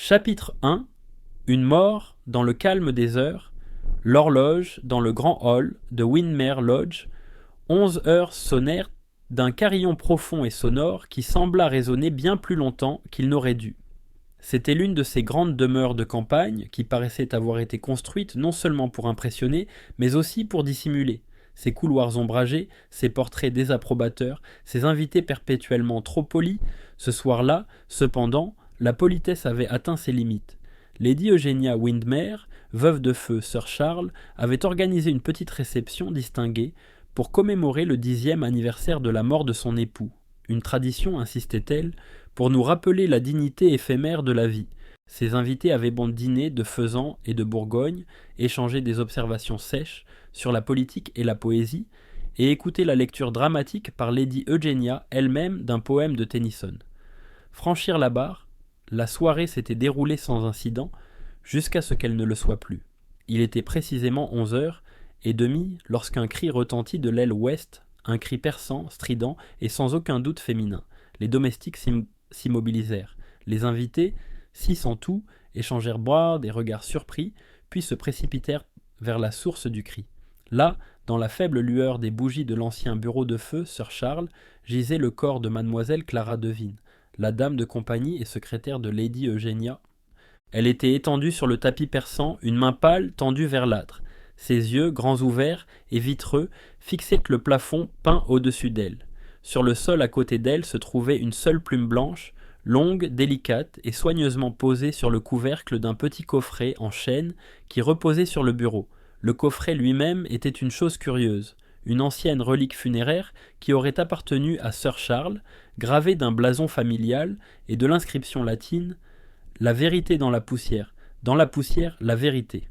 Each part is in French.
Chapitre 1. Une mort dans le calme des heures. L'horloge dans le grand hall de Windermere Lodge. 11 heures sonnèrent d'un carillon profond et sonore qui sembla résonner bien plus longtemps qu'il n'aurait dû. C'était l'une de ces grandes demeures de campagne qui paraissaient avoir été construites non seulement pour impressionner, mais aussi pour dissimuler. Ces couloirs ombragés, ces portraits désapprobateurs, ces invités perpétuellement trop polis, ce soir-là, cependant, la politesse avait atteint ses limites. Lady Eugenia Windermere, veuve de feu Sir Charles, avait organisé une petite réception distinguée pour commémorer le 10e anniversaire de la mort de son époux. Une tradition, insistait-elle, pour nous rappeler la dignité éphémère de la vie. Ses invités avaient bon dîner de faisan et de Bourgogne, échanger des observations sèches sur la politique et la poésie, et écouter la lecture dramatique par Lady Eugenia elle-même d'un poème de Tennyson. Franchir la barre, la soirée s'était déroulée sans incident, jusqu'à ce qu'elle ne le soit plus. Il était précisément 11h30 lorsqu'un cri retentit de l'aile ouest, un cri perçant, strident et sans aucun doute féminin. Les domestiques s'immobilisèrent. Les invités, 6 en tout, échangèrent des regards surpris, puis se précipitèrent vers la source du cri. Là, dans la faible lueur des bougies de l'ancien bureau de feu Sir Charles, gisait le corps de mademoiselle Clara Devine, la dame de compagnie et secrétaire de Lady Eugenia. Elle était étendue sur le tapis persan, une main pâle tendue vers l'âtre. Ses yeux, grands ouverts et vitreux, fixaient le plafond peint au-dessus d'elle. Sur le sol à côté d'elle se trouvait une seule plume blanche, longue, délicate et soigneusement posée sur le couvercle d'un petit coffret en chêne qui reposait sur le bureau. Le coffret lui-même était une chose curieuse, une ancienne relique funéraire qui aurait appartenu à Sir Charles, gravée d'un blason familial et de l'inscription latine « La vérité dans la poussière, la vérité ».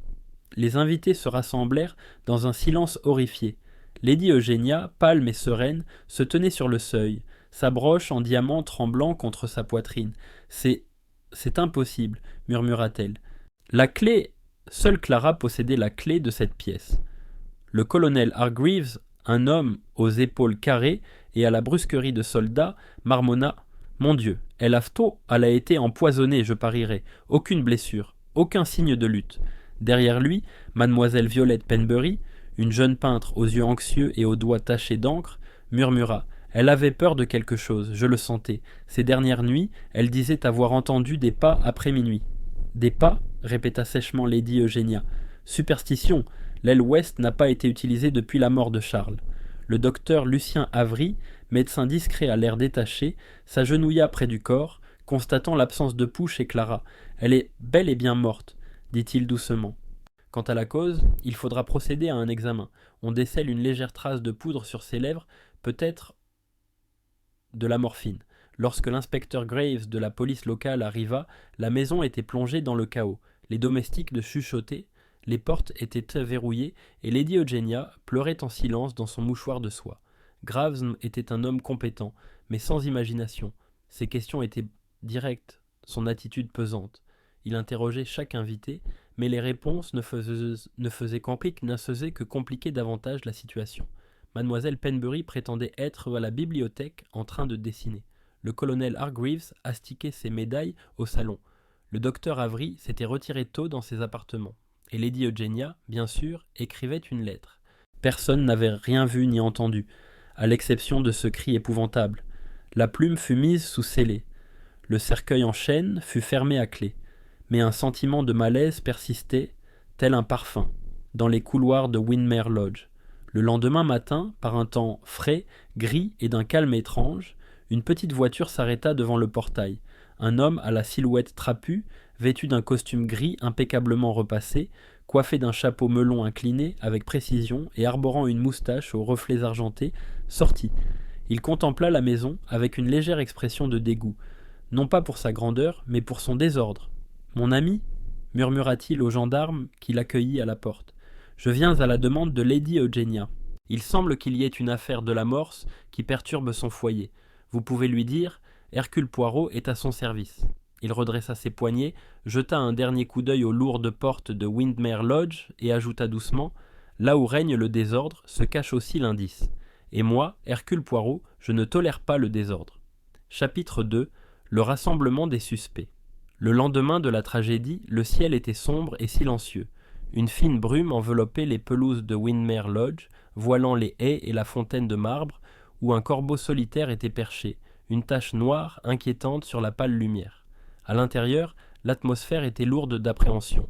Les invités se rassemblèrent dans un silence horrifié. Lady Eugenia, pâle mais sereine, se tenait sur le seuil, sa broche en diamant tremblant contre sa poitrine. « C'est impossible, murmura-t-elle. La clé, seule Clara possédait la clé de cette pièce. Le colonel Hargreaves, un homme aux épaules carrées et à la brusquerie de soldat, marmonna « Mon Dieu, elle a été empoisonnée, je parierais. Aucune blessure, aucun signe de lutte. » Derrière lui, mademoiselle Violette Penbury, une jeune peintre aux yeux anxieux et aux doigts tachés d'encre, murmura « Elle avait peur de quelque chose, je le sentais. Ces dernières nuits, elle disait avoir entendu des pas après minuit. »« Des pas ?» répéta sèchement Lady Eugenia. « Superstition, l'aile ouest n'a pas été utilisée depuis la mort de Charles. » Le docteur Lucien Avery, médecin discret à l'air détaché, s'agenouilla près du corps, constatant l'absence de pouls chez Clara. « Elle est bel et bien morte, » dit-il doucement. Quant à la cause, il faudra procéder à un examen. On décèle une légère trace de poudre sur ses lèvres, peut-être de la morphine. Lorsque l'inspecteur Graves de la police locale arriva, la maison était plongée dans le chaos. Les domestiques de chuchotaient, les portes étaient verrouillées et Lady Eugenia pleurait en silence dans son mouchoir de soie. Graves était un homme compétent, mais sans imagination. Ses questions étaient directes, son attitude pesante. Il interrogeait chaque invité, mais les réponses ne faisaient que compliquer davantage la situation. Mademoiselle Penbury prétendait être à la bibliothèque en train de dessiner. Le colonel Hargreaves astiquait ses médailles au salon. Le docteur Avery s'était retiré tôt dans ses appartements. Et Lady Eugenia, bien sûr, écrivait une lettre. Personne n'avait rien vu ni entendu, à l'exception de ce cri épouvantable. La plume fut mise sous scellé. Le cercueil en chêne fut fermé à clé. Mais un sentiment de malaise persistait, tel un parfum, dans les couloirs de Windermere Lodge. Le lendemain matin, par un temps frais, gris et d'un calme étrange, une petite voiture s'arrêta devant le portail. Un homme à la silhouette trapue, vêtu d'un costume gris impeccablement repassé, coiffé d'un chapeau melon incliné avec précision et arborant une moustache aux reflets argentés, sortit. Il contempla la maison avec une légère expression de dégoût, non pas pour sa grandeur, mais pour son désordre. « Mon ami » murmura-t-il au gendarme qui l'accueillit à la porte. « Je viens à la demande de Lady Eugenia. Il semble qu'il y ait une affaire de la morse qui perturbe son foyer. Vous pouvez lui dire, Hercule Poirot est à son service. » Il redressa ses poignets, jeta un dernier coup d'œil aux lourdes portes de Windermere Lodge et ajouta doucement « Là où règne le désordre se cache aussi l'indice. Et moi, Hercule Poirot, je ne tolère pas le désordre. » Chapitre 2. Le rassemblement des suspects. Le lendemain de la tragédie, le ciel était sombre et silencieux. Une fine brume enveloppait les pelouses de Windermere Lodge, voilant les haies et la fontaine de marbre, où un corbeau solitaire était perché, une tache noire inquiétante sur la pâle lumière. À l'intérieur, l'atmosphère était lourde d'appréhension.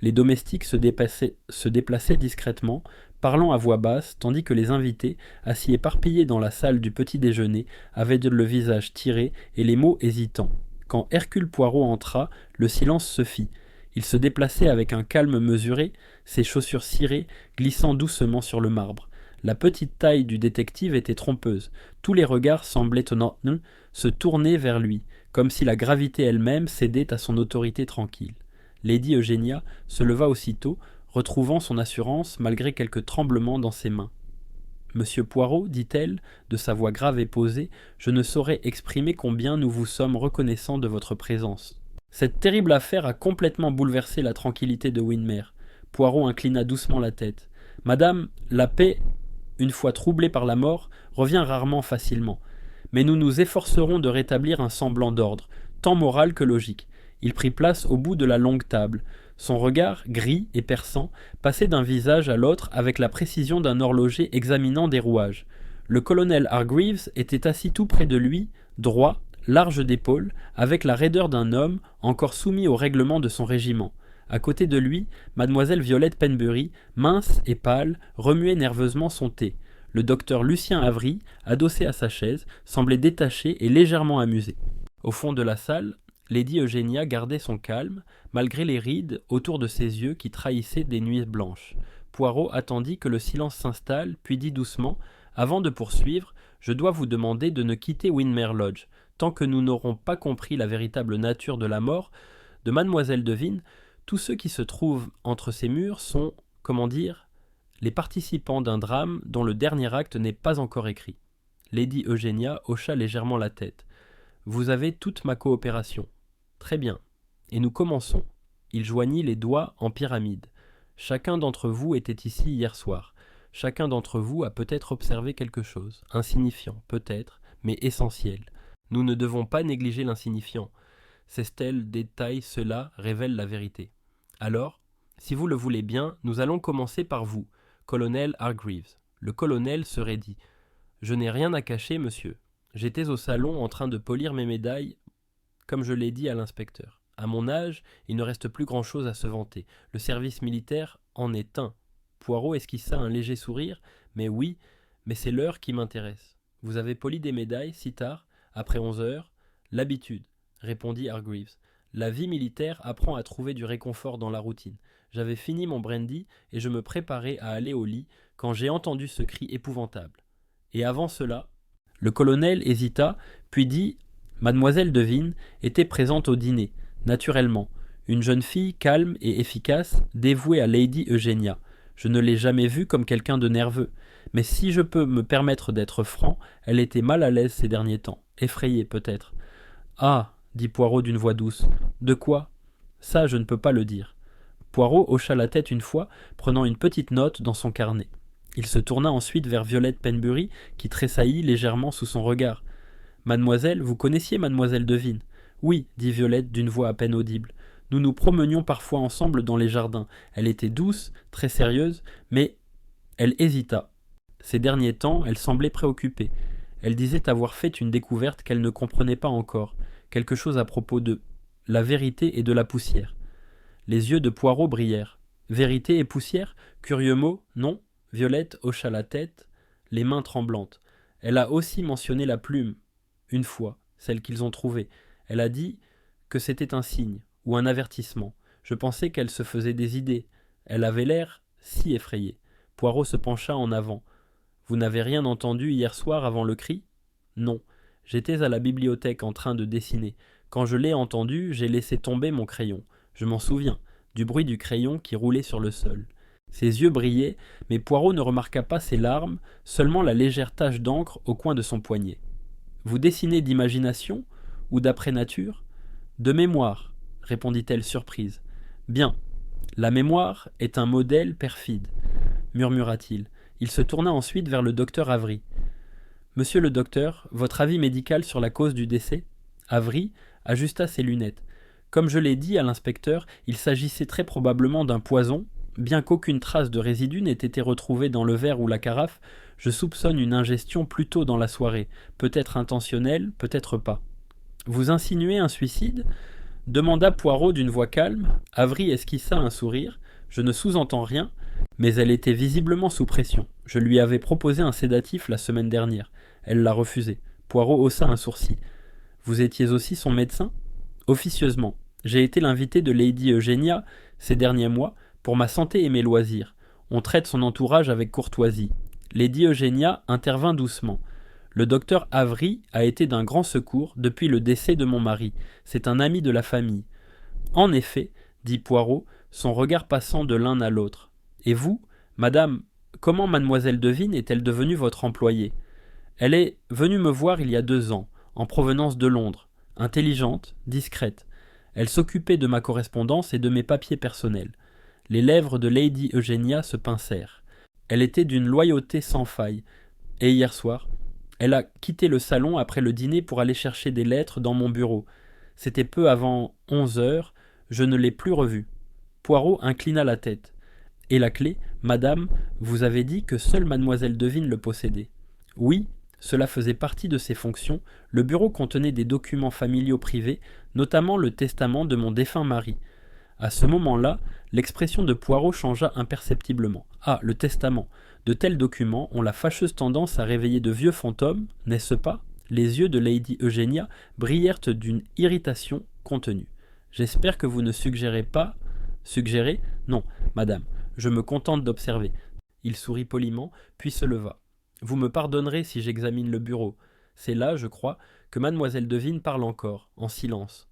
Les domestiques se déplaçaient discrètement, parlant à voix basse, tandis que les invités, assis éparpillés dans la salle du petit déjeuner, avaient le visage tiré et les mots hésitants. Quand Hercule Poirot entra, le silence se fit. Il se déplaçait avec un calme mesuré, ses chaussures cirées glissant doucement sur le marbre. La petite taille du détective était trompeuse. Tous les regards semblaient se tourner vers lui, comme si la gravité elle-même cédait à son autorité tranquille. Lady Eugénia se leva aussitôt, retrouvant son assurance malgré quelques tremblements dans ses mains. « Monsieur Poirot, dit-elle, de sa voix grave et posée, je ne saurais exprimer combien nous vous sommes reconnaissants de votre présence. Cette terrible affaire a complètement bouleversé la tranquillité de Windermere. » Poirot inclina doucement la tête. « Madame, la paix, une fois troublée par la mort, revient rarement facilement. Mais nous nous efforcerons de rétablir un semblant d'ordre, tant moral que logique. » Il prit place au bout de la longue table. Son regard, gris et perçant, passait d'un visage à l'autre avec la précision d'un horloger examinant des rouages. Le colonel Hargreaves était assis tout près de lui, droit, large d'épaules, avec la raideur d'un homme encore soumis au règlement de son régiment. À côté de lui, mademoiselle Violette Penbury, mince et pâle, remuait nerveusement son thé. Le docteur Lucien Avery, adossé à sa chaise, semblait détaché et légèrement amusé. Au fond de la salle, Lady Eugénia gardait son calme, malgré les rides autour de ses yeux qui trahissaient des nuits blanches. Poirot attendit que le silence s'installe, puis dit doucement « Avant de poursuivre, je dois vous demander de ne quitter Windermere Lodge. Tant que nous n'aurons pas compris la véritable nature de la mort de mademoiselle Devine, tous ceux qui se trouvent entre ces murs sont, comment dire, les participants d'un drame dont le dernier acte n'est pas encore écrit. » Lady Eugénia hocha légèrement la tête. « Vous avez toute ma coopération. » « Très bien. Et nous commençons. » Il joignit les doigts en pyramide. « Chacun d'entre vous était ici hier soir. Chacun d'entre vous a peut-être observé quelque chose, insignifiant, peut-être, mais essentiel. Nous ne devons pas négliger l'insignifiant. Ces stèles, détails, cela révèlent la vérité. Alors, si vous le voulez bien, nous allons commencer par vous, colonel Hargreaves. » Le colonel se raidit. « Je n'ai rien à cacher, monsieur. J'étais au salon en train de polir mes médailles, comme je l'ai dit à l'inspecteur. À mon âge, il ne reste plus grand-chose à se vanter. Le service militaire en est un. » Poirot esquissa un léger sourire. « Mais oui, mais c'est l'heure qui m'intéresse. Vous avez poli des médailles, si tard, après 11 heures ? » « L'habitude, » répondit Hargreaves. « La vie militaire apprend à trouver du réconfort dans la routine. J'avais fini mon brandy et je me préparais à aller au lit quand j'ai entendu ce cri épouvantable. Et avant cela... » Le colonel hésita, puis dit « Mademoiselle Devine était présente au dîner, naturellement. Une jeune fille calme et efficace, dévouée à Lady Eugénia. Je ne l'ai jamais vue comme quelqu'un de nerveux. Mais si je peux me permettre d'être franc, elle était mal à l'aise ces derniers temps. Effrayée, peut-être. »« Ah !» dit Poirot d'une voix douce. « De quoi ? Ça, je ne peux pas le dire. » Poirot hocha la tête une fois, prenant une petite note dans son carnet. Il se tourna ensuite vers Violette Penbury, qui tressaillit légèrement sous son regard. « Mademoiselle, vous connaissiez mademoiselle Devine ? » ?»« Oui, dit Violette d'une voix à peine audible. Nous nous promenions parfois ensemble dans les jardins. Elle était douce, très sérieuse, mais elle hésita. Ces derniers temps, elle semblait préoccupée. Elle disait avoir fait une découverte qu'elle ne comprenait pas encore, quelque chose à propos de la vérité et de la poussière. » Les yeux de Poirot brillèrent. « Vérité et poussière ? Curieux mot, non ?» Violette hocha la tête, les mains tremblantes. Elle a aussi mentionné la plume, une fois, celle qu'ils ont trouvée. Elle a dit que c'était un signe, ou un avertissement. Je pensais qu'elle se faisait des idées. Elle avait l'air si effrayée. Poirot se pencha en avant. « Vous n'avez rien entendu hier soir avant le cri ? » ?»« Non. J'étais à la bibliothèque en train de dessiner. Quand je l'ai entendu, j'ai laissé tomber mon crayon. Je m'en souviens, du bruit du crayon qui roulait sur le sol. » Ses yeux brillaient, mais Poirot ne remarqua pas ses larmes, seulement la légère tache d'encre au coin de son poignet. « Vous dessinez d'imagination ou d'après nature ? » ?»« De mémoire, » répondit-elle surprise. « Bien. La mémoire est un modèle perfide, » murmura-t-il. Il se tourna ensuite vers le docteur Avery. « Monsieur le docteur, votre avis médical sur la cause du décès ?» Avery ajusta ses lunettes. « Comme je l'ai dit à l'inspecteur, il s'agissait très probablement d'un poison. Bien qu'aucune trace de résidu n'ait été retrouvée dans le verre ou la carafe, je soupçonne une ingestion plus tôt dans la soirée, peut-être intentionnelle, peut-être pas. Vous insinuez un suicide ? Demanda Poirot d'une voix calme. Avery esquissa un sourire. Je ne sous-entends rien, mais elle était visiblement sous pression. Je lui avais proposé un sédatif la semaine dernière. Elle l'a refusé. Poirot haussa un sourcil. Vous étiez aussi son médecin ? Officieusement. J'ai été l'invité de Lady Eugénia ces derniers mois pour ma santé et mes loisirs. On traite son entourage avec courtoisie. Lady Eugénia intervint doucement. Le docteur Avery a été d'un grand secours depuis le décès de mon mari. C'est un ami de la famille. En effet, dit Poirot, son regard passant de l'un à l'autre. Et vous, madame, comment mademoiselle Devine est-elle devenue votre employée ? Elle est venue me voir il y a 2 ans, en provenance de Londres, intelligente, discrète. Elle s'occupait de ma correspondance et de mes papiers personnels. Les lèvres de Lady Eugénia se pincèrent. Elle était d'une loyauté sans faille. Et hier soir, elle a quitté le salon après le dîner pour aller chercher des lettres dans mon bureau. C'était peu avant 11 heures, je ne l'ai plus revue. Poirot inclina la tête. Et la clé, madame, vous avez dit que seule mademoiselle Devine le possédait. Oui, cela faisait partie de ses fonctions. Le bureau contenait des documents familiaux privés, notamment le testament de mon défunt mari. À ce moment-là, l'expression de Poirot changea imperceptiblement. Ah, le testament. De tels documents ont la fâcheuse tendance à réveiller de vieux fantômes, n'est-ce pas ? Les yeux de Lady Eugénia brillèrent d'une irritation contenue. J'espère que vous ne suggérez pas... Suggérer ? Non, madame, je me contente d'observer. Il sourit poliment, puis se leva. Vous me pardonnerez si j'examine le bureau. C'est là, je crois, que mademoiselle Devine parle encore, en silence.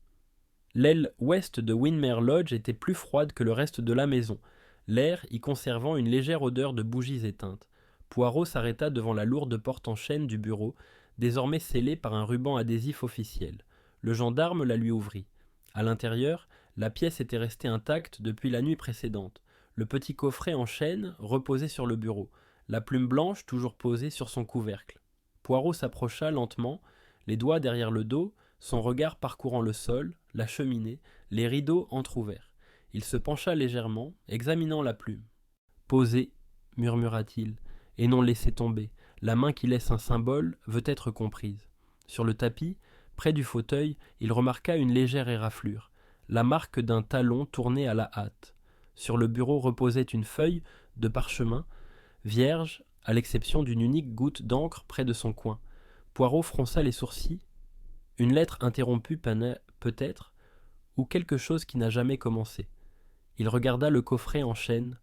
L'aile ouest de Windermere Lodge était plus froide que le reste de la maison, l'air y conservant une légère odeur de bougies éteintes. Poirot s'arrêta devant la lourde porte en chêne du bureau, désormais scellée par un ruban adhésif officiel. Le gendarme la lui ouvrit. À l'intérieur, la pièce était restée intacte depuis la nuit précédente. Le petit coffret en chêne reposait sur le bureau, la plume blanche toujours posée sur son couvercle. Poirot s'approcha lentement, les doigts derrière le dos, son regard parcourant le sol, la cheminée, les rideaux entr'ouverts. Il se pencha légèrement, examinant la plume. « Posez, murmura-t-il, et non laissez tomber. La main qui laisse un symbole veut être comprise. » Sur le tapis, près du fauteuil, il remarqua une légère éraflure, la marque d'un talon tourné à la hâte. Sur le bureau reposait une feuille de parchemin, vierge, à l'exception d'une unique goutte d'encre près de son coin. Poirot fronça les sourcils. Une lettre interrompue peut-être, ou quelque chose qui n'a jamais commencé. Il regarda le coffret en chêne.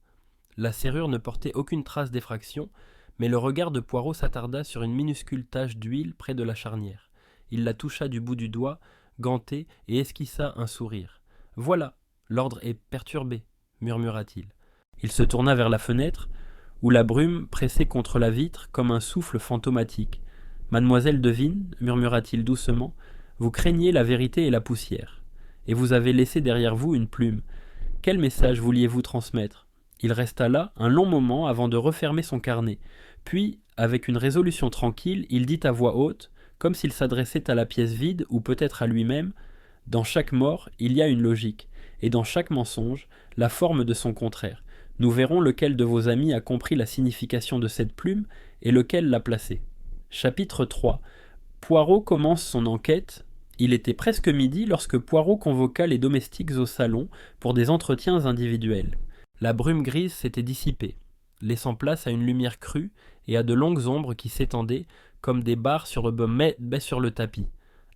La serrure ne portait aucune trace d'effraction, mais le regard de Poirot s'attarda sur une minuscule tache d'huile près de la charnière. Il la toucha du bout du doigt, ganté, et esquissa un sourire. « Voilà, l'ordre est perturbé, » murmura-t-il. Il se tourna vers la fenêtre, où la brume pressait contre la vitre comme un souffle fantomatique. « Mademoiselle Devine, » murmura-t-il doucement, « vous craignez la vérité et la poussière. Et vous avez laissé derrière vous une plume. Quel message vouliez-vous transmettre ?» Il resta là un long moment avant de refermer son carnet. Puis, avec une résolution tranquille, il dit à voix haute, comme s'il s'adressait à la pièce vide ou peut-être à lui-même, « Dans chaque mort, il y a une logique, et dans chaque mensonge, la forme de son contraire. Nous verrons lequel de vos amis a compris la signification de cette plume et lequel l'a placée. » Chapitre 3. Poirot commence son enquête. Il était presque midi lorsque Poirot convoqua les domestiques au salon pour des entretiens individuels. La brume grise s'était dissipée, laissant place à une lumière crue et à de longues ombres qui s'étendaient comme des barres sur le tapis.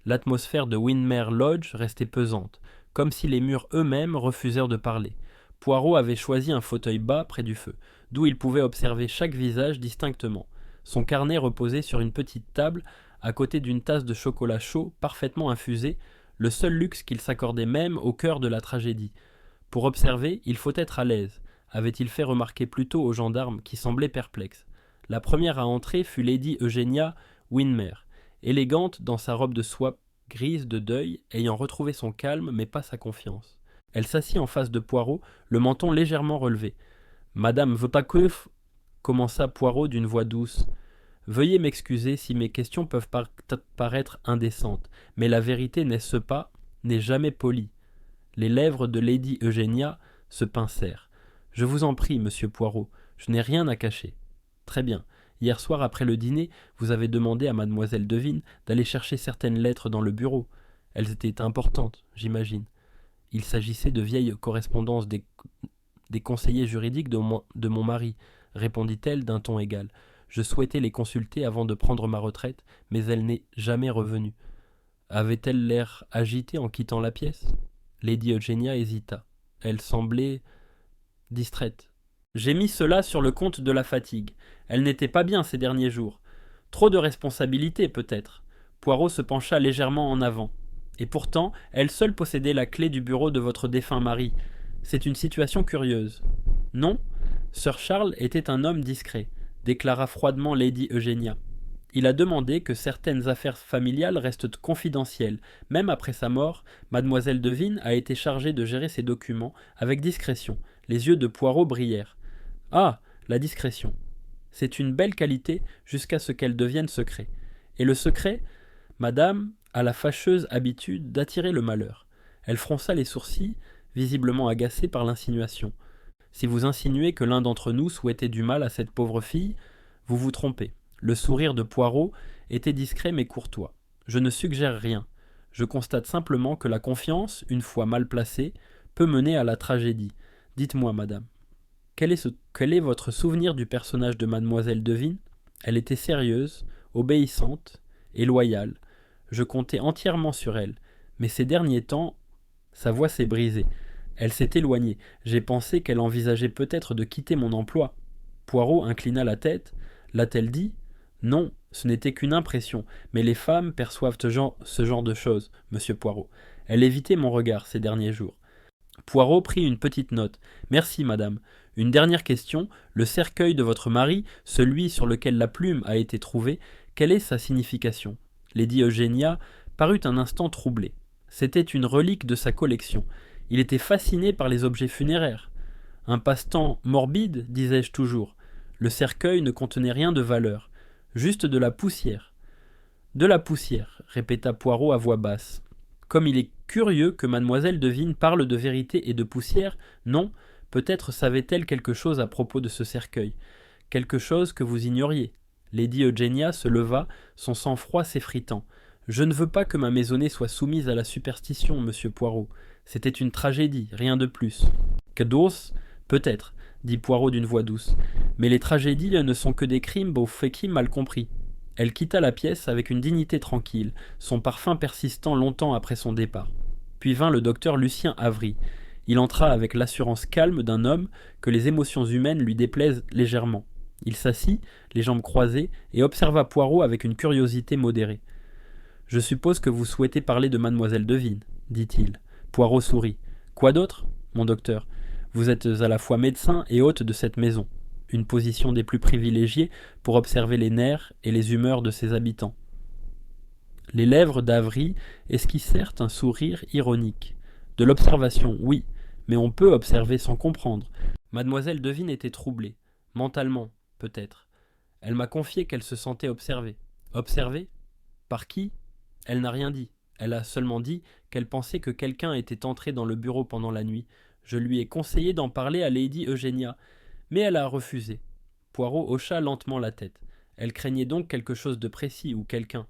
L'atmosphère de Windermere Lodge restait pesante, comme si les murs eux-mêmes refusèrent de parler. Poirot avait choisi un fauteuil bas près du feu, d'où il pouvait observer chaque visage distinctement. Son carnet reposait sur une petite table, à côté d'une tasse de chocolat chaud parfaitement infusée, le seul luxe qu'il s'accordait même au cœur de la tragédie. Pour observer, il faut être à l'aise, avait-il fait remarquer plus tôt au gendarme qui semblait perplexe. La première à entrer fut Lady Eugénia Windermere, élégante dans sa robe de soie grise de deuil, ayant retrouvé son calme mais pas sa confiance. Elle s'assit en face de Poirot, le menton légèrement relevé. « Madame veut pas que... » commença Poirot d'une voix douce. « Veuillez m'excuser si mes questions peuvent paraître indécentes, mais la vérité, n'est-ce pas, n'est jamais polie. Les lèvres de Lady Eugénia se pincèrent. « Je vous en prie, monsieur Poirot, je n'ai rien à cacher. »« Très bien. Hier soir, après le dîner, vous avez demandé à mademoiselle Devine d'aller chercher certaines lettres dans le bureau. Elles étaient importantes, j'imagine. Il s'agissait de vieilles correspondances des conseillers juridiques de mon mari, répondit-elle d'un ton égal. Je souhaitais les consulter avant de prendre ma retraite, mais elle n'est jamais revenue. Avait-elle l'air agitée en quittant la pièce? Lady Eugénia hésita. Elle semblait distraite. J'ai mis cela sur le compte de la fatigue. Elle n'était pas bien ces derniers jours. Trop de responsabilités, peut-être. Poirot se pencha légèrement en avant. Et pourtant, elle seule possédait la clé du bureau de votre défunt mari. C'est une situation curieuse. Non, Sir Charles était un homme discret, déclara froidement Lady Eugénia. Il a demandé que certaines affaires familiales restent confidentielles. Même après sa mort, mademoiselle Devine a été chargée de gérer ces documents avec discrétion. Les yeux de Poirot brillèrent. Ah, la discrétion. C'est une belle qualité jusqu'à ce qu'elle devienne secret. Et le secret, madame, a la fâcheuse habitude d'attirer le malheur. Elle fronça les sourcils, visiblement agacée par l'insinuation. Si vous insinuez que l'un d'entre nous souhaitait du mal à cette pauvre fille, vous vous trompez. Le sourire de Poirot était discret mais courtois. Je ne suggère rien. Je constate simplement que la confiance, une fois mal placée, peut mener à la tragédie. Dites-moi, madame, quel est votre souvenir du personnage de mademoiselle Devine? Elle était sérieuse, obéissante et loyale. Je comptais entièrement sur elle. Mais ces derniers temps, sa voix s'est brisée. Elle s'est éloignée. J'ai pensé qu'elle envisageait peut-être de quitter mon emploi. Poirot inclina la tête. L'a-t-elle dit? Non, ce n'était qu'une impression. Mais les femmes perçoivent ce genre de choses, monsieur Poirot. Elle évitait mon regard ces derniers jours. Poirot prit une petite note. Merci, madame. Une dernière question. Le cercueil de votre mari, celui sur lequel la plume a été trouvée, quelle est sa signification? Lady Eugénia parut un instant troublée. C'était une relique de sa collection. Il était fasciné par les objets funéraires. Un passe-temps morbide, disais-je toujours. Le cercueil ne contenait rien de valeur, juste de la poussière. De la poussière, répéta Poirot à voix basse. Comme il est curieux que mademoiselle Devine parle de vérité et de poussière, non, peut-être savait-elle quelque chose à propos de ce cercueil, quelque chose que vous ignoriez. Lady Eugénia se leva, son sang-froid s'effritant. Je ne veux pas que ma maisonnée soit soumise à la superstition, monsieur Poirot. C'était une tragédie, rien de plus. Que d'os? Peut-être, dit Poirot d'une voix douce. Mais les tragédies ne sont que des crimes beau féki mal compris. Elle quitta la pièce avec une dignité tranquille, son parfum persistant longtemps après son départ. Puis vint le docteur Lucien Avery. Il entra avec l'assurance calme d'un homme que les émotions humaines lui déplaisent légèrement. Il s'assit, les jambes croisées, et observa Poirot avec une curiosité modérée. « Je suppose que vous souhaitez parler de mademoiselle Devine, dit-il. Poirot sourit. « Quoi d'autre, mon docteur? Vous êtes à la fois médecin et hôte de cette maison. Une position des plus privilégiées pour observer les nerfs et les humeurs de ses habitants. » Les lèvres d'Avery esquissèrent un sourire ironique. De l'observation, oui, mais on peut observer sans comprendre. Mademoiselle Devine était troublée, mentalement, peut-être. Elle m'a confié qu'elle se sentait observée. Observée? Par qui? Elle n'a rien dit. Elle a seulement dit qu'elle pensait que quelqu'un était entré dans le bureau pendant la nuit. Je lui ai conseillé d'en parler à Lady Eugénia, mais elle a refusé. Poirot hocha lentement la tête. Elle craignait donc quelque chose de précis ou quelqu'un.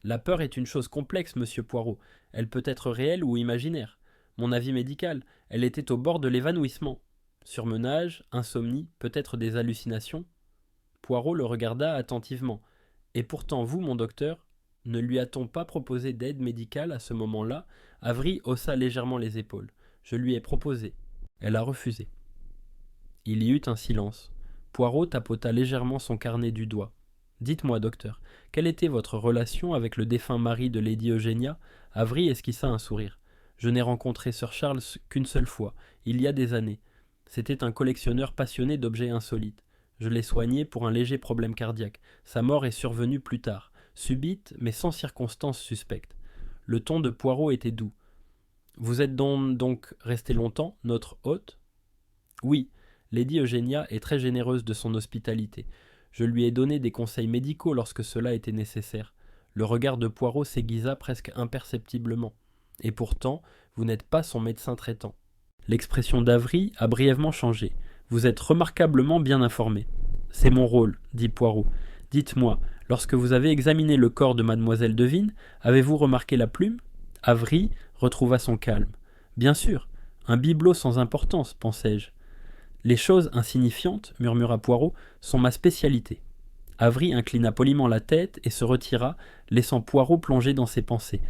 La peur est une chose complexe, monsieur Poirot. Elle peut être réelle ou imaginaire. Mon avis médical, elle était au bord de l'évanouissement. Surmenage, insomnie, peut-être des hallucinations. Poirot le regarda attentivement. Et pourtant, vous, mon docteur, ne lui a-t-on pas proposé d'aide médicale à ce moment-là? Avery haussa légèrement les épaules. Je lui ai proposé. Elle a refusé. Il y eut un silence. Poirot tapota légèrement son carnet du doigt. Dites-moi, docteur, quelle était votre relation avec le défunt mari de Lady Eugénia? Avery esquissa un sourire. Je n'ai rencontré Sir Charles qu'une seule fois, il y a des années. C'était un collectionneur passionné d'objets insolites. Je l'ai soigné pour un léger problème cardiaque. Sa mort est survenue plus tard, subite mais sans circonstances suspectes. Le ton de Poirot était doux. Vous êtes donc resté longtemps, notre hôte? Oui, Lady Eugénia est très généreuse de son hospitalité. Je lui ai donné des conseils médicaux lorsque cela était nécessaire. Le regard de Poirot s'aiguisa presque imperceptiblement. Et pourtant, Vous n'êtes pas son médecin traitant. L'expression d'Avery a brièvement changé. Vous êtes remarquablement bien informé. C'est mon rôle, dit Poirot. Dites-moi, lorsque vous avez examiné le corps de mademoiselle Devine, avez-vous remarqué la plume ? Avery retrouva son calme. Bien sûr, un bibelot sans importance, pensai-je. Les choses insignifiantes, murmura Poirot, sont ma spécialité. Avery inclina poliment la tête et se retira, laissant Poirot plonger dans ses pensées.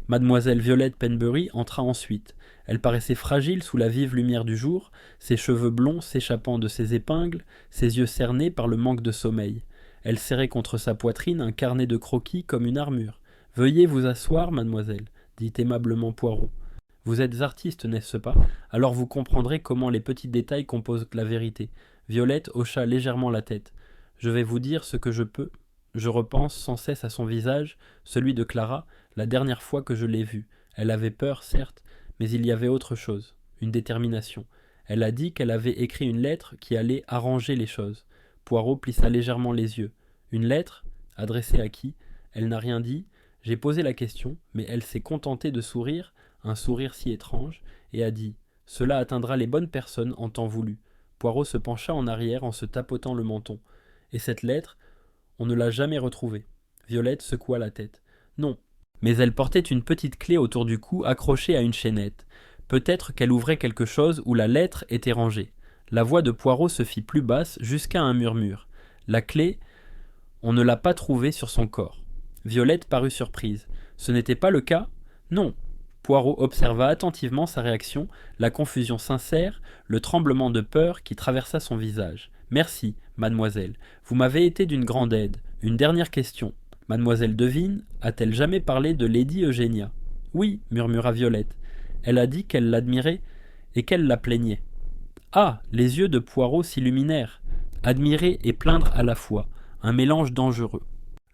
Mademoiselle Violette Penbury entra ensuite. Elle paraissait fragile sous la vive lumière du jour, ses cheveux blonds s'échappant de ses épingles, ses yeux cernés par le manque de sommeil. Elle serrait contre sa poitrine un carnet de croquis comme une armure. « Veuillez vous asseoir, mademoiselle, » dit aimablement Poirot. « Vous êtes artiste, n'est-ce pas ? Alors vous comprendrez comment les petits détails composent la vérité. » Violette hocha légèrement la tête. « Je vais vous dire ce que je peux. Je repense sans cesse à son visage, celui de Clara, la dernière fois que je l'ai vue. Elle avait peur, certes, mais il y avait autre chose, une détermination. Elle a dit qu'elle avait écrit une lettre qui allait arranger les choses. » Poirot plissa légèrement les yeux. « Une lettre ? Adressée à qui ? Elle n'a rien dit. J'ai posé la question, mais elle s'est contentée de sourire, un sourire si étrange, et a dit « Cela atteindra les bonnes personnes en temps voulu. » Poirot se pencha en arrière en se tapotant le menton. « Et cette lettre, on ne l'a jamais retrouvée. » Violette secoua la tête. « Non, mais elle portait une petite clé autour du cou accrochée à une chaînette. Peut-être qu'elle ouvrait quelque chose où la lettre était rangée. » La voix de Poirot se fit plus basse jusqu'à un murmure. « La clé, on ne l'a pas trouvée sur son corps. » Violette parut surprise. « Ce n'était pas le cas ? » ?»« Non. » Poirot observa attentivement sa réaction, la confusion sincère, le tremblement de peur qui traversa son visage. « Merci, mademoiselle. Vous m'avez été d'une grande aide. Une dernière question. Mademoiselle Devine a-t-elle jamais parlé de Lady Eugénia ? » « Oui, » murmura Violette. « Elle a dit qu'elle l'admirait et qu'elle la plaignait. » Ah ! Les yeux de Poirot s'illuminèrent. Admirer et plaindre à la fois, un mélange dangereux.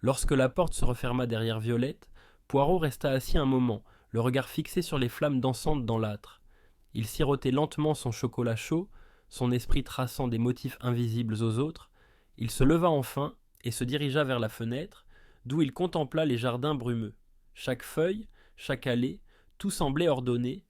Lorsque la porte se referma derrière Violette, Poirot resta assis un moment, le regard fixé sur les flammes dansantes dans l'âtre. Il sirotait lentement son chocolat chaud, son esprit traçant des motifs invisibles aux autres. Il se leva enfin et se dirigea vers la fenêtre, d'où il contempla les jardins brumeux. Chaque feuille, chaque allée, tout semblait ordonné,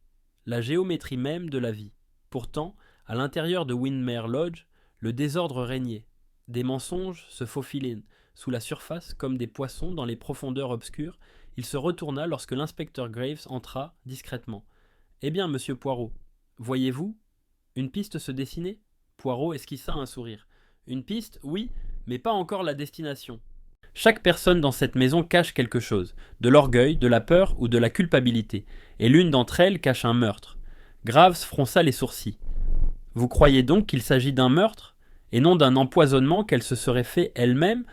la géométrie même de la vie. Pourtant, à l'intérieur de Windermere Lodge, le désordre régnait. Des mensonges se faufilaient sous la surface comme des poissons dans les profondeurs obscures. Il se retourna lorsque l'inspecteur Graves entra discrètement. « Eh bien, monsieur Poirot, voyez-vous ? Une piste se dessinait ?» Poirot esquissa un sourire. « Une piste, oui, mais pas encore la destination. Chaque personne dans cette maison cache quelque chose, de l'orgueil, de la peur ou de la culpabilité, et l'une d'entre elles cache un meurtre. » Graves fronça les sourcils. « Vous croyez donc qu'il s'agit d'un meurtre, et non d'un empoisonnement qu'elle se serait fait elle-même ?»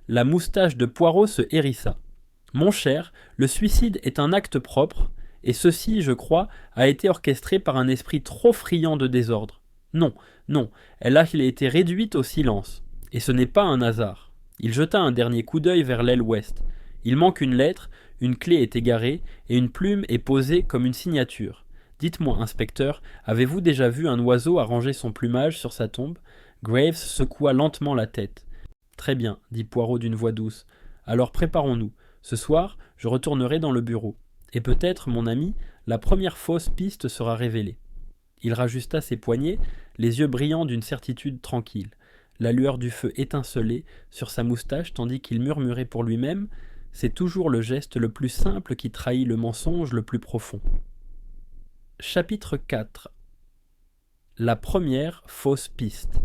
La moustache de Poirot se hérissa. « Mon cher, le suicide est un acte propre, et ceci, je crois, a été orchestré par un esprit trop friand de désordre. Non, non, elle a été réduite au silence, et ce n'est pas un hasard. » Il jeta un dernier coup d'œil vers l'aile ouest. « Il manque une lettre, une clé est égarée, et une plume est posée comme une signature. Dites-moi, inspecteur, avez-vous déjà vu un oiseau arranger son plumage sur sa tombe ?» Graves secoua lentement la tête. « Très bien, » dit Poirot d'une voix douce. « Alors préparons-nous. Ce soir, je retournerai dans le bureau. Et peut-être, mon ami, la première fausse piste sera révélée. » Il rajusta ses poignets, les yeux brillants d'une certitude tranquille. La lueur du feu étincelait sur sa moustache tandis qu'il murmurait pour lui-même « C'est toujours le geste le plus simple qui trahit le mensonge le plus profond. » Chapitre 4. La première fausse piste.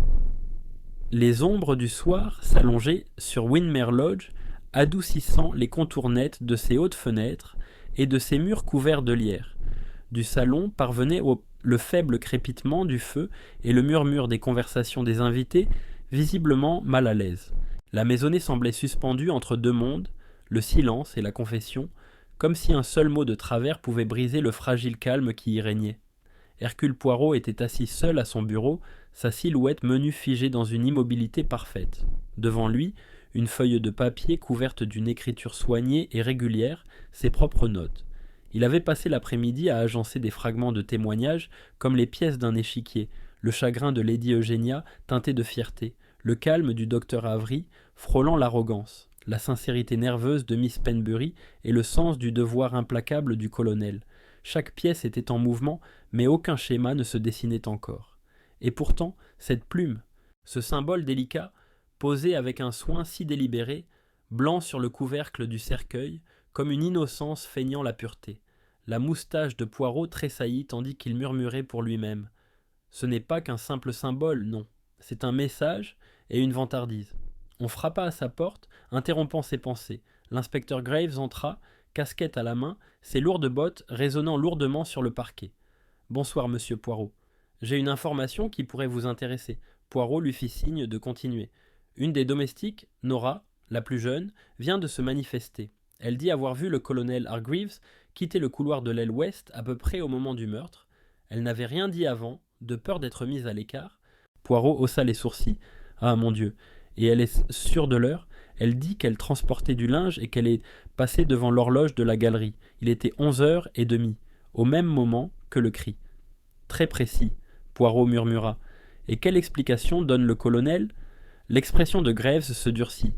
Les ombres du soir s'allongeaient sur Windermere Lodge, adoucissant les contours nets de ses hautes fenêtres et de ses murs couverts de lierre. Du salon parvenait le faible crépitement du feu et le murmure des conversations des invités, visiblement mal à l'aise. La maisonnée semblait suspendue entre deux mondes, le silence et la confession, comme si un seul mot de travers pouvait briser le fragile calme qui y régnait. Hercule Poirot était assis seul à son bureau, sa silhouette menue figée dans une immobilité parfaite. Devant lui, une feuille de papier couverte d'une écriture soignée et régulière, ses propres notes. Il avait passé l'après-midi à agencer des fragments de témoignages comme les pièces d'un échiquier, le chagrin de Lady Eugénia teinté de fierté, le calme du docteur Avery frôlant l'arrogance, la sincérité nerveuse de Miss Penbury et le sens du devoir implacable du colonel. Chaque pièce était en mouvement, mais aucun schéma ne se dessinait encore. Et pourtant, cette plume, ce symbole délicat, posé avec un soin si délibéré, blanc sur le couvercle du cercueil, comme une innocence feignant la pureté. La moustache de Poirot tressaillit tandis qu'il murmurait pour lui-même. Ce n'est pas qu'un simple symbole, non. C'est un message et une vantardise. On frappa à sa porte, interrompant ses pensées. L'inspecteur Graves entra, casquette à la main, ses lourdes bottes résonnant lourdement sur le parquet. « Bonsoir, monsieur Poirot. J'ai une information qui pourrait vous intéresser. » Poirot lui fit signe de continuer. Une des domestiques, Nora, la plus jeune, vient de se manifester. Elle dit avoir vu le colonel Hargreaves quitter le couloir de l'aile ouest à peu près au moment du meurtre. Elle n'avait rien dit avant, de peur d'être mise à l'écart. Poirot haussa les sourcils. « Ah, mon Dieu. Et elle est sûre de l'heure. Elle dit qu'elle transportait du linge et qu'elle est passée devant l'horloge de la galerie. Il était 11h30, au même moment que le cri. »« Très précis. » Poirot murmura. « Et quelle explication donne le colonel ?» L'expression de Graves se durcit.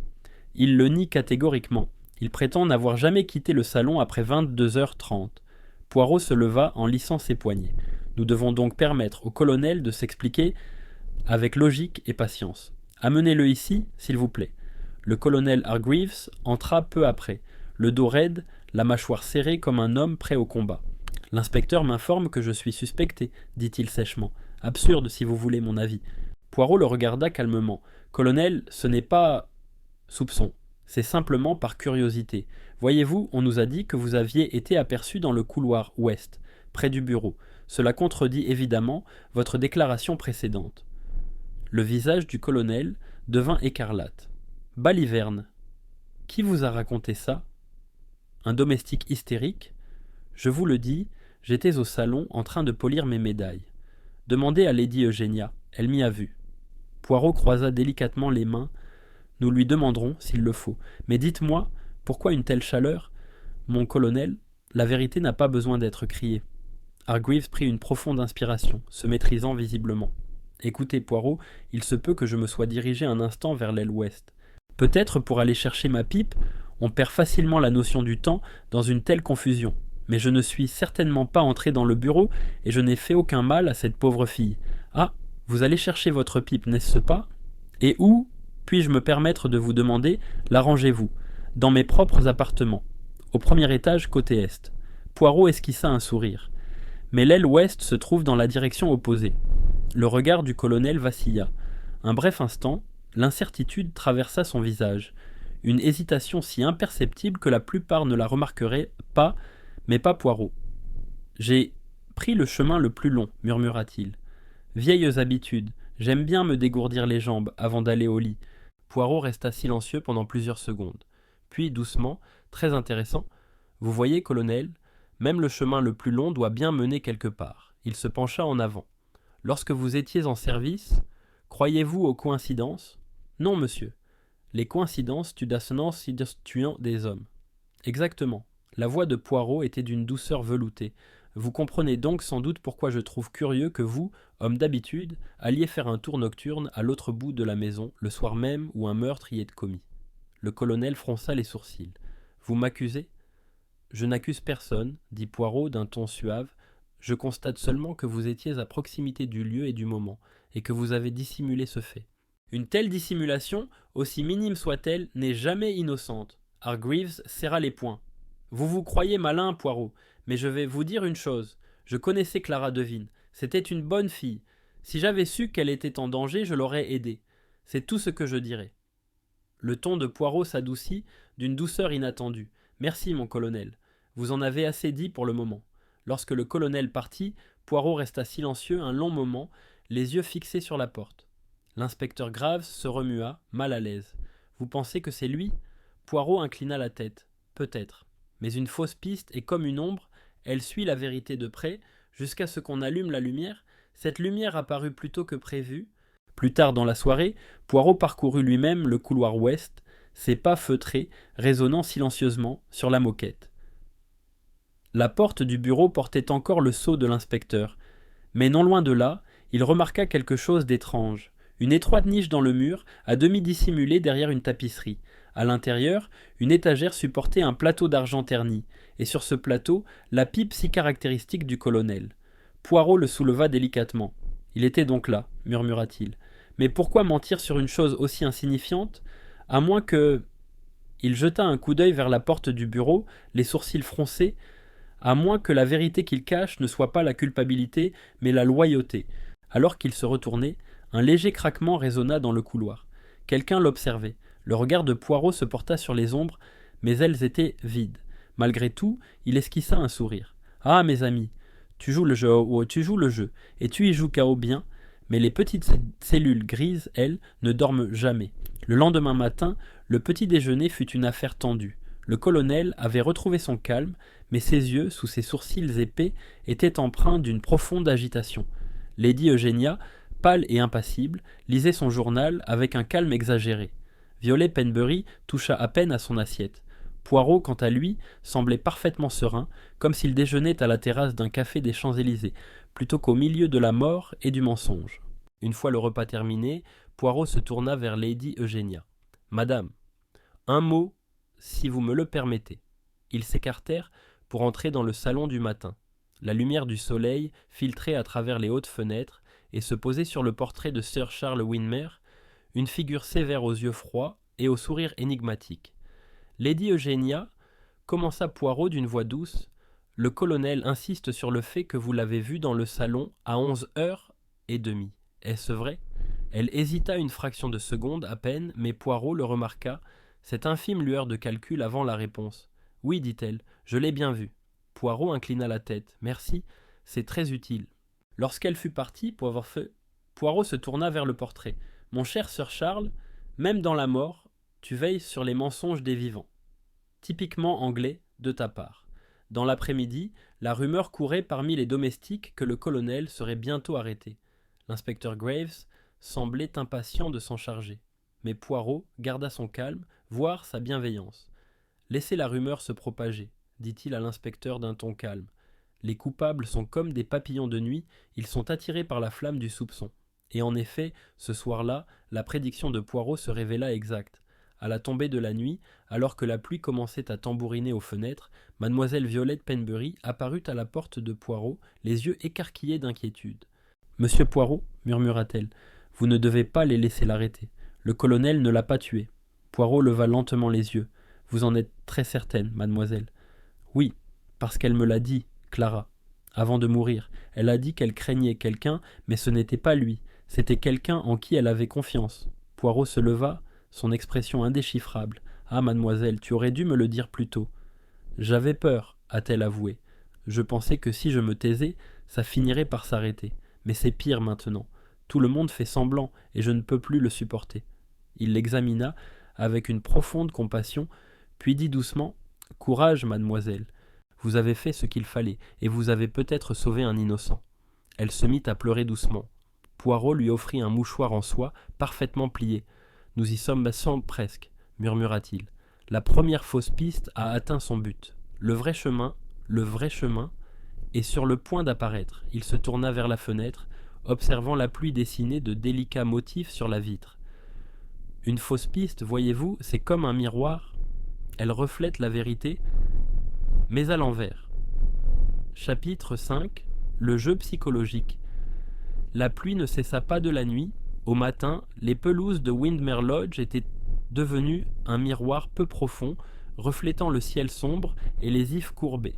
Il le nie catégoriquement. Il prétend n'avoir jamais quitté le salon après 22h30. Poirot se leva en lissant ses poignets. Nous devons donc permettre au colonel de s'expliquer avec logique et patience. Amenez-le ici, s'il vous plaît. Le colonel Hargreaves entra peu après, le dos raide, la mâchoire serrée comme un homme prêt au combat. L'inspecteur m'informe que je suis suspecté, dit-il sèchement. Absurde, si vous voulez mon avis. Poirot le regarda calmement. Colonel, ce n'est pas soupçon, c'est simplement par curiosité. Voyez-vous, on nous a dit que vous aviez été aperçu dans le couloir ouest, près du bureau. Cela contredit évidemment votre déclaration précédente. Le visage du colonel devint écarlate. Baliverne. Qui vous a raconté ça? Un domestique hystérique? Je vous le dis, j'étais au salon en train de polir mes médailles. Demandez à Lady Eugénia, elle m'y a vu. Poirot croisa délicatement les mains. Nous lui demanderons s'il le faut. Mais dites-moi, pourquoi une telle chaleur? Mon colonel, la vérité n'a pas besoin d'être criée. Hargreaves prit une profonde inspiration, se maîtrisant visiblement. Écoutez, Poirot, il se peut que je me sois dirigé un instant vers l'aile ouest. Peut-être pour aller chercher ma pipe, on perd facilement la notion du temps dans une telle confusion. Mais je ne suis certainement pas entré dans le bureau et je n'ai fait aucun mal à cette pauvre fille. Ah, vous allez chercher votre pipe, n'est-ce pas? Et où, puis-je me permettre de vous demander, l'arrangez-vous? Dans mes propres appartements, au premier étage côté est. Poirot esquissa un sourire. Mais l'aile ouest se trouve dans la direction opposée. Le regard du colonel vacilla. Un bref instant, l'incertitude traversa son visage. Une hésitation si imperceptible que la plupart ne la remarqueraient pas, mais pas Poirot. « J'ai pris le chemin le plus long, murmura-t-il. Vieilles habitudes, j'aime bien me dégourdir les jambes avant d'aller au lit. » Poirot resta silencieux pendant plusieurs secondes. Puis, doucement, très intéressant, « Vous voyez, colonel, même le chemin le plus long doit bien mener quelque part. » Il se pencha en avant. « Lorsque vous étiez en service, croyez-vous aux coïncidences? » Non, monsieur. Les coïncidences tuant des hommes. Exactement. La voix de Poirot était d'une douceur veloutée. Vous comprenez donc sans doute pourquoi je trouve curieux que vous, homme d'habitude, alliez faire un tour nocturne à l'autre bout de la maison, le soir même où un meurtre y est commis. Le colonel fronça les sourcils. Vous m'accusez? Je n'accuse personne, dit Poirot d'un ton suave. Je constate seulement que vous étiez à proximité du lieu et du moment, et que vous avez dissimulé ce fait. Une telle dissimulation, aussi minime soit-elle, n'est jamais innocente. Hargreaves serra les poings. Vous vous croyez malin, Poirot, mais je vais vous dire une chose. Je connaissais Clara Devine. C'était une bonne fille. Si j'avais su qu'elle était en danger, je l'aurais aidée. C'est tout ce que je dirais. Le ton de Poirot s'adoucit d'une douceur inattendue. Merci, mon colonel. Vous en avez assez dit pour le moment. Lorsque le colonel partit, Poirot resta silencieux un long moment, les yeux fixés sur la porte. L'inspecteur Graves se remua, mal à l'aise. Vous pensez que c'est lui? Poirot inclina la tête. Peut-être. Mais une fausse piste est comme une ombre, elle suit la vérité de près, jusqu'à ce qu'on allume la lumière. Cette lumière apparut plus tôt que prévu. Plus tard dans la soirée, Poirot parcourut lui-même le couloir ouest, ses pas feutrés, résonnant silencieusement sur la moquette. La porte du bureau portait encore le sceau de l'inspecteur, mais non loin de là, il remarqua quelque chose d'étrange. Une étroite niche dans le mur, à demi dissimulée derrière une tapisserie. À l'intérieur, une étagère supportait un plateau d'argent terni, et sur ce plateau, la pipe si caractéristique du colonel. Poirot le souleva délicatement. Il était donc là, murmura-t-il. Mais pourquoi mentir sur une chose aussi insignifiante, à moins que... Il jeta un coup d'œil vers la porte du bureau, les sourcils froncés, à moins que la vérité qu'il cache ne soit pas la culpabilité, mais la loyauté. Alors qu'il se retournait, un léger craquement résonna dans le couloir. Quelqu'un l'observait. Le regard de Poirot se porta sur les ombres, mais elles étaient vides. Malgré tout, il esquissa un sourire. Ah, mes amis, tu joues le jeu, tu joues le jeu, et tu y joues KO bien, mais les petites cellules grises, elles, ne dorment jamais. Le lendemain matin, le petit déjeuner fut une affaire tendue. Le colonel avait retrouvé son calme, mais ses yeux, sous ses sourcils épais, étaient empreints d'une profonde agitation. Lady Eugénia, pâle et impassible, lisait son journal avec un calme exagéré. Violet Penbury toucha à peine à son assiette. Poirot, quant à lui, semblait parfaitement serein, comme s'il déjeunait à la terrasse d'un café des Champs-Élysées, plutôt qu'au milieu de la mort et du mensonge. Une fois le repas terminé, Poirot se tourna vers Lady Eugénia. « Madame, un mot, si vous me le permettez. » Ils s'écartèrent pour entrer dans le salon du matin. La lumière du soleil filtrait à travers les hautes fenêtres et se posait sur le portrait de Sir Charles Winmer, une figure sévère aux yeux froids et au sourire énigmatique. Lady Eugénia commença Poirot d'une voix douce. « Le colonel insiste sur le fait que vous l'avez vu dans le salon à 11h30. Est-ce vrai ?» Elle hésita une fraction de seconde à peine, mais Poirot le remarqua, cette infime lueur de calcul avant la réponse. « Oui, dit-elle, je l'ai bien vu. » Poirot inclina la tête. « Merci, c'est très utile. » Lorsqu'elle fut partie, Poirot se tourna vers le portrait. « Mon cher Sir Charles, même dans la mort, tu veilles sur les mensonges des vivants. Typiquement anglais de ta part. » Dans l'après-midi, la rumeur courait parmi les domestiques que le colonel serait bientôt arrêté. L'inspecteur Graves semblait impatient de s'en charger. Mais Poirot garda son calme, voire sa bienveillance. « Laissez la rumeur se propager, dit-il à l'inspecteur d'un ton calme. Les coupables sont comme des papillons de nuit, ils sont attirés par la flamme du soupçon. Et en effet, ce soir-là, la prédiction de Poirot se révéla exacte. À la tombée de la nuit, alors que la pluie commençait à tambouriner aux fenêtres, mademoiselle Violette Penbury apparut à la porte de Poirot, les yeux écarquillés d'inquiétude. « Monsieur Poirot, murmura-t-elle, vous ne devez pas les laisser l'arrêter. Le colonel ne l'a pas tué. » Poirot leva lentement les yeux. « Vous en êtes très certaine, mademoiselle. »« Oui, parce qu'elle me l'a dit, Clara. Avant de mourir, elle a dit qu'elle craignait quelqu'un, mais ce n'était pas lui. C'était quelqu'un en qui elle avait confiance. » Poirot se leva, son expression indéchiffrable. « Ah, mademoiselle, tu aurais dû me le dire plus tôt. »« J'avais peur, a-t-elle avoué. Je pensais que si je me taisais, ça finirait par s'arrêter. Mais c'est pire maintenant. Tout le monde fait semblant, et je ne peux plus le supporter. » Il l'examina avec une profonde compassion, puis dit doucement « Courage, mademoiselle. Vous avez fait ce qu'il fallait, et vous avez peut-être sauvé un innocent. » Elle se mit à pleurer doucement. Poirot lui offrit un mouchoir en soie, parfaitement plié. « Nous y sommes presque, murmura-t-il. La première fausse piste a atteint son but. Le vrai chemin, est sur le point d'apparaître. » Il se tourna vers la fenêtre, observant la pluie dessiner de délicats motifs sur la vitre. « Une fausse piste, voyez-vous, c'est comme un miroir. Elle reflète la vérité, mais à l'envers. » Chapitre 5. Le jeu psychologique. La pluie ne cessa pas de la nuit. Au matin, les pelouses de Windermere Lodge étaient devenues un miroir peu profond, reflétant le ciel sombre et les ifs courbés.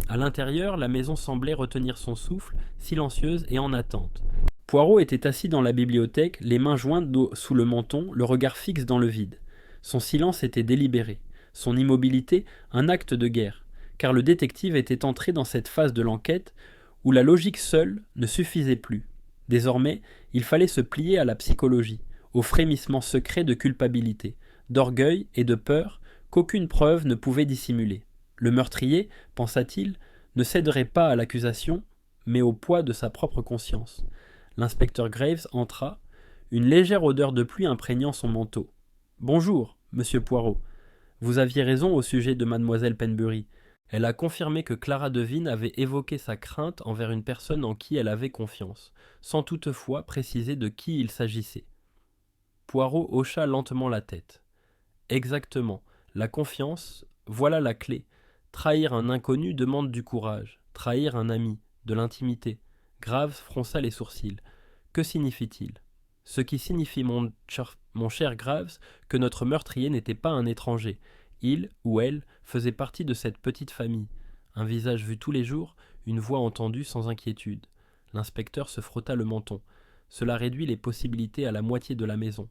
À l'intérieur, la maison semblait retenir son souffle, silencieuse et en attente. Poirot était assis dans la bibliothèque, les mains jointes sous le menton, le regard fixe dans le vide. Son silence était délibéré, son immobilité un acte de guerre, car le détective était entré dans cette phase de l'enquête où la logique seule ne suffisait plus. Désormais, il fallait se plier à la psychologie, au frémissement secret de culpabilité, d'orgueil et de peur qu'aucune preuve ne pouvait dissimuler. Le meurtrier, pensa-t-il, ne céderait pas à l'accusation, mais au poids de sa propre conscience. L'inspecteur Graves entra, une légère odeur de pluie imprégnant son manteau. « Bonjour, monsieur Poirot. Vous aviez raison au sujet de mademoiselle Penbury. Elle a confirmé que Clara Devine avait évoqué sa crainte envers une personne en qui elle avait confiance, sans toutefois préciser de qui il s'agissait. » Poirot hocha lentement la tête. Exactement. La confiance, voilà la clé. Trahir un inconnu demande du courage. Trahir un ami, de l'intimité. Graves fronça les sourcils. Que signifie-t-il? Ce qui signifie, mon cher Graves, que notre meurtrier n'était pas un étranger. Il ou elle faisait partie de cette petite famille. Un visage vu tous les jours, une voix entendue sans inquiétude. L'inspecteur se frotta le menton. Cela réduit les possibilités à la moitié de la maison.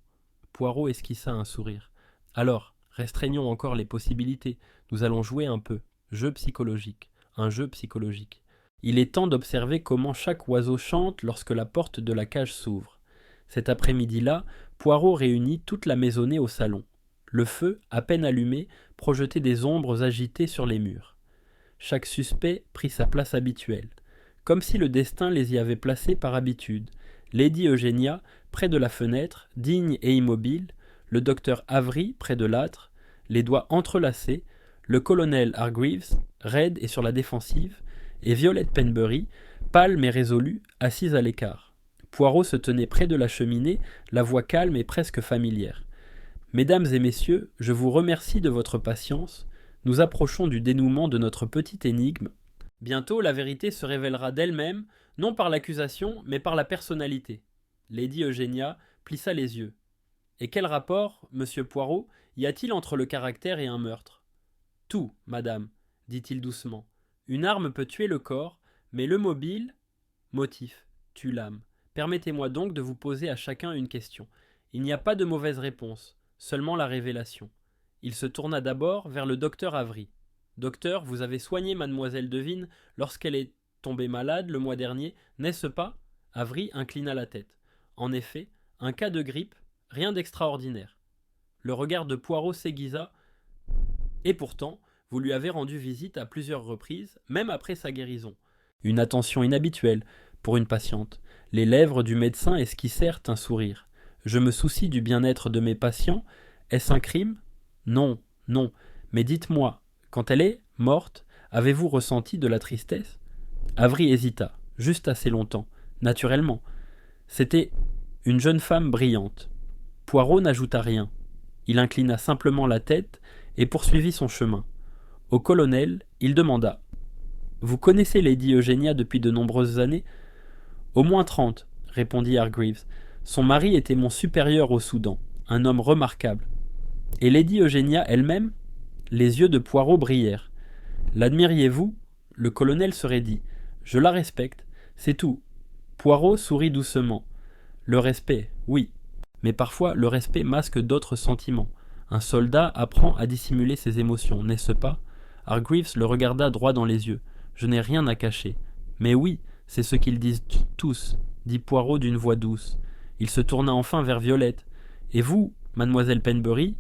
Poirot esquissa un sourire. Alors, restreignons encore les possibilités. Nous allons jouer un peu. Jeu psychologique. Un jeu psychologique. Il est temps d'observer comment chaque oiseau chante lorsque la porte de la cage s'ouvre. Cet après-midi-là, Poirot réunit toute la maisonnée au salon. Le feu, à peine allumé, projetait des ombres agitées sur les murs. Chaque suspect prit sa place habituelle, comme si le destin les y avait placés par habitude. Lady Eugénia, près de la fenêtre, digne et immobile, le docteur Avery, près de l'âtre, les doigts entrelacés, le colonel Hargreaves, raide et sur la défensive, et Violette Penbury, pâle mais résolue, assise à l'écart. Poirot se tenait près de la cheminée, la voix calme et presque familière. « Mesdames et messieurs, je vous remercie de votre patience. Nous approchons du dénouement de notre petite énigme. Bientôt, la vérité se révélera d'elle-même, non par l'accusation, mais par la personnalité. » Lady Eugénia plissa les yeux. « Et quel rapport, monsieur Poirot, y a-t-il entre le caractère et un meurtre ?»« Tout, madame, dit-il doucement. Une arme peut tuer le corps, mais le mobile, motif, tue l'âme. Permettez-moi donc de vous poser à chacun une question. Il n'y a pas de mauvaise réponse, seulement la révélation. » Il se tourna d'abord vers le docteur Avery. « Docteur, vous avez soigné mademoiselle Devine lorsqu'elle est tombée malade le mois dernier, n'est-ce pas ?» Avery inclina la tête. « En effet, un cas de grippe, rien d'extraordinaire. » Le regard de Poirot s'aiguisa. « Et pourtant, vous lui avez rendu visite à plusieurs reprises, même après sa guérison. Une attention inhabituelle pour une patiente. Les lèvres du médecin esquissèrent un sourire. Je me soucie du bien-être de mes patients. Est-ce un crime ? Non, non. Mais dites-moi, quand elle est morte, avez-vous ressenti de la tristesse ? Avery hésita, juste assez longtemps. Naturellement. C'était une jeune femme brillante. Poirot n'ajouta rien. Il inclina simplement la tête et poursuivit son chemin. Au colonel, il demanda « Vous connaissez Lady Eugénia depuis de nombreuses années ?»« Au moins 30, répondit Hargreaves. « Son mari était mon supérieur au Soudan, un homme remarquable. »« Et Lady Eugénia elle-même ?» Les yeux de Poirot brillèrent. « L'admiriez-vous ?» Le colonel se raidit. « Je la respecte, c'est tout. » Poirot sourit doucement. « Le respect, oui. Mais parfois le respect masque d'autres sentiments. Un soldat apprend à dissimuler ses émotions, n'est-ce pas ?» Hargreaves le regarda droit dans les yeux. « Je n'ai rien à cacher. »« Mais oui, c'est ce qu'ils disent tous, » dit Poirot d'une voix douce. Il se tourna enfin vers Violette. « Et vous, mademoiselle Penbury,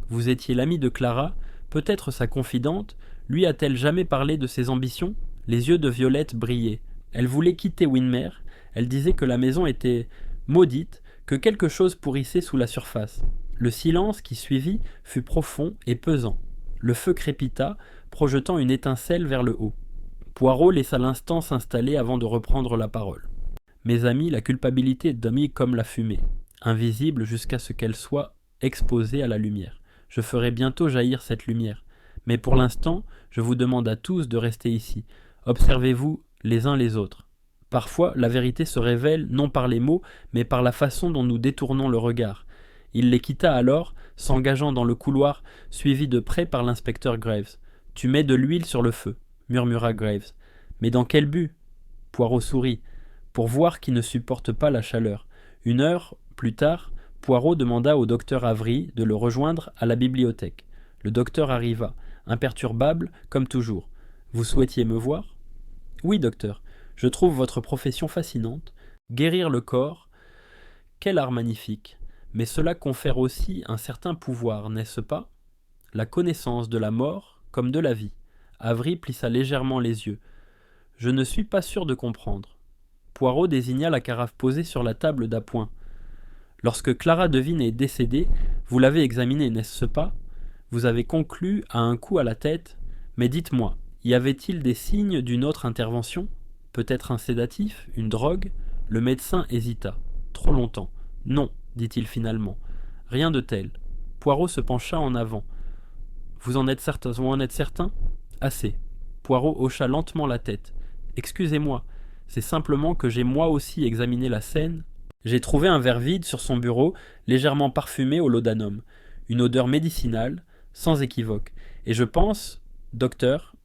vous étiez l'amie de Clara, peut-être sa confidente, lui a-t-elle jamais parlé de ses ambitions ?» Les yeux de Violette brillaient. Elle voulait quitter Windermere, elle disait que la maison était maudite, que quelque chose pourrissait sous la surface. Le silence qui suivit fut profond et pesant. Le feu crépita, projetant une étincelle vers le haut. Poirot laissa l'instant s'installer avant de reprendre la parole. « Mes amis, la culpabilité est damnée comme la fumée, invisible jusqu'à ce qu'elle soit exposée à la lumière. Je ferai bientôt jaillir cette lumière. Mais pour l'instant, je vous demande à tous de rester ici. Observez-vous les uns les autres. Parfois, la vérité se révèle non par les mots, mais par la façon dont nous détournons le regard. » Il les quitta alors, s'engageant dans le couloir, suivi de près par l'inspecteur Graves. « Tu mets de l'huile sur le feu, » murmura Graves. « Mais dans quel but ?» Poirot sourit. « Pour voir qui ne supporte pas la chaleur. » Une heure plus tard, Poirot demanda au docteur Avery de le rejoindre à la bibliothèque. Le docteur arriva, imperturbable comme toujours. « Vous souhaitiez me voir ?»« Oui, docteur. Je trouve votre profession fascinante. Guérir le corps, quel art magnifique. Mais cela confère aussi un certain pouvoir, n'est-ce pas ? La connaissance de la mort comme de la vie. » Avery plissa légèrement les yeux. « Je ne suis pas sûr de comprendre. » Poirot désigna la carafe posée sur la table d'appoint. « Lorsque Clara Devine est décédée, vous l'avez examinée, n'est-ce pas ? Vous avez conclu à un coup à la tête. Mais dites-moi, y avait-il des signes d'une autre intervention ? Peut-être un sédatif, une drogue ? » Le médecin hésita. Trop longtemps. « Non, dit-il finalement. Rien de tel. » Poirot se pencha en avant. Vous en êtes certain? Assez. Poirot hocha lentement la tête. Excusez-moi, c'est simplement que j'ai moi aussi examiné la scène. J'ai trouvé un verre vide sur son bureau, légèrement parfumé au laudanum. Une odeur médicinale, sans équivoque. Et je pense, docteur,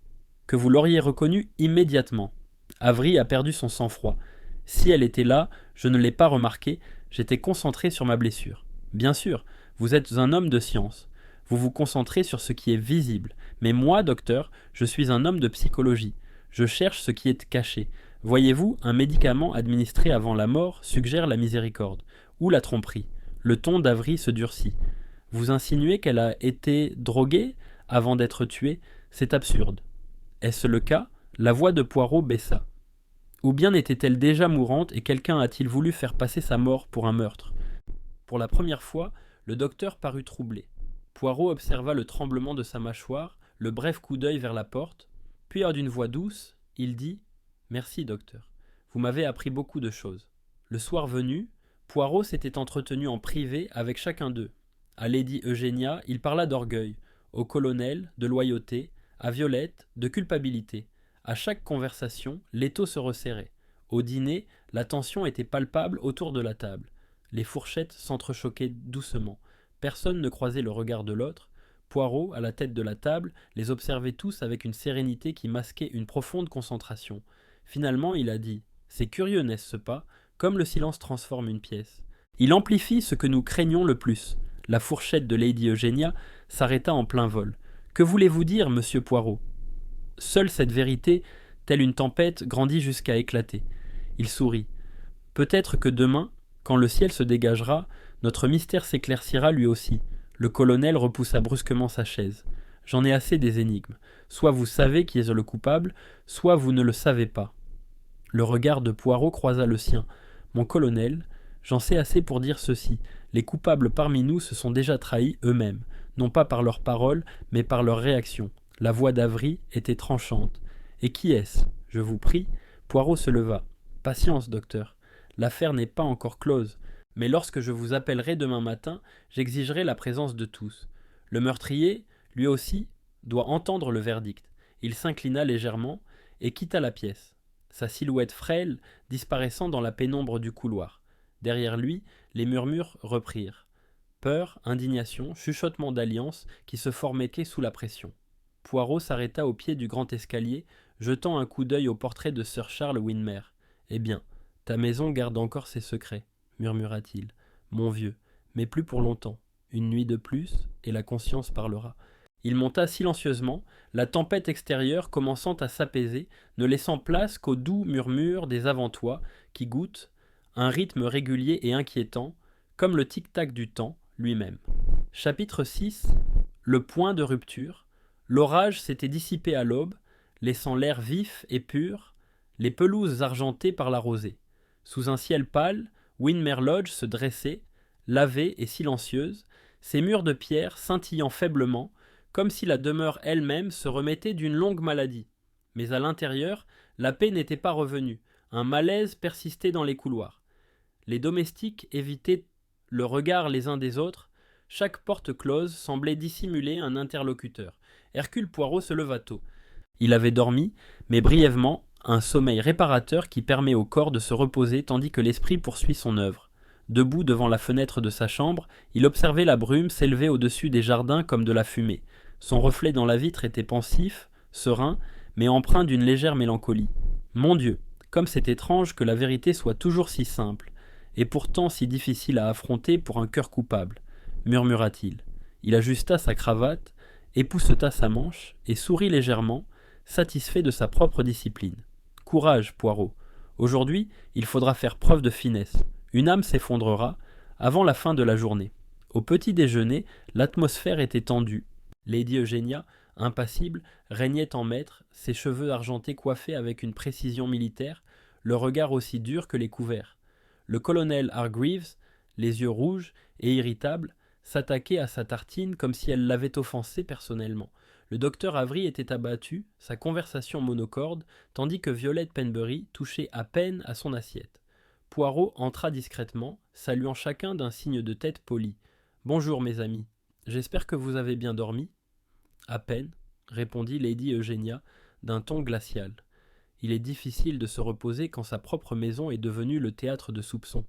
que vous l'auriez reconnue immédiatement. Avery a perdu son sang-froid. Si elle était là, je ne l'ai pas remarqué, j'étais concentré sur ma blessure. Bien sûr, vous êtes un homme de science. Vous vous concentrez sur ce qui est visible. Mais moi, docteur, je suis un homme de psychologie. Je cherche ce qui est caché. Voyez-vous, un médicament administré avant la mort suggère la miséricorde, ou la tromperie. Le ton d'Avery se durcit. Vous insinuez qu'elle a été droguée avant d'être tuée? C'est absurde. Est-ce le cas? La voix de Poirot baissa. Ou bien était-elle déjà mourante et quelqu'un a-t-il voulu faire passer sa mort pour un meurtre? Pour la première fois, le docteur parut troublé. Poirot observa le tremblement de sa mâchoire, le bref coup d'œil vers la porte, puis d'une voix douce, il dit « Merci, docteur. Vous m'avez appris beaucoup de choses. » Le soir venu, Poirot s'était entretenu en privé avec chacun d'eux. À Lady Eugénia, il parla d'orgueil, au colonel, de loyauté, à Violette, de culpabilité. À chaque conversation, l'étau se resserrait. Au dîner, la tension était palpable autour de la table. Les fourchettes s'entrechoquaient doucement. Personne ne croisait le regard de l'autre. Poirot, à la tête de la table, les observait tous avec une sérénité qui masquait une profonde concentration. Finalement, il a dit « C'est curieux, n'est-ce pas, comme le silence transforme une pièce. » Il amplifie ce que nous craignons le plus. La fourchette de Lady Eugénia s'arrêta en plein vol. « Que voulez-vous dire, monsieur Poirot ?» Seule cette vérité, telle une tempête, grandit jusqu'à éclater. Il sourit. « Peut-être que demain, quand le ciel se dégagera, notre mystère s'éclaircira lui aussi. » Le colonel repoussa brusquement sa chaise. « J'en ai assez des énigmes. Soit vous savez qui est le coupable, soit vous ne le savez pas. » Le regard de Poirot croisa le sien. « Mon colonel, j'en sais assez pour dire ceci. Les coupables parmi nous se sont déjà trahis eux-mêmes, non pas par leurs paroles, mais par leurs réactions. » La voix d'Avery était tranchante. « Et qui est-ce? Je vous prie. » Poirot se leva. « Patience, docteur. L'affaire n'est pas encore close. Mais lorsque je vous appellerai demain matin, j'exigerai la présence de tous. Le meurtrier, lui aussi, doit entendre le verdict. » Il s'inclina légèrement et quitta la pièce, sa silhouette frêle disparaissant dans la pénombre du couloir. Derrière lui, les murmures reprirent. Peur, indignation, chuchotement d'alliance qui se formaient sous la pression. Poirot s'arrêta au pied du grand escalier, jetant un coup d'œil au portrait de Sir Charles Winmer. « Eh bien, ta maison garde encore ses secrets, » murmura-t-il. « Mon vieux, mais plus pour longtemps. Une nuit de plus, et la conscience parlera. » Il monta silencieusement, la tempête extérieure commençant à s'apaiser, ne laissant place qu'aux doux murmures des avant-toits qui goûtent un rythme régulier et inquiétant, comme le tic-tac du temps lui-même. Chapitre 6. Le point de rupture. L'orage s'était dissipé à l'aube, laissant l'air vif et pur, les pelouses argentées par la rosée. Sous un ciel pâle, Winmer Lodge se dressait, lavée et silencieuse, ses murs de pierre scintillant faiblement, comme si la demeure elle-même se remettait d'une longue maladie. Mais à l'intérieur, la paix n'était pas revenue, un malaise persistait dans les couloirs. Les domestiques évitaient le regard les uns des autres, chaque porte close semblait dissimuler un interlocuteur. Hercule Poirot se leva tôt. Il avait dormi, mais brièvement, un sommeil réparateur qui permet au corps de se reposer tandis que l'esprit poursuit son œuvre. Debout devant la fenêtre de sa chambre, il observait la brume s'élever au-dessus des jardins comme de la fumée. Son reflet dans la vitre était pensif, serein, mais empreint d'une légère mélancolie. Mon Dieu, comme c'est étrange que la vérité soit toujours si simple, et pourtant si difficile à affronter pour un cœur coupable, murmura-t-il. Il ajusta sa cravate, épousseta sa manche et sourit légèrement, satisfait de sa propre discipline. Courage, Poirot. Aujourd'hui, il faudra faire preuve de finesse. Une âme s'effondrera avant la fin de la journée. Au petit déjeuner, l'atmosphère était tendue. Lady Eugénia, impassible, régnait en maître, ses cheveux argentés coiffés avec une précision militaire, le regard aussi dur que les couverts. Le colonel Hargreaves, les yeux rouges et irritables, s'attaquait à sa tartine comme si elle l'avait offensé personnellement. Le docteur Avery était abattu, sa conversation monocorde, tandis que Violette Penbury touchait à peine à son assiette. Poirot entra discrètement, saluant chacun d'un signe de tête poli. « Bonjour, mes amis. » J'espère que vous avez bien dormi. À peine, répondit lady Eugénia d'un ton glacial. Il est difficile de se reposer quand sa propre maison est devenue le théâtre de soupçons.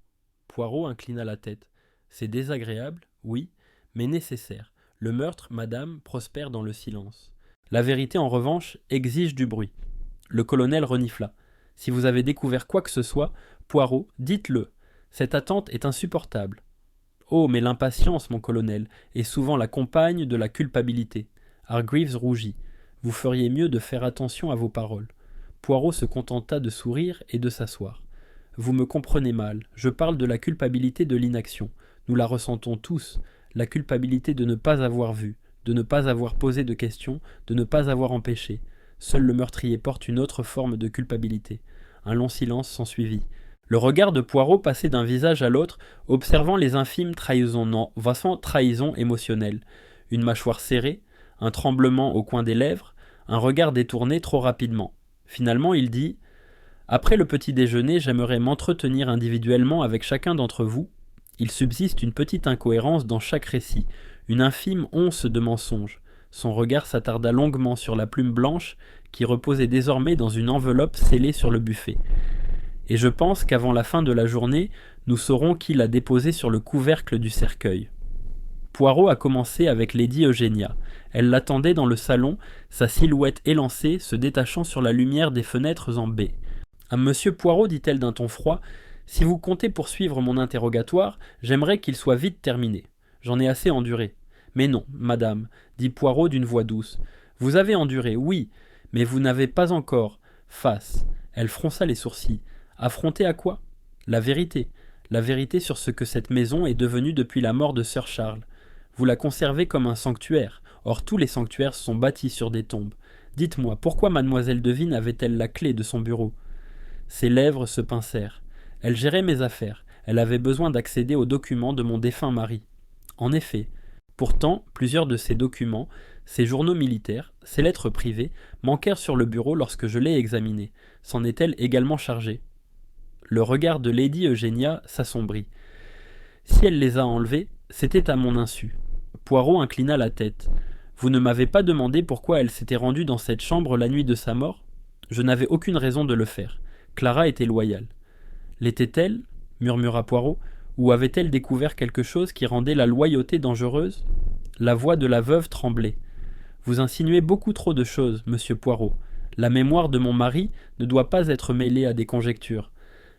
Poirot inclina la tête. C'est désagréable, oui, mais nécessaire. Le meurtre, madame, prospère dans le silence. La vérité, en revanche, exige du bruit. Le colonel renifla. Si vous avez découvert quoi que ce soit, Poirot, dites-le. Cette attente est insupportable. Oh, mais l'impatience, mon colonel, est souvent la compagne de la culpabilité. Hargreaves rougit. Vous feriez mieux de faire attention à vos paroles. Poirot se contenta de sourire et de s'asseoir. Vous me comprenez mal, je parle de la culpabilité de l'inaction. Nous la ressentons tous, la culpabilité de ne pas avoir vu, de ne pas avoir posé de questions, de ne pas avoir empêché. Seul le meurtrier porte une autre forme de culpabilité. Un long silence s'ensuivit. Le regard de Poirot passait d'un visage à l'autre, observant les infimes trahisons émotionnelles. Une mâchoire serrée, un tremblement au coin des lèvres, un regard détourné trop rapidement. Finalement, il dit « Après le petit déjeuner, j'aimerais m'entretenir individuellement avec chacun d'entre vous. Il subsiste une petite incohérence dans chaque récit, une infime once de mensonge. » Son regard s'attarda longuement sur la plume blanche qui reposait désormais dans une enveloppe scellée sur le buffet. Et je pense qu'avant la fin de la journée, nous saurons qui l'a déposée sur le couvercle du cercueil. Poirot a commencé avec lady Eugénia. Elle l'attendait dans le salon, sa silhouette élancée se détachant sur la lumière des fenêtres en baie. « À monsieur Poirot, dit-elle d'un ton froid, si vous comptez poursuivre mon interrogatoire, j'aimerais qu'il soit vite terminé. J'en ai assez enduré. » « Mais non, madame, dit Poirot d'une voix douce. Vous avez enduré, oui, mais vous n'avez pas encore face. Elle fronça les sourcils. Affronté à quoi ? La vérité sur ce que cette maison est devenue depuis la mort de Sir Charles. Vous la conservez comme un sanctuaire. Or tous les sanctuaires sont bâtis sur des tombes. Dites-moi, pourquoi mademoiselle Devine avait-elle la clé de son bureau ? Ses lèvres se pincèrent. Elle gérait mes affaires. Elle avait besoin d'accéder aux documents de mon défunt mari. En effet. Pourtant, plusieurs de ces documents, ces journaux militaires, ces lettres privées, manquèrent sur le bureau lorsque je l'ai examiné. S'en est-elle également chargée ? Le regard de lady Eugénia s'assombrit. Si elle les a enlevés, c'était à mon insu. Poirot inclina la tête. Vous ne m'avez pas demandé pourquoi elle s'était rendue dans cette chambre la nuit de sa mort ? Je n'avais aucune raison de le faire. Clara était loyale. L'était-elle ? Murmura Poirot. Ou avait-elle découvert quelque chose qui rendait la loyauté dangereuse ? La voix de la veuve tremblait. Vous insinuez beaucoup trop de choses, monsieur Poirot. La mémoire de mon mari ne doit pas être mêlée à des conjectures.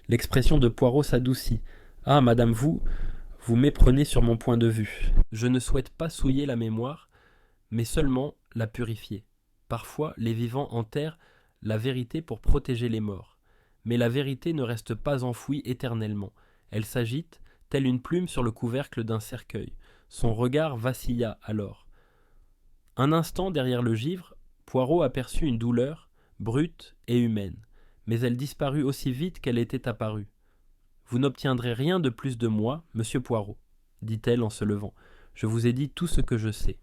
L'expression de Poirot s'adoucit. Ah, madame, vous méprenez sur mon point de vue. Je ne souhaite pas souiller la mémoire, mais seulement la purifier. Parfois, les vivants enterrent la vérité pour protéger les morts. Mais la vérité ne reste pas enfouie éternellement. Elle s'agite, telle une plume sur le couvercle d'un cercueil. Son regard vacilla alors. Un instant derrière le givre, Poirot aperçut une douleur, brute et humaine. Mais elle disparut aussi vite qu'elle était apparue. « Vous n'obtiendrez rien de plus de moi, monsieur Poirot, dit-elle en se levant. Je vous ai dit tout ce que je sais. »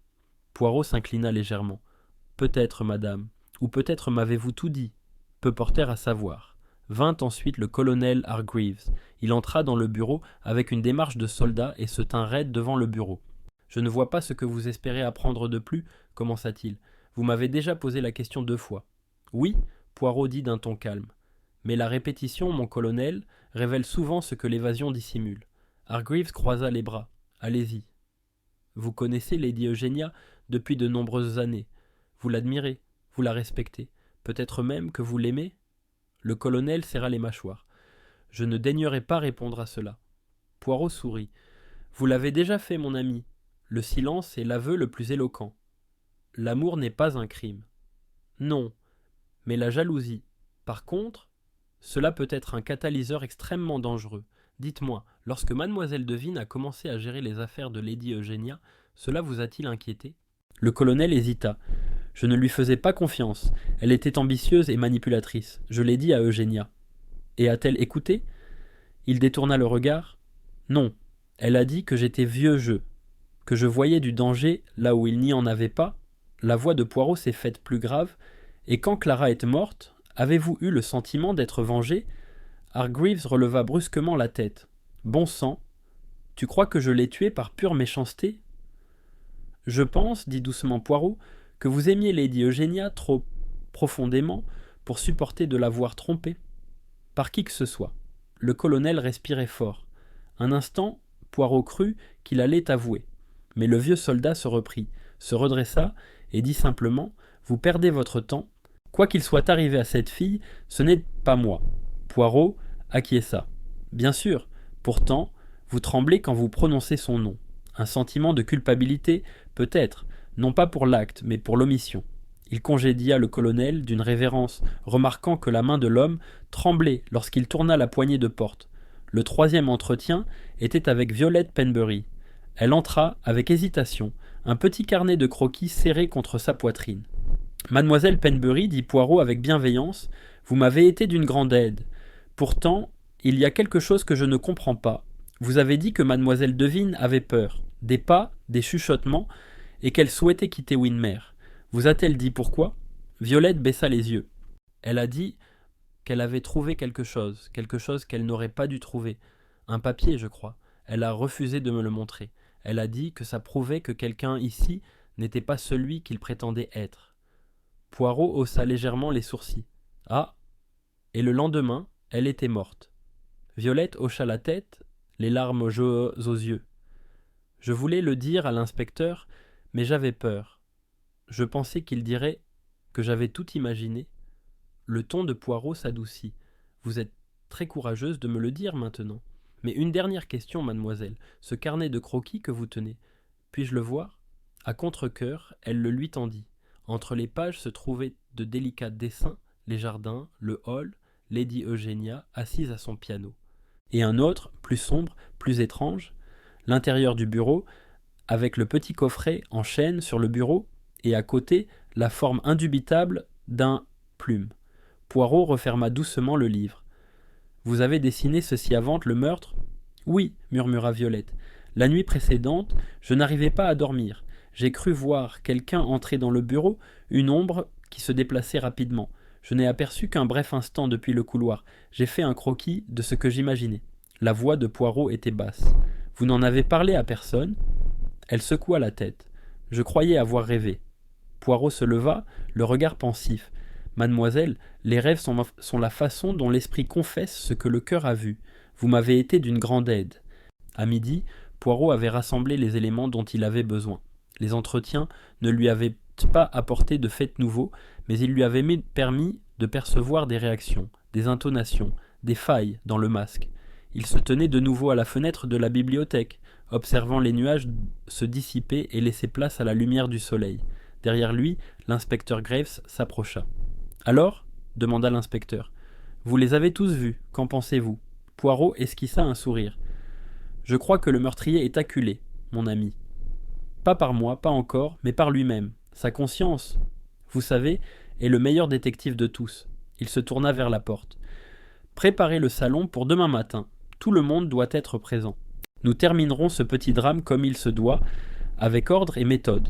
Poirot s'inclina légèrement. « Peut-être, madame, ou peut-être m'avez-vous tout dit. Peu porter à savoir. » Vint ensuite le colonel Hargreaves. Il entra dans le bureau avec une démarche de soldat et se tint raide devant le bureau. « Je ne vois pas ce que vous espérez apprendre de plus, commença-t-il. Vous m'avez déjà posé la question 2 fois. »« Oui, » Poirot dit d'un ton calme. « Mais la répétition, mon colonel, révèle souvent ce que l'évasion dissimule. » Hargreaves croisa les bras. « Allez-y. »« Vous connaissez lady Eugénia depuis de nombreuses années. Vous l'admirez, vous la respectez. Peut-être même que vous l'aimez ?» Le colonel serra les mâchoires. « Je ne daignerai pas répondre à cela. » Poirot sourit. « Vous l'avez déjà fait, mon ami. Le silence est l'aveu le plus éloquent. L'amour n'est pas un crime. Non, mais la jalousie. Par contre, cela peut être un catalyseur extrêmement dangereux. Dites-moi, lorsque mademoiselle Devine a commencé à gérer les affaires de lady Eugénia, cela vous a-t-il inquiété ? » Le colonel hésita. « Je ne lui faisais pas confiance. Elle était ambitieuse et manipulatrice. Je l'ai dit à Eugénia. »« Et a-t-elle écouté ?» Il détourna le regard. « Non. Elle a dit que j'étais vieux jeu, que je voyais du danger là où il n'y en avait pas. » La voix de Poirot s'est faite plus grave. « Et quand Clara est morte, avez-vous eu le sentiment d'être vengé ?» Hargreaves releva brusquement la tête. « Bon sang, tu crois que je l'ai tuée par pure méchanceté ? Je pense, dit doucement Poirot, que vous aimiez Lady Eugénia trop profondément pour supporter de la voir trompée par qui que ce soit. Le colonel respirait fort. Un instant, Poirot crut qu'il allait avouer. Mais le vieux soldat se reprit, se redressa et dit simplement « Vous perdez votre temps. Quoi qu'il soit arrivé à cette fille, ce n'est pas moi. » Poirot acquiesça. « Bien sûr. Pourtant, vous tremblez quand vous prononcez son nom. Un sentiment de culpabilité, peut-être, non pas pour l'acte, mais pour l'omission. » Il congédia le colonel d'une révérence, remarquant que la main de l'homme tremblait lorsqu'il tourna la poignée de porte. Le troisième entretien était avec Violette Penbury. Elle entra avec hésitation, un petit carnet de croquis serré contre sa poitrine. « Mademoiselle Penbury, dit Poirot avec bienveillance, vous m'avez été d'une grande aide. Pourtant, il y a quelque chose que je ne comprends pas. Vous avez dit que mademoiselle Devine avait peur, des pas, des chuchotements, et qu'elle souhaitait quitter Windermere. Vous a-t-elle dit pourquoi ?» Violette baissa les yeux. Elle a dit qu'elle avait trouvé quelque chose qu'elle n'aurait pas dû trouver. Un papier, je crois. Elle a refusé de me le montrer. Elle a dit que ça prouvait que quelqu'un ici n'était pas celui qu'il prétendait être. Poirot haussa légèrement les sourcils. Ah. Et le lendemain, elle était morte. Violette hocha la tête, les larmes aux yeux. Je voulais le dire à l'inspecteur, mais j'avais peur. Je pensais qu'il dirait que j'avais tout imaginé. Le ton de Poirot s'adoucit. Vous êtes très courageuse de me le dire maintenant. Mais une dernière question, mademoiselle. Ce carnet de croquis que vous tenez, puis-je le voir ? À contre-cœur, elle le lui tendit. Entre les pages se trouvaient de délicats dessins, les jardins, le hall, Lady Eugénia assise à son piano. Et un autre, plus sombre, plus étrange, l'intérieur du bureau, avec le petit coffret en chêne sur le bureau, et à côté, la forme indubitable d'un plume. Poirot referma doucement le livre. « Vous avez dessiné ceci avant le meurtre ?»« Oui, murmura Violette. La nuit précédente, je n'arrivais pas à dormir. J'ai cru voir quelqu'un entrer dans le bureau, une ombre qui se déplaçait rapidement. Je n'ai aperçu qu'un bref instant depuis le couloir. J'ai fait un croquis de ce que j'imaginais. » La voix de Poirot était basse. « Vous n'en avez parlé à personne ?» Elle secoua la tête. « Je croyais avoir rêvé. » Poirot se leva, le regard pensif. « Mademoiselle, les rêves sont la façon dont l'esprit confesse ce que le cœur a vu. Vous m'avez été d'une grande aide. » À midi, Poirot avait rassemblé les éléments dont il avait besoin. Les entretiens ne lui avaient pas apporté de faits nouveaux, mais ils lui avaient permis de percevoir des réactions, des intonations, des failles dans le masque. Il se tenait de nouveau à la fenêtre de la bibliothèque, observant les nuages se dissiper et laisser place à la lumière du soleil. Derrière lui, l'inspecteur Graves s'approcha. « Alors ?» demanda l'inspecteur. « Vous les avez tous vus, qu'en pensez-vous » Poirot esquissa un sourire. « Je crois que le meurtrier est acculé, mon ami. Pas par moi, pas encore, mais par lui-même. Sa conscience, vous savez, est le meilleur détective de tous. » Il se tourna vers la porte. « Préparez le salon pour demain matin. Tout le monde doit être présent. Nous terminerons ce petit drame comme il se doit, avec ordre et méthode. »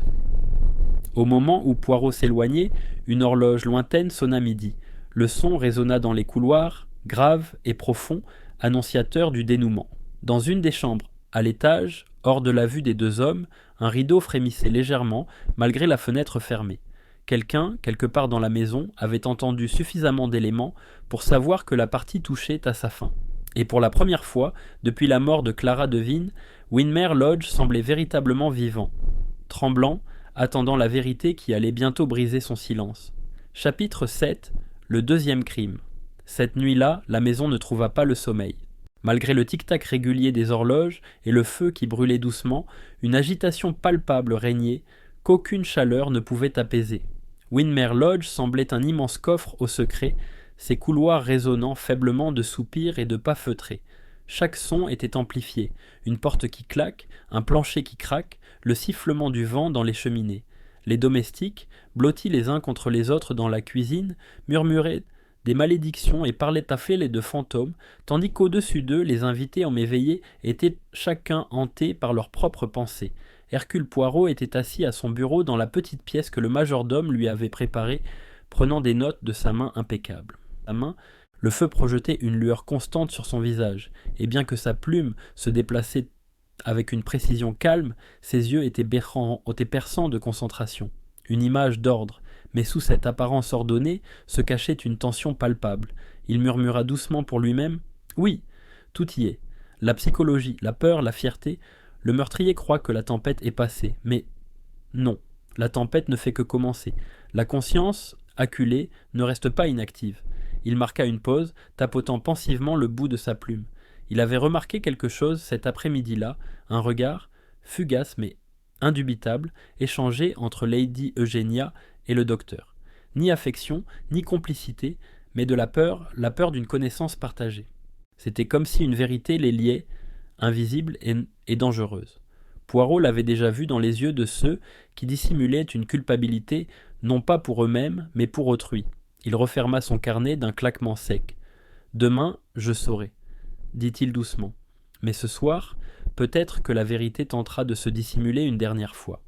Au moment où Poirot s'éloignait, une horloge lointaine sonna midi. Le son résonna dans les couloirs, grave et profond, annonciateur du dénouement. Dans une des chambres, à l'étage, hors de la vue des deux hommes, un rideau frémissait légèrement, malgré la fenêtre fermée. Quelqu'un, quelque part dans la maison, avait entendu suffisamment d'éléments pour savoir que la partie touchait à sa fin. Et pour la première fois, depuis la mort de Clara Devine, Windermere Lodge semblait véritablement vivant. Tremblant, attendant la vérité qui allait bientôt briser son silence. Chapitre 7. Le deuxième crime. Cette nuit-là, la maison ne trouva pas le sommeil. Malgré le tic-tac régulier des horloges et le feu qui brûlait doucement, une agitation palpable régnait qu'aucune chaleur ne pouvait apaiser. Windermere Lodge semblait un immense coffre au secret, ses couloirs résonnant faiblement de soupirs et de pas feutrés. Chaque son était amplifié, une porte qui claque, un plancher qui craque, le sifflement du vent dans les cheminées. Les domestiques, blottis les uns contre les autres dans la cuisine, murmuraient des malédictions et parlaient à fêlés de fantômes, tandis qu'au-dessus d'eux, les invités en m'éveillé étaient chacun hantés par leurs propres pensées. Hercule Poirot était assis à son bureau dans la petite pièce que le majordome lui avait préparée, prenant des notes de sa main impeccable. Sa main, le feu projetait une lueur constante sur son visage, et bien que sa plume se déplaçât Avec une précision calme, ses yeux étaient perçants de concentration. Une image d'ordre, mais sous cette apparence ordonnée se cachait une tension palpable. Il murmura doucement pour lui-même « Oui, tout y est. La psychologie, la peur, la fierté. Le meurtrier croit que la tempête est passée, mais non, la tempête ne fait que commencer. La conscience, acculée, ne reste pas inactive. » Il marqua une pause, tapotant pensivement le bout de sa plume. Il avait remarqué quelque chose cet après-midi-là, un regard, fugace mais indubitable, échangé entre Lady Eugénia et le docteur. Ni affection, ni complicité, mais de la peur d'une connaissance partagée. C'était comme si une vérité les liait, invisible et dangereuse. Poirot l'avait déjà vu dans les yeux de ceux qui dissimulaient une culpabilité, non pas pour eux-mêmes, mais pour autrui. Il referma son carnet d'un claquement sec. « Demain, je saurai, » dit-il doucement. Mais ce soir, peut-être que la vérité tentera de se dissimuler une dernière fois.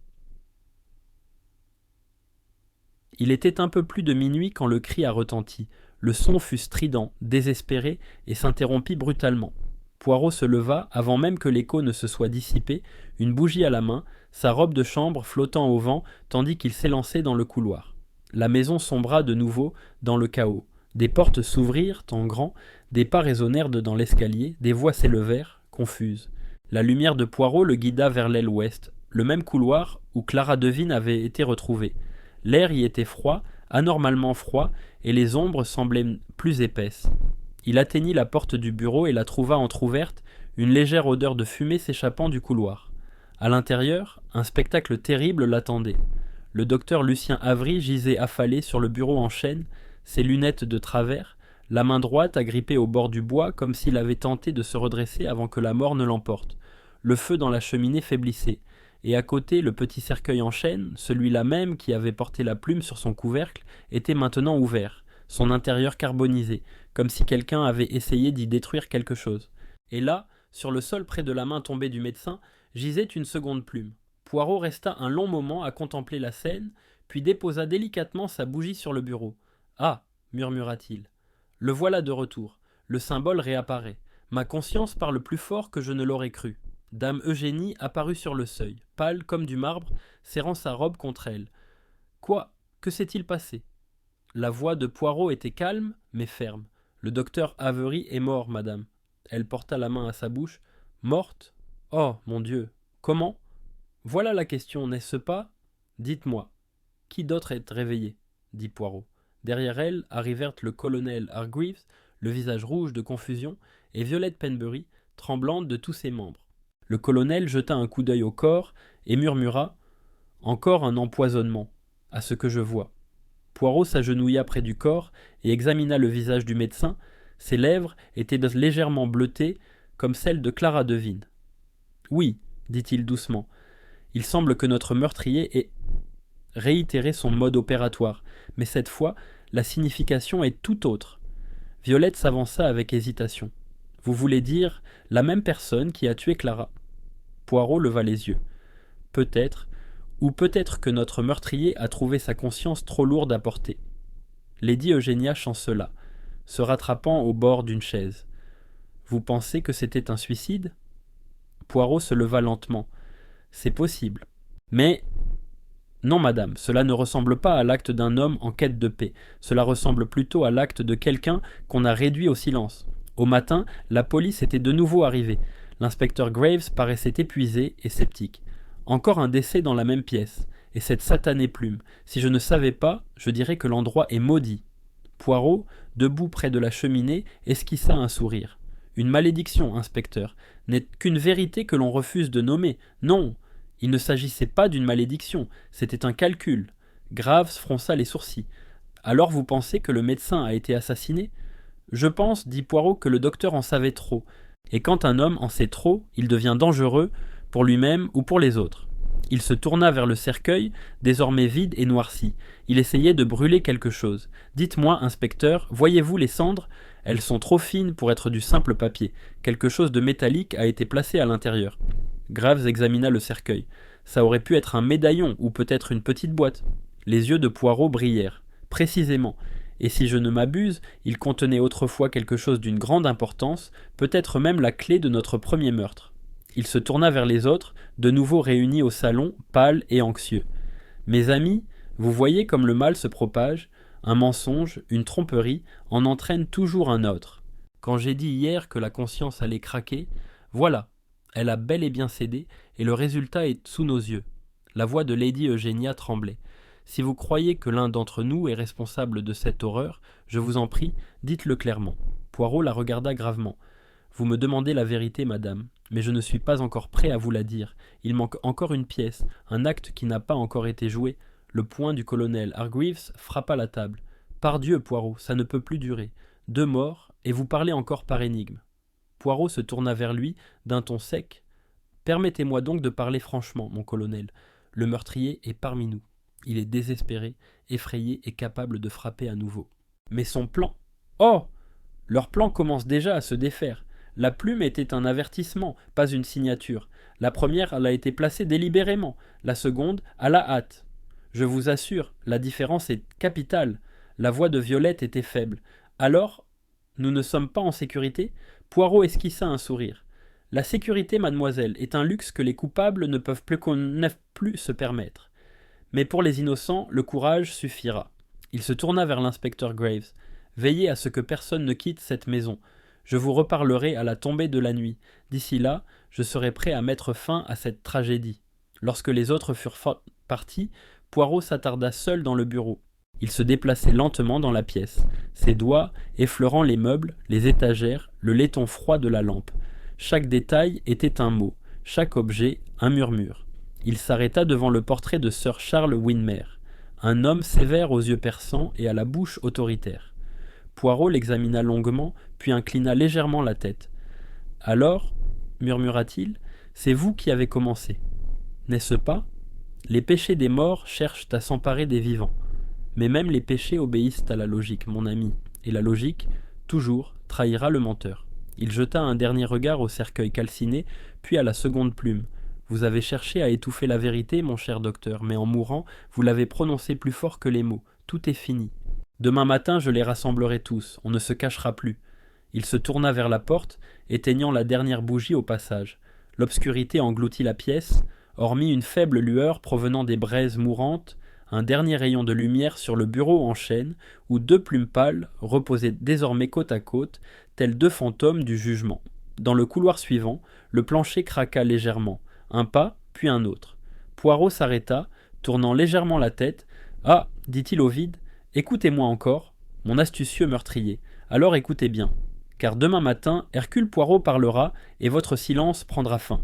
Il était un peu plus de minuit quand le cri a retenti. Le son fut strident, désespéré, et s'interrompit brutalement. Poirot se leva avant même que l'écho ne se soit dissipé, une bougie à la main, sa robe de chambre flottant au vent tandis qu'il s'élançait dans le couloir. La maison sombra de nouveau dans le chaos. Des portes s'ouvrirent en grand, des pas résonnèrent dans l'escalier, des voix s'élevèrent, confuses. La lumière de Poirot le guida vers l'aile ouest, le même couloir où Clara Devine avait été retrouvée. L'air y était froid, anormalement froid, et les ombres semblaient plus épaisses. Il atteignit la porte du bureau et la trouva entr'ouverte, une légère odeur de fumée s'échappant du couloir. À l'intérieur, un spectacle terrible l'attendait. Le docteur Lucien Avery gisait affalé sur le bureau en chêne, ses lunettes de travers, la main droite agrippée au bord du bois comme s'il avait tenté de se redresser avant que la mort ne l'emporte. Le feu dans la cheminée faiblissait, et à côté le petit cercueil en chêne, celui-là même qui avait porté la plume sur son couvercle, était maintenant ouvert, son intérieur carbonisé, comme si quelqu'un avait essayé d'y détruire quelque chose. Et là, sur le sol près de la main tombée du médecin, gisait une seconde plume. Poirot resta un long moment à contempler la scène, puis déposa délicatement sa bougie sur le bureau. « Ah !» murmura-t-il. « Le voilà de retour. Le symbole réapparaît. Ma conscience parle plus fort que je ne l'aurais cru. » Dame Eugénie apparut sur le seuil, pâle comme du marbre, serrant sa robe contre elle. « Quoi ? Que s'est-il passé ?» La voix de Poirot était calme, mais ferme. « Le docteur Avery est mort, madame. » Elle porta la main à sa bouche. « Morte ? Oh, mon Dieu ! Comment ? Voilà la question, n'est-ce pas ? Dites-moi. Qui d'autre est réveillé ? Dit Poirot. Derrière elle arrivèrent le colonel Hargreaves, le visage rouge de confusion, et Violette Penbury, tremblante de tous ses membres. Le colonel jeta un coup d'œil au corps et murmura « Encore un empoisonnement, à ce que je vois. » Poirot s'agenouilla près du corps et examina le visage du médecin. Ses lèvres étaient légèrement bleutées, comme celles de Clara Devine. « Oui, dit-il doucement, il semble que notre meurtrier ait réitéré son mode opératoire, mais cette fois, la signification est tout autre. » Violette s'avança avec hésitation. « Vous voulez dire la même personne qui a tué Clara ?» Poirot leva les yeux. « Peut-être, ou peut-être que notre meurtrier a trouvé sa conscience trop lourde à porter. » Lady Eugénia chancela, se rattrapant au bord d'une chaise. « Vous pensez que c'était un suicide ?» Poirot se leva lentement. « C'est possible. Mais... non, madame, cela ne ressemble pas à l'acte d'un homme en quête de paix. Cela ressemble plutôt à l'acte de quelqu'un qu'on a réduit au silence. Au matin, la police était de nouveau arrivée. L'inspecteur Graves paraissait épuisé et sceptique. Encore un décès dans la même pièce. Et cette satanée plume. Si je ne savais pas, je dirais que l'endroit est maudit. » Poirot, debout près de la cheminée, esquissa un sourire. « Une malédiction, inspecteur, n'est qu'une vérité que l'on refuse de nommer. Non, il ne s'agissait pas d'une malédiction, c'était un calcul. » Graves fronça les sourcils. « Alors vous pensez que le médecin a été assassiné ? » « Je pense, dit Poirot, que le docteur en savait trop. Et quand un homme en sait trop, il devient dangereux, pour lui-même ou pour les autres. » Il se tourna vers le cercueil, désormais vide et noirci. Il essayait de brûler quelque chose. « Dites-moi, inspecteur, voyez-vous les cendres ? Elles sont trop fines pour être du simple papier. Quelque chose de métallique a été placé à l'intérieur. » Graves examina le cercueil. Ça aurait pu être un médaillon ou peut-être une petite boîte. Les yeux de Poirot brillèrent. Précisément. Et si je ne m'abuse, il contenait autrefois quelque chose d'une grande importance, peut-être même la clé de notre premier meurtre. Il se tourna vers les autres, de nouveau réunis au salon, pâles et anxieux. Mes amis, vous voyez comme le mal se propage, un mensonge, une tromperie, en entraîne toujours un autre. Quand j'ai dit hier que la conscience allait craquer, voilà, elle a bel et bien cédé, et le résultat est sous nos yeux. La voix de Lady Eugénia tremblait. Si vous croyez que l'un d'entre nous est responsable de cette horreur, je vous en prie, dites-le clairement. Poirot la regarda gravement. Vous me demandez la vérité, madame, mais je ne suis pas encore prêt à vous la dire. Il manque encore une pièce, un acte qui n'a pas encore été joué. Le poing du colonel Hargreaves frappa la table. Pardieu, Poirot, ça ne peut plus durer. 2 morts, et vous parlez encore par énigme. Poirot se tourna vers lui, d'un ton sec. Permettez-moi donc de parler franchement, mon colonel. Le meurtrier est parmi nous. Il est désespéré, effrayé et capable de frapper à nouveau. Mais son plan... Oh! Leur plan commence déjà à se défaire. La plume était un avertissement, pas une signature. La première, elle a été placée délibérément, la seconde, à la hâte. Je vous assure, la différence est capitale. La voix de Violette était faible. Alors, nous ne sommes pas en sécurité? Poirot esquissa un sourire. La sécurité, mademoiselle, est un luxe que les coupables ne peuvent plus se permettre. Mais pour les innocents, le courage suffira. Il se tourna vers l'inspecteur Graves. Veillez à ce que personne ne quitte cette maison. Je vous reparlerai à la tombée de la nuit. D'ici là, je serai prêt à mettre fin à cette tragédie. Lorsque les autres furent partis, Poirot s'attarda seul dans le bureau. Il se déplaçait lentement dans la pièce, ses doigts effleurant les meubles, les étagères, le laiton froid de la lampe. Chaque détail était un mot, chaque objet un murmure. Il s'arrêta devant le portrait de Sir Charles Winmer, un homme sévère aux yeux perçants et à la bouche autoritaire. Poirot l'examina longuement, puis inclina légèrement la tête. « Alors, murmura-t-il, c'est vous qui avez commencé. N'est-ce pas? Les péchés des morts cherchent à s'emparer des vivants. Mais même les péchés obéissent à la logique, mon ami, et la logique, toujours, trahira le menteur. » Il jeta un dernier regard au cercueil calciné, puis à la seconde plume. « Vous avez cherché à étouffer la vérité, mon cher docteur, mais en mourant, vous l'avez prononcée plus fort que les mots. Tout est fini. Demain matin, je les rassemblerai tous, on ne se cachera plus. » Il se tourna vers la porte, éteignant la dernière bougie au passage. L'obscurité engloutit la pièce, hormis une faible lueur provenant des braises mourantes, un dernier rayon de lumière sur le bureau en chêne, où 2 plumes pâles reposaient désormais côte à côte, tels 2 fantômes du jugement. Dans le couloir suivant, le plancher craqua légèrement. Un pas, puis un autre. Poirot s'arrêta, tournant légèrement la tête. « Ah, dit-il au vide, écoutez-moi encore, mon astucieux meurtrier. Alors écoutez bien, car demain matin, Hercule Poirot parlera et votre silence prendra fin. »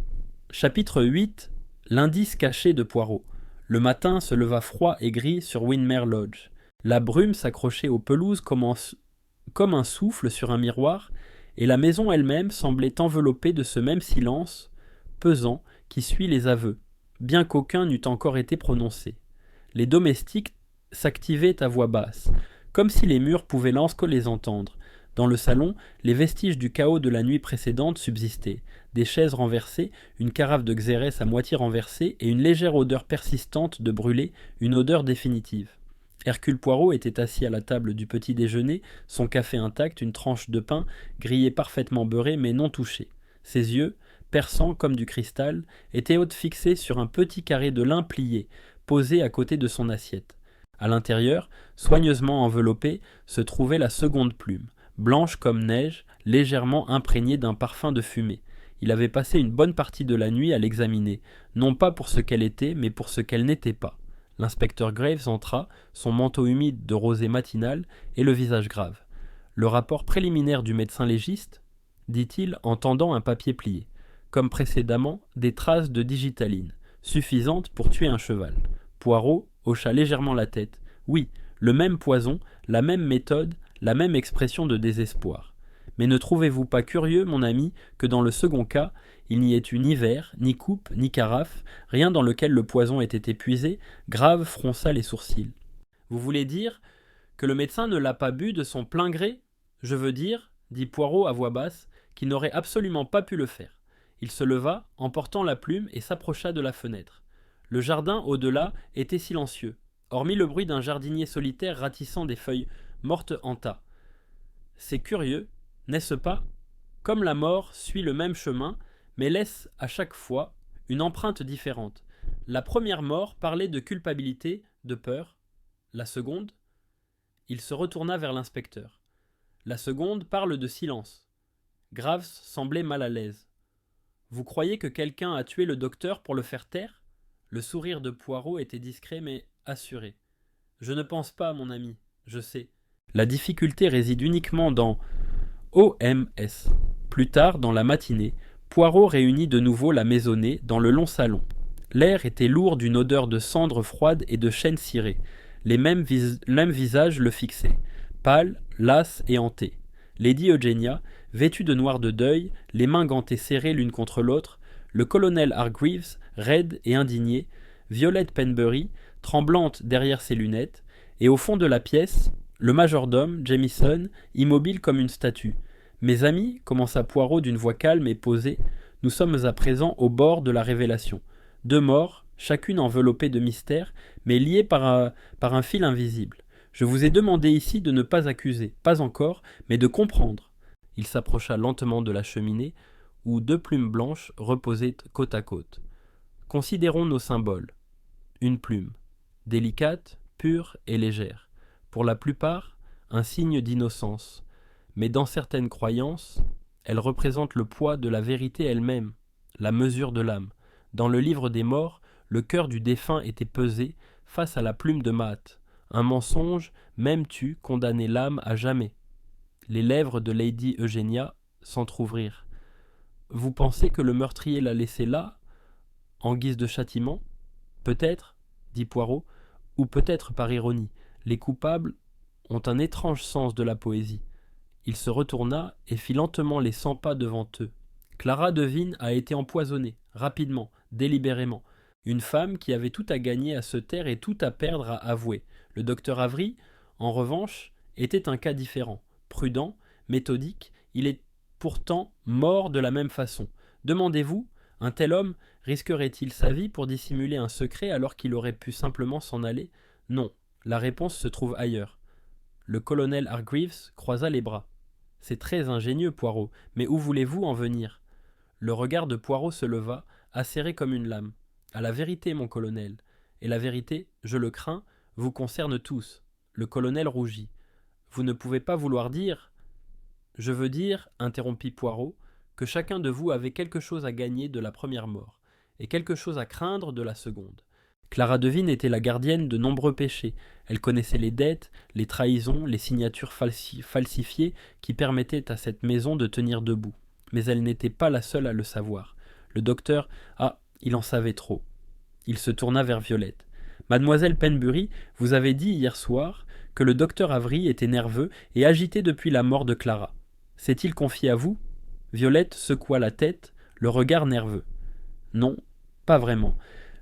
Chapitre 8. L'indice caché de Poirot. Le matin se leva froid et gris sur Winmer Lodge. La brume s'accrochait aux pelouses comme un souffle sur un miroir, et la maison elle-même semblait enveloppée de ce même silence pesant qui suit les aveux, bien qu'aucun n'eût encore été prononcé. Les domestiques s'activaient à voix basse, comme si les murs pouvaient lorsqu'on les entendre. Dans le salon, les vestiges du chaos de la nuit précédente subsistaient. Des chaises renversées, une carafe de xérès à moitié renversée et une légère odeur persistante de brûlé, une odeur définitive. Hercule Poirot était assis à la table du petit déjeuner, son café intact, une tranche de pain, grillée parfaitement beurrée mais non touchée. Ses yeux, perçants comme du cristal, étaient fixés sur un petit carré de lin plié, posé à côté de son assiette. À l'intérieur, soigneusement enveloppée, se trouvait la seconde plume, blanche comme neige, légèrement imprégnée d'un parfum de fumée. Il avait passé une bonne partie de la nuit à l'examiner, non pas pour ce qu'elle était, mais pour ce qu'elle n'était pas. L'inspecteur Graves entra, son manteau humide de rosée matinale et le visage grave. « Le rapport préliminaire du médecin légiste ?» dit-il en tendant un papier plié. « Comme précédemment, des traces de digitaline, suffisantes pour tuer un cheval. » Poirot hocha légèrement la tête. « Oui, le même poison, la même méthode, la même expression de désespoir. Mais ne trouvez-vous pas curieux, mon ami, que dans le second cas, il n'y ait eu ni verre, ni coupe, ni carafe, rien dans lequel le poison ait été puisé? » Grave fronça les sourcils. « Vous voulez dire que le médecin ne l'a pas bu de son plein gré? Je veux dire, dit Poirot à voix basse, qu'il n'aurait absolument pas pu le faire. » Il se leva, emportant la plume, et s'approcha de la fenêtre. Le jardin, au-delà, était silencieux, hormis le bruit d'un jardinier solitaire ratissant des feuilles mortes en tas. « C'est curieux, n'est-ce pas? Comme la mort suit le même chemin, mais laisse à chaque fois une empreinte différente. La première mort parlait de culpabilité, de peur. La seconde, il se retourna vers l'inspecteur. La seconde parle de silence. Graves semblait mal à l'aise. Vous croyez que quelqu'un a tué le docteur pour le faire taire ? Le sourire de Poirot était discret mais assuré. Je ne pense pas, mon ami, je sais. La difficulté réside uniquement dans OMS. Plus tard, dans la matinée, Poirot réunit de nouveau la maisonnée dans le long salon. L'air était lourd d'une odeur de cendres froides et de chêne ciré. Les mêmes visages le fixaient, pâles, lasses et hantés. Lady Eugenia, vêtue de noir de deuil, les mains gantées serrées l'une contre l'autre, le colonel Hargreaves, raide et indigné, Violette Penbury, tremblante derrière ses lunettes, et au fond de la pièce, le majordome, Jamieson, immobile comme une statue. Mes amis, commença Poirot d'une voix calme et posée, nous sommes à présent au bord de la révélation. 2 morts, chacune enveloppée de mystère, mais liées par un fil invisible. Je vous ai demandé ici de ne pas accuser, pas encore, mais de comprendre. Il s'approcha lentement de la cheminée, où 2 plumes blanches reposaient côte à côte. Considérons nos symboles. Une plume, délicate, pure et légère. Pour la plupart, un signe d'innocence. Mais dans certaines croyances, elle représente le poids de la vérité elle-même, la mesure de l'âme. Dans le livre des morts, le cœur du défunt était pesé face à la plume de Maat. Un mensonge, même tu, condamnait l'âme à jamais. Les lèvres de Lady Eugenia s'entr'ouvrirent. Vous pensez que le meurtrier l'a laissé là, en guise de châtiment ? Peut-être, dit Poirot, ou peut-être par ironie. Les coupables ont un étrange sens de la poésie. Il se retourna et fit lentement les 100 pas devant eux. Clara Devine a été empoisonnée, rapidement, délibérément. Une femme qui avait tout à gagner à se taire et tout à perdre à avouer. Le docteur Avery, en revanche, était un cas différent. Prudent, méthodique, il est pourtant mort de la même façon. Demandez-vous, un tel homme risquerait-il sa vie pour dissimuler un secret alors qu'il aurait pu simplement s'en aller ? Non, la réponse se trouve ailleurs. Le colonel Hargreaves croisa les bras. C'est très ingénieux, Poirot, mais où voulez-vous en venir ? Le regard de Poirot se leva, acéré comme une lame. À la vérité, mon colonel. Et la vérité, je le crains, vous concerne tous. Le colonel rougit. Vous ne pouvez pas vouloir dire... Je veux dire, interrompit Poirot, que chacun de vous avait quelque chose à gagner de la première mort, et quelque chose à craindre de la seconde. Clara Devine était la gardienne de nombreux péchés. Elle connaissait les dettes, les trahisons, les signatures falsifiées qui permettaient à cette maison de tenir debout. Mais elle n'était pas la seule à le savoir. Le docteur, il en savait trop. Il se tourna vers Violette. Mademoiselle Penbury, vous avez dit hier soir que le docteur Avery était nerveux et agité depuis la mort de Clara. S'est-il confié à vous ? Violette secoua la tête, le regard nerveux. Non, pas vraiment.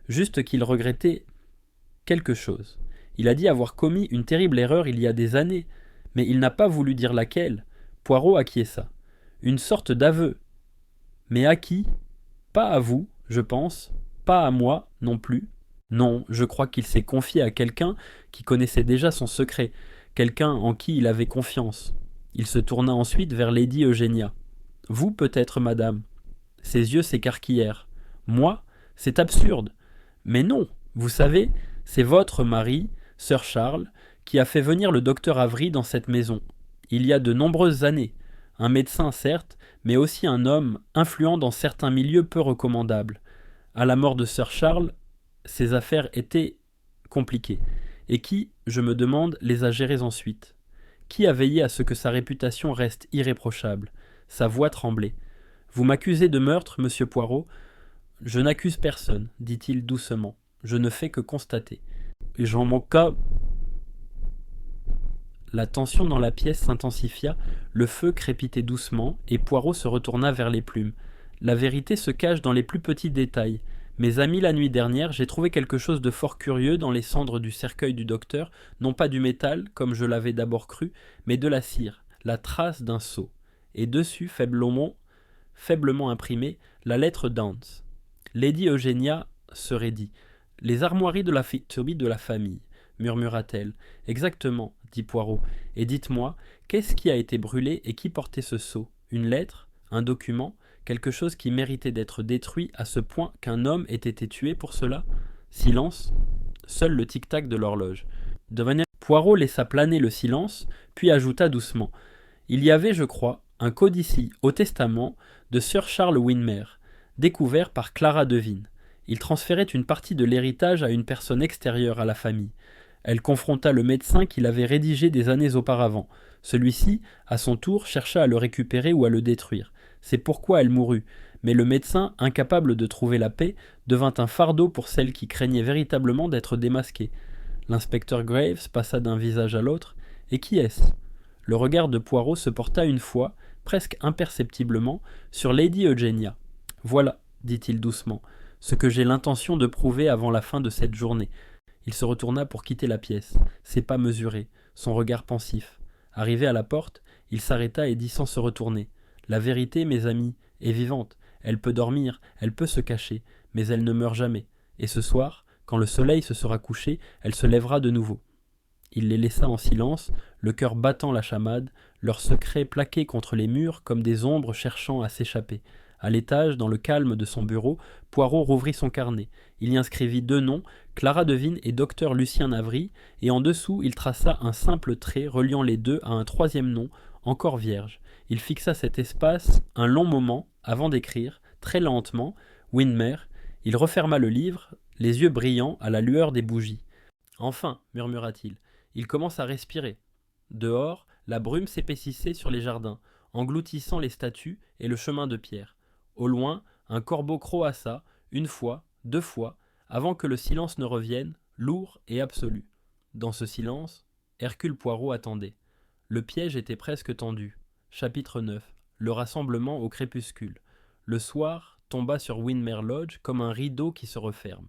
Juste qu'il regrettait quelque chose. Il a dit avoir commis une terrible erreur il y a des années, mais il n'a pas voulu dire laquelle. Poirot acquiesça. Une sorte d'aveu. Mais à qui ? Pas à vous, je pense, pas à moi non plus. Non, je crois qu'il s'est confié à quelqu'un qui connaissait déjà son secret, quelqu'un en qui il avait confiance. Il se tourna ensuite vers Lady Eugenia. Vous peut-être, madame. Ses yeux s'écarquillèrent. Moi ? C'est absurde. Mais non, vous savez, c'est votre mari, Sir Charles, qui a fait venir le docteur Avery dans cette maison, il y a de nombreuses années. Un médecin, certes, mais aussi un homme influent dans certains milieux peu recommandables. À la mort de Sir Charles, ses affaires étaient compliquées. Et qui, je me demande, les a gérées ensuite ? Qui a veillé à ce que sa réputation reste irréprochable ? Sa voix tremblait. Vous m'accusez de meurtre, monsieur Poirot ? Je n'accuse personne, dit-il doucement. Je ne fais que constater. Et j'en manqua. La tension dans la pièce s'intensifia, le feu crépitait doucement, et Poirot se retourna vers les plumes. La vérité se cache dans les plus petits détails. Mes amis, la nuit dernière, j'ai trouvé quelque chose de fort curieux dans les cendres du cercueil du docteur, non pas du métal, comme je l'avais d'abord cru, mais de la cire, la trace d'un sceau. Et dessus, faiblement imprimée, la lettre Dance. Lady Eugenia se raidit. Les armoiries de la famille, murmura-t-elle. Exactement, dit Poirot. Et dites-moi, qu'est-ce qui a été brûlé et qui portait ce sceau ? Une lettre ? Un document ? quelque chose qui méritait d'être détruit à ce point qu'un homme ait été tué pour cela? Silence, seul le tic-tac de l'horloge. Poirot laissa planer le silence, puis ajouta doucement: il y avait, je crois, un codice au testament de Sir Charles Winmer, découvert par Clara Devine. Il transférait une partie de l'héritage à une personne extérieure à la famille. Elle confronta le médecin qui l'avait rédigé des années auparavant. Celui-ci, à son tour, chercha à le récupérer ou à le détruire. C'est pourquoi elle mourut. Mais le médecin, incapable de trouver la paix, devint un fardeau pour celle qui craignait véritablement d'être démasquée. L'inspecteur Graves passa d'un visage à l'autre. Et qui est-ce? Le regard de Poirot se porta une fois, presque imperceptiblement, sur Lady Eugenia. Voilà, dit-il doucement, ce que j'ai l'intention de prouver avant la fin de cette journée. Il se retourna pour quitter la pièce, ses pas mesurés, son regard pensif. Arrivé à la porte, il s'arrêta et dit sans se retourner: la vérité, mes amis, est vivante. Elle peut dormir, elle peut se cacher, mais elle ne meurt jamais. Et ce soir, quand le soleil se sera couché, elle se lèvera de nouveau. Il les laissa en silence, le cœur battant la chamade, leurs secrets plaqués contre les murs comme des ombres cherchant à s'échapper. À l'étage, dans le calme de son bureau, Poirot rouvrit son carnet. Il y inscrivit 2 noms, Clara Devine et Dr Lucien Navry, et en dessous il traça un simple trait reliant les deux à un 3e nom, encore vierge. Il fixa cet espace un long moment avant d'écrire, très lentement, Winmer. Il referma le livre, les yeux brillants à la lueur des bougies. Enfin, murmura-t-il, il commence à respirer. Dehors, la brume s'épaississait sur les jardins, engloutissant les statues et le chemin de pierre. Au loin, un corbeau croassa, 1 fois, 2 fois, avant que le silence ne revienne, lourd et absolu. Dans ce silence, Hercule Poirot attendait. Le piège était presque tendu. Chapitre 9. Le rassemblement au crépuscule. Le soir tomba sur Winmer Lodge comme un rideau qui se referme.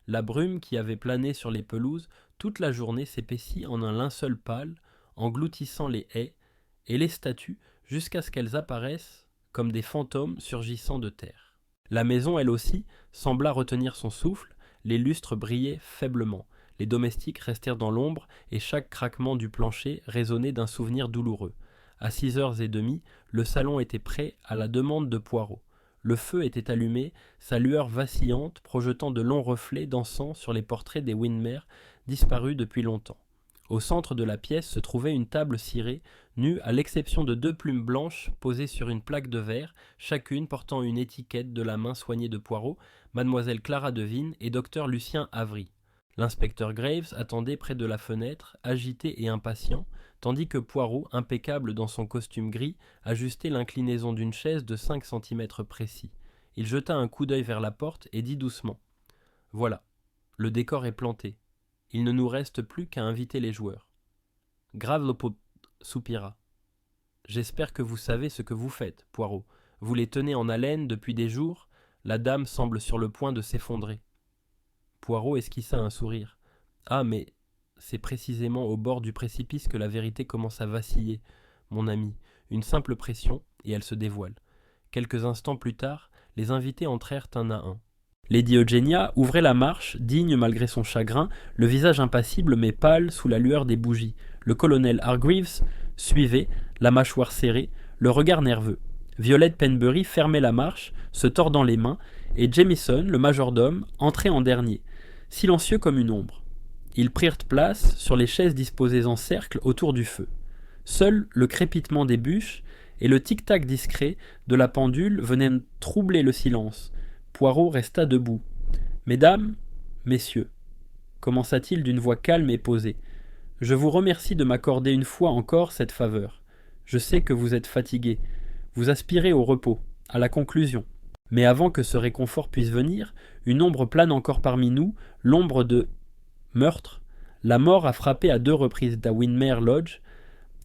La brume qui avait plané sur les pelouses toute la journée s'épaissit en un linceul pâle, engloutissant les haies et les statues jusqu'à ce qu'elles apparaissent comme des fantômes surgissant de terre. La maison, elle aussi, sembla retenir son souffle, les lustres brillaient faiblement. Les domestiques restèrent dans l'ombre et chaque craquement du plancher résonnait d'un souvenir douloureux. À 6h30, le salon était prêt à la demande de Poirot. Le feu était allumé, sa lueur vacillante projetant de longs reflets d'encens sur les portraits des Winmer disparus depuis longtemps. Au centre de la pièce se trouvait une table cirée, nue à l'exception de 2 plumes blanches posées sur une plaque de verre, chacune portant une étiquette de la main soignée de Poirot, mademoiselle Clara Devine et docteur Lucien Avery. L'inspecteur Graves attendait près de la fenêtre, agité et impatient, tandis que Poirot, impeccable dans son costume gris, ajustait l'inclinaison d'une chaise de 5 centimètres précis. Il jeta un coup d'œil vers la porte et dit doucement: « Voilà, le décor est planté. Il ne nous reste plus qu'à inviter les joueurs. » Gravelopot soupira. « J'espère que vous savez ce que vous faites, Poirot. Vous les tenez en haleine depuis des jours. La dame semble sur le point de s'effondrer. » Poirot esquissa un sourire. « Ah, mais c'est précisément au bord du précipice que la vérité commence à vaciller, mon ami. Une simple pression, et elle se dévoile. » Quelques instants plus tard, les invités entrèrent un à un. Lady Eugenia ouvrait la marche, digne malgré son chagrin, le visage impassible mais pâle sous la lueur des bougies. Le colonel Hargreaves suivait, la mâchoire serrée, le regard nerveux. Violette Penbury fermait la marche, se tordant les mains, et Jamieson, le majordome, entrait en dernier, silencieux comme une ombre. Ils prirent place sur les chaises disposées en cercle autour du feu. Seul le crépitement des bûches et le tic-tac discret de la pendule venaient troubler le silence. Poirot resta debout. « Mesdames, messieurs, commença-t-il d'une voix calme et posée, je vous remercie de m'accorder une fois encore cette faveur. Je sais que vous êtes fatigués. Vous aspirez au repos, à la conclusion. Mais avant que ce réconfort puisse venir, une ombre plane encore parmi nous, l'ombre de meurtre. La mort a frappé à 2 reprises à Winmer Lodge.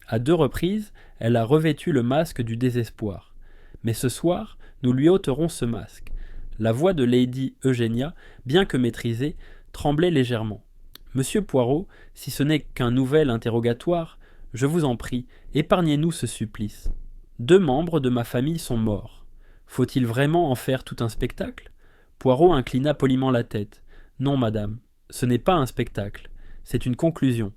À 2 reprises, elle a revêtu le masque du désespoir. Mais ce soir, nous lui ôterons ce masque. » La voix de Lady Eugenia, bien que maîtrisée, tremblait légèrement. « Monsieur Poirot, si ce n'est qu'un nouvel interrogatoire, je vous en prie, épargnez-nous ce supplice. 2 membres de ma famille sont morts. Faut-il vraiment en faire tout un spectacle ?» Poirot inclina poliment la tête. « Non, madame, ce n'est pas un spectacle, c'est une conclusion. »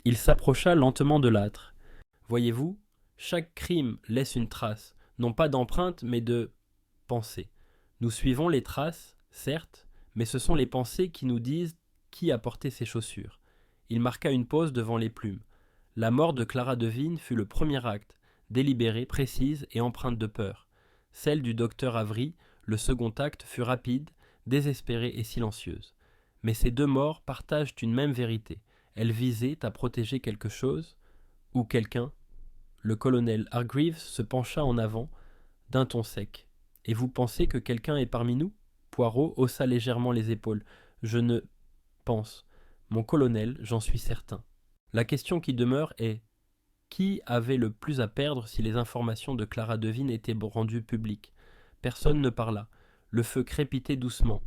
Il s'approcha lentement de l'âtre. « Voyez-vous, chaque crime laisse une trace, non pas d'empreinte, mais de... pensées. Nous suivons les traces, certes, mais ce sont les pensées qui nous disent qui a porté ces chaussures. Il marqua une pause devant les plumes. La mort de Clara Devine fut le premier acte, délibérée, précise et empreinte de peur. Celle du docteur Avery, le second acte, fut rapide, désespérée et silencieuse. Mais ces deux morts partagent une même vérité. Elles visaient à protéger quelque chose ou quelqu'un. Le colonel Hargreaves se pencha en avant d'un ton sec. « Et vous pensez que quelqu'un est parmi nous ?» Poirot haussa légèrement les épaules. « Je ne pense. Mon colonel, j'en suis certain. La question qui demeure est qui avait le plus à perdre si les informations de Clara Devine étaient rendues publiques ? Personne ne parla. Le feu crépitait doucement.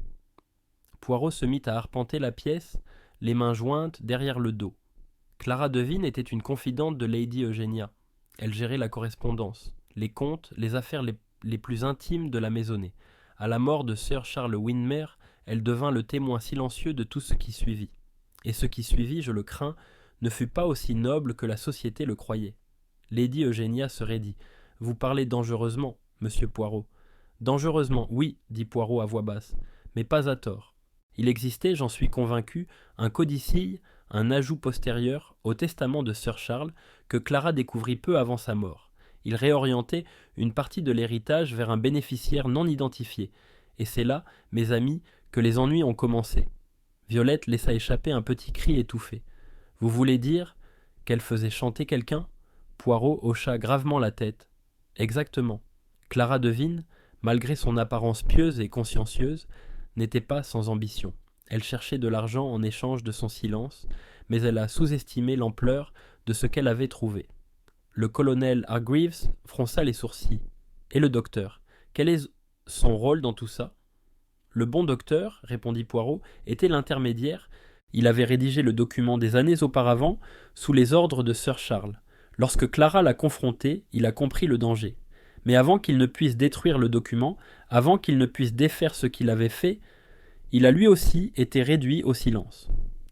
Poirot se mit à arpenter la pièce, les mains jointes derrière le dos. Clara Devine était une confidente de Lady Eugénia. Elle gérait la correspondance, les comptes, les affaires les plus intimes de la maisonnée. À la mort de Sir Charles Windermere, elle devint le témoin silencieux de tout ce qui suivit. Et ce qui suivit, je le crains, ne fut pas aussi noble que la société le croyait. Lady Eugénia se raidit. « Vous parlez dangereusement, monsieur Poirot. »« Dangereusement, oui, dit Poirot à voix basse, mais pas à tort. Il existait, j'en suis convaincu, un codicille, un ajout postérieur au testament de Sir Charles que Clara découvrit peu avant sa mort. Il réorientait une partie de l'héritage vers un bénéficiaire non identifié. Et c'est là, mes amis, que les ennuis ont commencé. » Violette laissa échapper un petit cri étouffé. « Vous voulez dire qu'elle faisait chanter quelqu'un » Poirot hocha gravement la tête. « Exactement. Clara Devine, malgré son apparence pieuse et consciencieuse, n'était pas sans ambition. Elle cherchait de l'argent en échange de son silence, mais elle a sous-estimé l'ampleur de ce qu'elle avait trouvé. » Le colonel Hargreaves fronça les sourcils. « Et le docteur, quel est son rôle dans tout ça ?» Le bon docteur, répondit Poirot, était l'intermédiaire. Il avait rédigé le document des années auparavant, sous les ordres de Sir Charles. Lorsque Clara l'a confronté, il a compris le danger. Mais avant qu'il ne puisse détruire le document, avant qu'il ne puisse défaire ce qu'il avait fait, il a lui aussi été réduit au silence.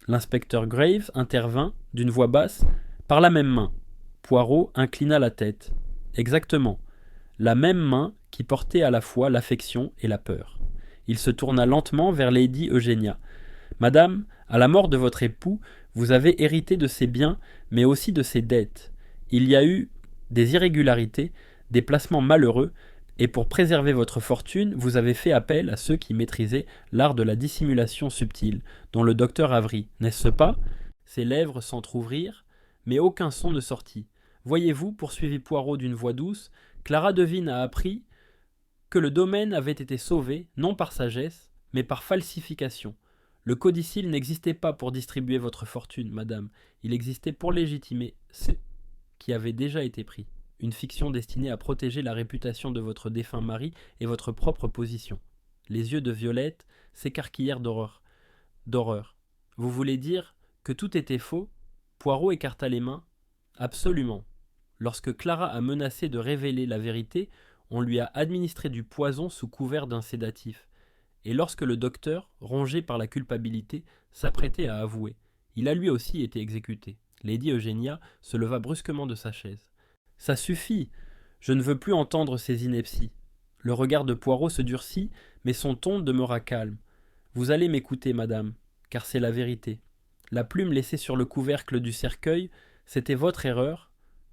L'inspecteur Graves intervint, d'une voix basse, « Par la même main. » Poirot inclina la tête. « Exactement. La même main qui portait à la fois l'affection et la peur. » Il se tourna lentement vers Lady Eugénia. « Madame, à la mort de votre époux, vous avez hérité de ses biens, mais aussi de ses dettes. Il y a eu des irrégularités, des placements malheureux, et pour préserver votre fortune, vous avez fait appel à ceux qui maîtrisaient l'art de la dissimulation subtile, dont le docteur Avery, n'est-ce pas ?» Ses lèvres s'entr'ouvrirent, mais aucun son ne sortit. « Voyez-vous, poursuivit Poirot d'une voix douce, Clara Devine a appris que le domaine avait été sauvé, non par sagesse, mais par falsification. Le codicille n'existait pas pour distribuer votre fortune, madame. Il existait pour légitimer ce qui avait déjà été pris. Une fiction destinée à protéger la réputation de votre défunt mari et votre propre position. » Les yeux de Violette s'écarquillèrent d'horreur. « Vous voulez dire que tout était faux ?» Poirot écarta les mains. « Absolument. Lorsque Clara a menacé de révéler la vérité, on lui a administré du poison sous couvert d'un sédatif. Et lorsque le docteur, rongé par la culpabilité, s'apprêtait à avouer, il a lui aussi été exécuté. » Lady Eugénia se leva brusquement de sa chaise. « Ça suffit. Je ne veux plus entendre ces inepties. » Le regard de Poirot se durcit, mais son ton demeura calme. « Vous allez m'écouter, madame, car c'est la vérité. La plume laissée sur le couvercle du cercueil, c'était votre erreur.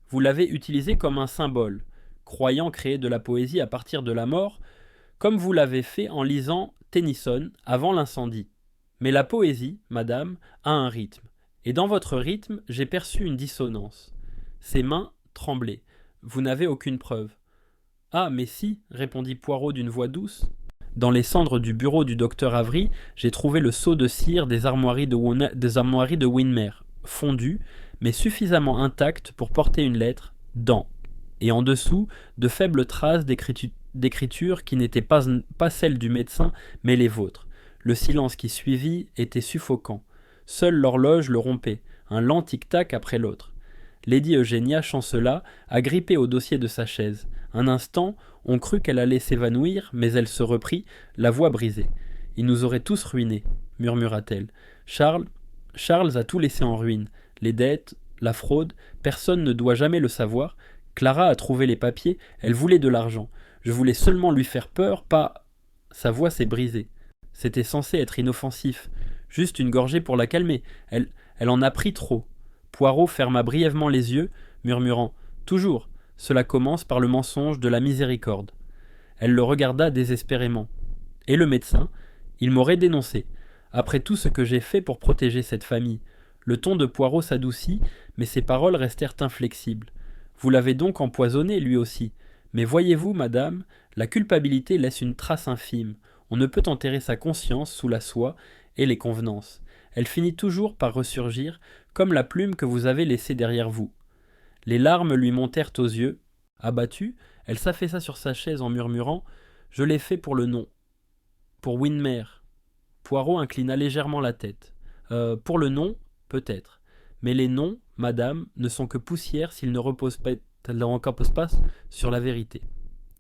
Vous l'avez utilisée comme un symbole, croyant créer de la poésie à partir de la mort, comme vous l'avez fait en lisant Tennyson avant l'incendie. Mais la poésie, madame, a un rythme. Et dans votre rythme, j'ai perçu une dissonance. » Ses mains tremblaient. « Vous n'avez aucune preuve. »« Ah, mais si, répondit Poirot d'une voix douce. Dans les cendres du bureau du docteur Avery, j'ai trouvé le seau de cire des armoiries de Windermere, fondu, mais suffisamment intact pour porter une lettre « dans ». Et en dessous, de faibles traces d'écriture qui n'étaient pas celles du médecin, mais les vôtres. Le silence qui suivit était suffocant. Seule l'horloge le rompait, un lent tic-tac après l'autre. Lady Eugénia chancela, agrippée au dossier de sa chaise. Un instant, on crut qu'elle allait s'évanouir, mais elle se reprit, la voix brisée. « Il nous aurait tous ruinés, » murmura-t-elle. « Charles a tout laissé en ruine. Les dettes, la fraude, personne ne doit jamais le savoir. Clara a trouvé les papiers, elle voulait de l'argent. Je voulais seulement lui faire peur, pas... Sa voix s'est brisée. C'était censé être inoffensif. Juste une gorgée pour la calmer. Elle en a pris trop. Poirot ferma brièvement les yeux, murmurant « Toujours, cela commence par le mensonge de la miséricorde. » Elle le regarda désespérément. « Et le médecin ? Il m'aurait dénoncé. Après tout ce que j'ai fait pour protéger cette famille. » Le ton de Poirot s'adoucit, mais ses paroles restèrent inflexibles. « Vous l'avez donc empoisonné, lui aussi. Mais voyez-vous, madame, la culpabilité laisse une trace infime. On ne peut enterrer sa conscience sous la soie et les convenances. Elle finit toujours par ressurgir, comme la plume que vous avez laissée derrière vous. » Les larmes lui montèrent aux yeux. Abattue, elle s'affaissa sur sa chaise en murmurant « Je l'ai fait pour le nom. Pour Winmer. » Poirot inclina légèrement la tête. « Pour le nom, peut-être. Mais les noms, madame, ne sont que poussière s'ils ne reposent pas sur la vérité. »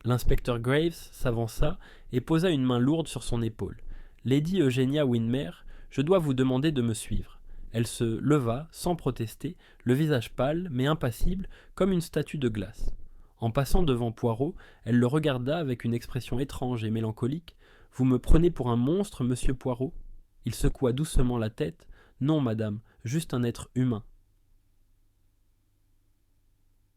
L'inspecteur Graves s'avança et posa une main lourde sur son épaule. « Lady Eugenia Winmer, je dois vous demander de me suivre. » Elle se leva, sans protester, le visage pâle, mais impassible, comme une statue de glace. En passant devant Poirot, elle le regarda avec une expression étrange et mélancolique. « Vous me prenez pour un monstre, monsieur Poirot ?» Il secoua doucement la tête. « Non, madame, juste un être humain. »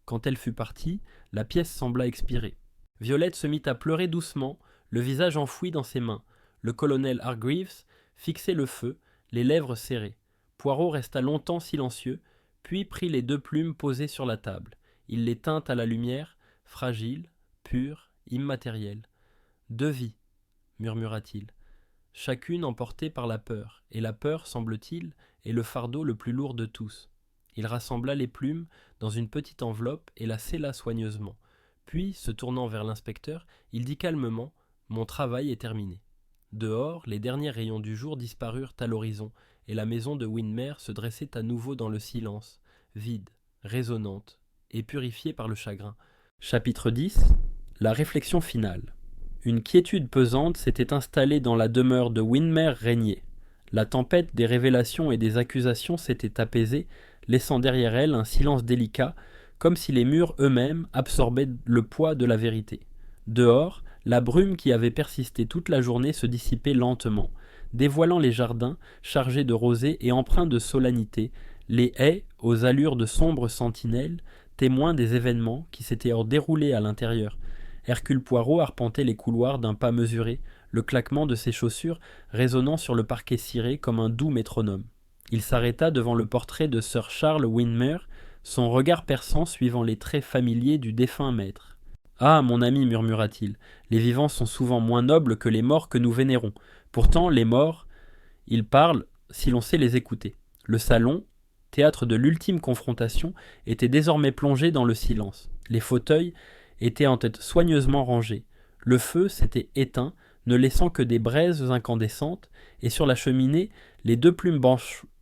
Quand elle fut partie, la pièce sembla expirer. Violette se mit à pleurer doucement, le visage enfoui dans ses mains. Le colonel Hargreaves fixait le feu, les lèvres serrées. Poirot resta longtemps silencieux, puis prit les 2 plumes posées sur la table. Il les tint à la lumière, fragiles, pures, immatérielles. « 2 vies, murmura-t-il, chacune emportée par la peur, et la peur, semble-t-il, est le fardeau le plus lourd de tous. » Il rassembla les plumes dans une petite enveloppe et la scella soigneusement. Puis, se tournant vers l'inspecteur, il dit calmement « Mon travail est terminé. » Dehors, les derniers rayons du jour disparurent à l'horizon, et la maison de Winmer se dressait à nouveau dans le silence, vide, résonnante, et purifiée par le chagrin. Chapitre 10. La réflexion finale. Une quiétude pesante s'était installée dans la demeure de Winmer Régnier. La tempête des révélations et des accusations s'était apaisée, laissant derrière elle un silence délicat, comme si les murs eux-mêmes absorbaient le poids de la vérité. Dehors, la brume qui avait persisté toute la journée se dissipait lentement, dévoilant les jardins chargés de rosée et empreints de solennité, les haies aux allures de sombres sentinelles, témoins des événements qui s'étaient déroulés à l'intérieur. Hercule Poirot arpentait les couloirs d'un pas mesuré, le claquement de ses chaussures résonnant sur le parquet ciré comme un doux métronome. Il s'arrêta devant le portrait de Sir Charles Winmer, son regard perçant suivant les traits familiers du défunt maître. « Ah, mon ami, murmura-t-il, les vivants sont souvent moins nobles que les morts que nous vénérons. Pourtant, les morts, ils parlent si l'on sait les écouter. » Le salon, théâtre de l'ultime confrontation, était désormais plongé dans le silence. Les fauteuils étaient en tête soigneusement rangés. Le feu s'était éteint, ne laissant que des braises incandescentes, et sur la cheminée, les 2 plumes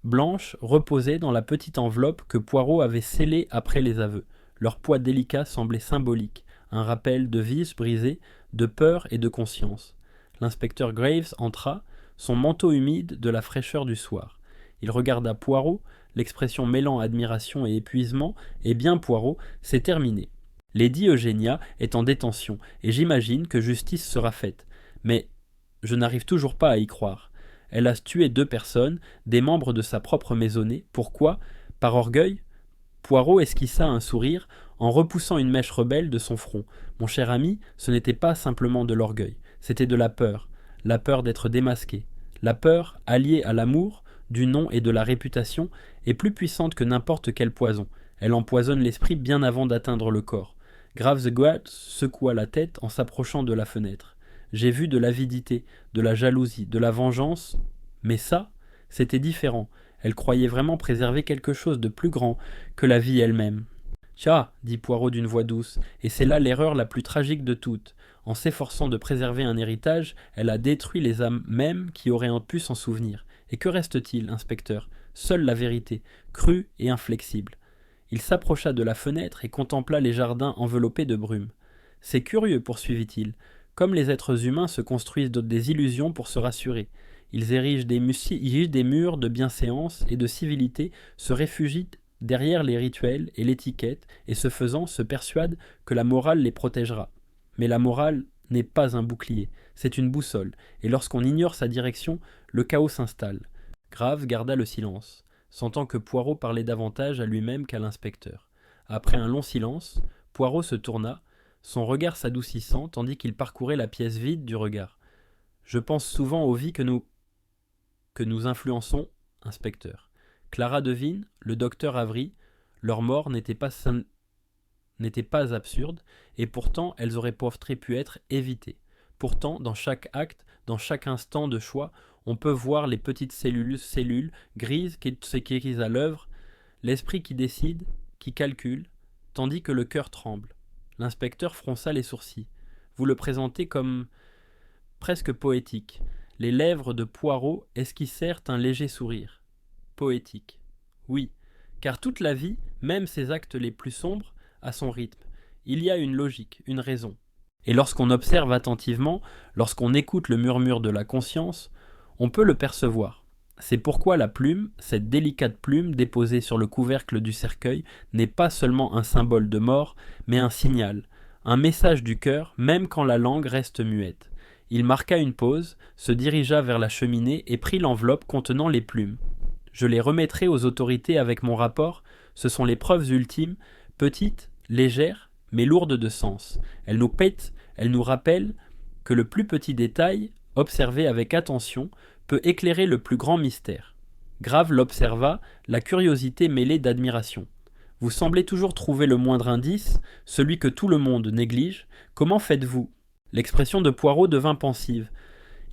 blanches reposaient dans la petite enveloppe que Poirot avait scellée après les aveux. Leur poids délicat semblait symbolique, un rappel de vis brisés, de peur et de conscience. L'inspecteur Graves entra, son manteau humide de la fraîcheur du soir. Il regarda Poirot, l'expression mêlant admiration et épuisement, et bien Poirot, c'est terminé. Lady Eugenia est en détention, et j'imagine que justice sera faite. Mais je n'arrive toujours pas à y croire. Elle a tué 2 personnes, des membres de sa propre maisonnée. Pourquoi ? Par orgueil ? Poirot esquissa un sourire en repoussant une mèche rebelle de son front. Mon cher ami, ce n'était pas simplement de l'orgueil, c'était de la peur d'être démasqué. La peur, alliée à l'amour, du nom et de la réputation, est plus puissante que n'importe quel poison. Elle empoisonne l'esprit bien avant d'atteindre le corps. Graves secoua la tête en s'approchant de la fenêtre. J'ai vu de l'avidité, de la jalousie, de la vengeance, mais ça, c'était différent. Elle croyait vraiment préserver quelque chose de plus grand que la vie elle-même. « Tcha !» dit Poirot d'une voix douce, et c'est là l'erreur la plus tragique de toutes. En s'efforçant de préserver un héritage, elle a détruit les âmes mêmes qui auraient pu s'en souvenir. Et que reste-t-il, inspecteur ? Seule la vérité, crue et inflexible. Il s'approcha de la fenêtre et contempla les jardins enveloppés de brume. « C'est curieux, poursuivit-il. Comme les êtres humains se construisent des illusions pour se rassurer. Ils érigent des murs de bienséance et de civilité, se réfugient derrière les rituels et l'étiquette, et ce faisant se persuadent que la morale les protégera. Mais la morale n'est pas un bouclier, c'est une boussole, et lorsqu'on ignore sa direction, le chaos s'installe. Grave garda le silence, sentant que Poirot parlait davantage à lui-même qu'à l'inspecteur. Après un long silence, Poirot se tourna, son regard s'adoucissant tandis qu'il parcourait la pièce vide du regard. Je pense souvent aux vies que nous influençons, inspecteur. Clara devine, le docteur Avery, leur mort n'était pas absurde, et pourtant elles auraient peut-être pu être évitées. Pourtant, dans chaque acte, dans chaque instant de choix, on peut voir les petites cellules grises qui à l'œuvre, l'esprit qui décide, qui calcule, tandis que le cœur tremble. L'inspecteur fronça les sourcils. Vous le présentez comme presque poétique. Les lèvres de Poirot esquissèrent un léger sourire. Poétique. Oui, car toute la vie, même ses actes les plus sombres, a son rythme. Il y a une logique, une raison. Et lorsqu'on observe attentivement, lorsqu'on écoute le murmure de la conscience, on peut le percevoir. C'est pourquoi la plume, cette délicate plume déposée sur le couvercle du cercueil, n'est pas seulement un symbole de mort, mais un signal, un message du cœur, même quand la langue reste muette. Il marqua une pause, se dirigea vers la cheminée et prit l'enveloppe contenant les plumes. Je les remettrai aux autorités avec mon rapport, ce sont les preuves ultimes, petites, légères, mais lourdes de sens. Elles nous pètent, elles nous rappellent que le plus petit détail, observé avec attention, peut éclairer le plus grand mystère. Grave l'observa, la curiosité mêlée d'admiration. Vous semblez toujours trouver le moindre indice, celui que tout le monde néglige. Comment faites-vous ? L'expression de Poirot devint pensive.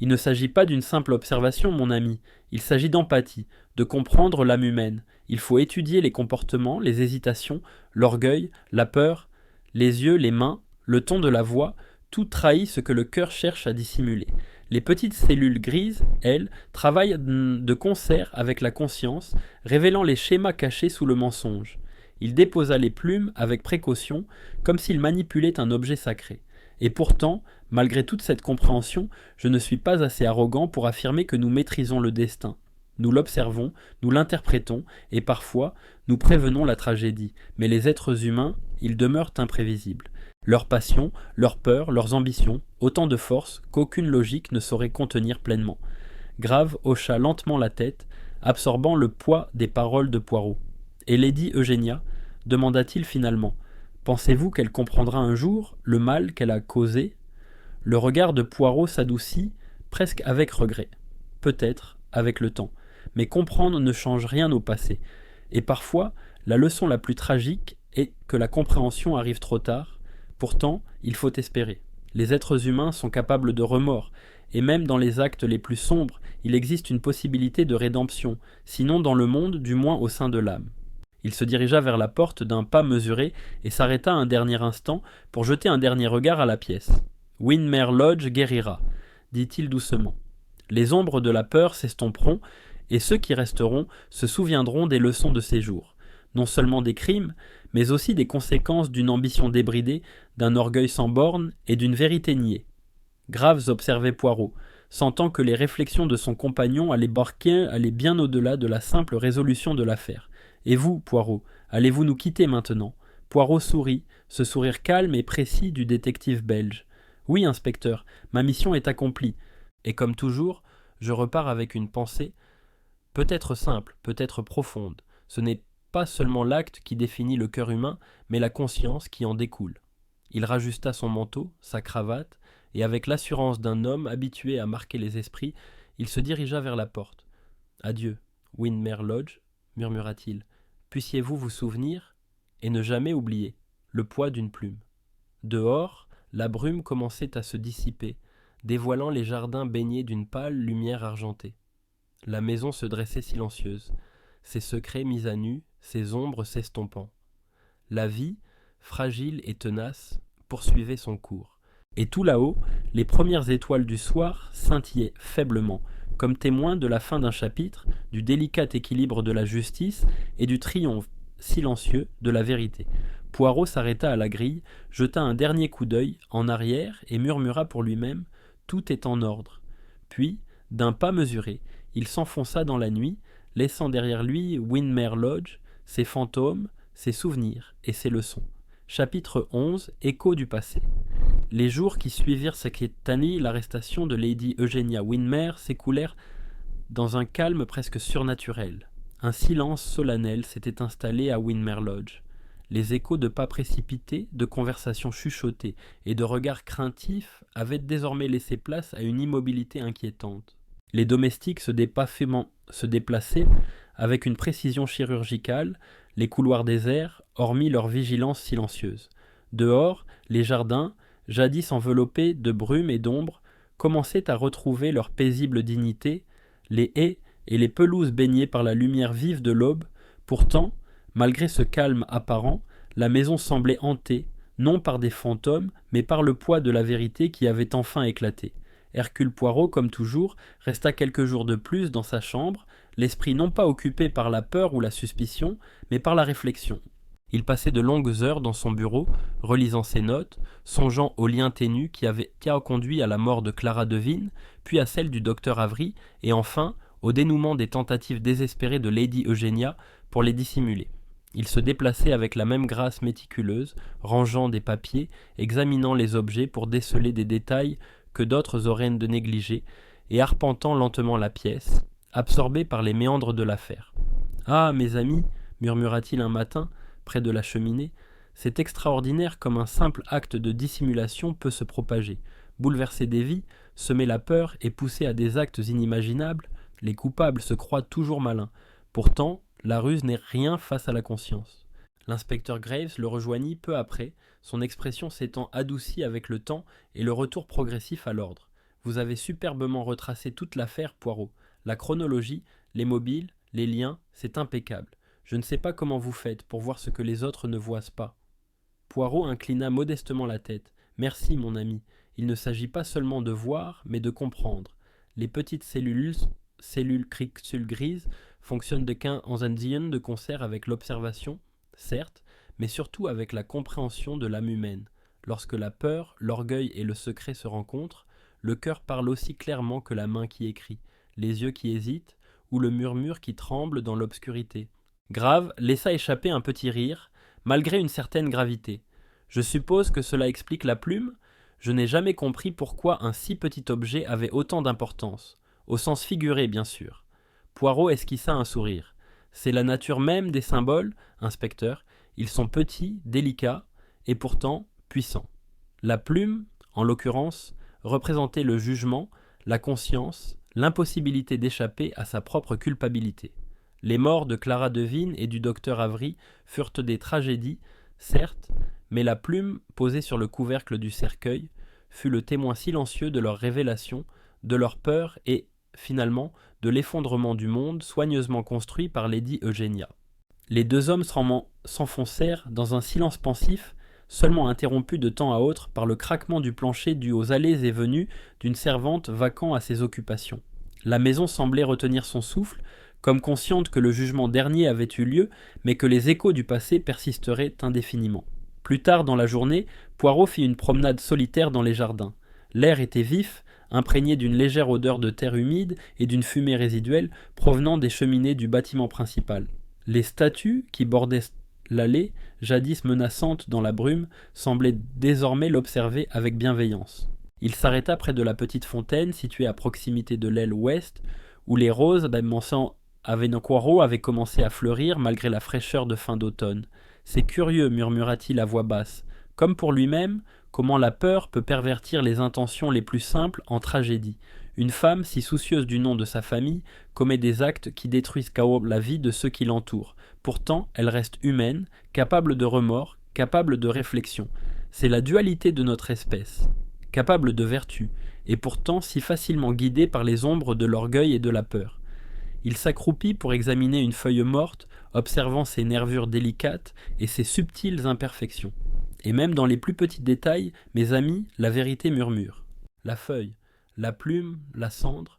Il ne s'agit pas d'une simple observation, mon ami. Il s'agit d'empathie, de comprendre l'âme humaine. Il faut étudier les comportements, les hésitations, l'orgueil, la peur, les yeux, les mains, le ton de la voix, tout trahit ce que le cœur cherche à dissimuler. Les petites cellules grises, elles, travaillent de concert avec la conscience, révélant les schémas cachés sous le mensonge. Il déposa les plumes avec précaution, comme s'il manipulait un objet sacré. Et pourtant, malgré toute cette compréhension, je ne suis pas assez arrogant pour affirmer que nous maîtrisons le destin. Nous l'observons, nous l'interprétons, et parfois, nous prévenons la tragédie. Mais les êtres humains, ils demeurent imprévisibles. Leurs passions, leurs peurs, leurs ambitions, autant de force qu'aucune logique ne saurait contenir pleinement. Grave hocha lentement la tête, absorbant le poids des paroles de Poirot. Et Lady Eugénia, demanda-t-il finalement, pensez-vous qu'elle comprendra un jour le mal qu'elle a causé ? Le regard de Poirot s'adoucit, presque avec regret. Peut-être, avec le temps. Mais comprendre ne change rien au passé. Et parfois, la leçon la plus tragique est que la compréhension arrive trop tard. Pourtant, il faut espérer. Les êtres humains sont capables de remords, et même dans les actes les plus sombres, il existe une possibilité de rédemption, sinon dans le monde, du moins au sein de l'âme. Il se dirigea vers la porte d'un pas mesuré et s'arrêta un dernier instant pour jeter un dernier regard à la pièce. « Windermere Lodge guérira », dit-il doucement. Les ombres de la peur s'estomperont, et ceux qui resteront se souviendront des leçons de ces jours, non seulement des crimes, mais aussi des conséquences d'une ambition débridée, d'un orgueil sans bornes et d'une vérité niée. Graves observait Poirot, sentant que les réflexions de son compagnon allaient bien au-delà de la simple résolution de l'affaire. « Et vous, Poirot, allez-vous nous quitter maintenant ?» Poirot sourit, ce sourire calme et précis du détective belge. « Oui, inspecteur, ma mission est accomplie. Et comme toujours, je repars avec une pensée, peut-être simple, peut-être profonde. Ce n'est pas seulement l'acte qui définit le cœur humain, mais la conscience qui en découle. » Il rajusta son manteau, sa cravate, et avec l'assurance d'un homme habitué à marquer les esprits, il se dirigea vers la porte. « Adieu, Windermere Lodge, » murmura-t-il. « Puissiez-vous vous souvenir, et ne jamais oublier, le poids d'une plume. » Dehors, la brume commençait à se dissiper, dévoilant les jardins baignés d'une pâle lumière argentée. La maison se dressait silencieuse, ses secrets mis à nu, ses ombres s'estompant. La vie, fragile et tenace, poursuivait son cours. Et tout là-haut, les premières étoiles du soir scintillaient faiblement, comme témoins de la fin d'un chapitre, du délicat équilibre de la justice et du triomphe silencieux de la vérité. Poirot s'arrêta à la grille, jeta un dernier coup d'œil en arrière et murmura pour lui-même « Tout est en ordre ». Puis, d'un pas mesuré, il s'enfonça dans la nuit, laissant derrière lui Windermere Lodge, ses fantômes, ses souvenirs et ses leçons. Chapitre 11 – Écho du passé. Les jours qui suivirent Sakettani, l'arrestation de Lady Eugenia Windermere, s'écoulèrent dans un calme presque surnaturel. Un silence solennel s'était installé à Windermere Lodge. Les échos de pas précipités, de conversations chuchotées et de regards craintifs avaient désormais laissé place à une immobilité inquiétante. Les domestiques se déplaçaient avec une précision chirurgicale, les couloirs déserts, hormis leur vigilance silencieuse. Dehors, les jardins, jadis enveloppés de brume et d'ombre, commençaient à retrouver leur paisible dignité, les haies et les pelouses baignées par la lumière vive de l'aube. Pourtant, malgré ce calme apparent, la maison semblait hantée, non par des fantômes, mais par le poids de la vérité qui avait enfin éclaté. Hercule Poirot, comme toujours, resta quelques jours de plus dans sa chambre, l'esprit non pas occupé par la peur ou la suspicion, mais par la réflexion. Il passait de longues heures dans son bureau, relisant ses notes, songeant aux liens ténus qui avaient conduit à la mort de Clara Devine, puis à celle du docteur Avery, et enfin au dénouement des tentatives désespérées de Lady Eugenia pour les dissimuler. Il se déplaçait avec la même grâce méticuleuse, rangeant des papiers, examinant les objets pour déceler des détails que d'autres auraient de négliger, et arpentant lentement la pièce, absorbé par les méandres de l'affaire. « Ah, mes amis, murmura-t-il un matin, près de la cheminée, c'est extraordinaire comme un simple acte de dissimulation peut se propager, bouleverser des vies, semer la peur et pousser à des actes inimaginables. Les coupables se croient toujours malins. Pourtant, la ruse n'est rien face à la conscience. » L'inspecteur Graves le rejoignit peu après, son expression s'étant adoucie avec le temps et le retour progressif à l'ordre. « Vous avez superbement retracé toute l'affaire, Poirot. La chronologie, les mobiles, les liens, c'est impeccable. Je ne sais pas comment vous faites pour voir ce que les autres ne voient pas. » Poirot inclina modestement la tête. « Merci, mon ami. Il ne s'agit pas seulement de voir, mais de comprendre. Les petites cellules crixules grises fonctionnent de Ansehen de concert avec l'observation, certes, mais surtout avec la compréhension de l'âme humaine. Lorsque la peur, l'orgueil et le secret se rencontrent, le cœur parle aussi clairement que la main qui écrit, les yeux qui hésitent, ou le murmure qui tremble dans l'obscurité. » Grave laissa échapper un petit rire, malgré une certaine gravité. « Je suppose que cela explique la plume ? Je n'ai jamais compris pourquoi un si petit objet avait autant d'importance. Au sens figuré, bien sûr. » Poirot esquissa un sourire. « C'est la nature même des symboles, inspecteur. Ils sont petits, délicats, et pourtant puissants. La plume, en l'occurrence, représentait le jugement, la conscience, l'impossibilité d'échapper à sa propre culpabilité. Les morts de Clara Devine et du docteur Avery furent des tragédies, certes, mais la plume, posée sur le couvercle du cercueil, fut le témoin silencieux de leur révélation, de leur peur et, finalement, de l'effondrement du monde soigneusement construit par Lady Eugenia. » Les deux hommes s'enfoncèrent dans un silence pensif, seulement interrompu de temps à autre par le craquement du plancher dû aux allées et venues d'une servante vaquant à ses occupations. La maison semblait retenir son souffle, comme consciente que le jugement dernier avait eu lieu, mais que les échos du passé persisteraient indéfiniment. Plus tard dans la journée, Poirot fit une promenade solitaire dans les jardins. L'air était vif, imprégné d'une légère odeur de terre humide et d'une fumée résiduelle provenant des cheminées du bâtiment principal. Les statues qui bordaient l'allée, jadis menaçante dans la brume, semblaient désormais l'observer avec bienveillance. Il s'arrêta près de la petite fontaine située à proximité de l'aile ouest, où les roses d'Amensant Poirot avaient commencé à fleurir malgré la fraîcheur de fin d'automne. « C'est curieux, murmura-t-il à voix basse. Comme pour lui-même, comment la peur peut pervertir les intentions les plus simples en tragédie. Une femme, si soucieuse du nom de sa famille, commet des actes qui détruisent la vie de ceux qui l'entourent. Pourtant, elle reste humaine, capable de remords, capable de réflexion. C'est la dualité de notre espèce, capable de vertu, et pourtant si facilement guidée par les ombres de l'orgueil et de la peur. » Il s'accroupit pour examiner une feuille morte, observant ses nervures délicates et ses subtiles imperfections. Et même dans les plus petits détails, mes amis, la vérité murmure. La feuille, la plume, la cendre,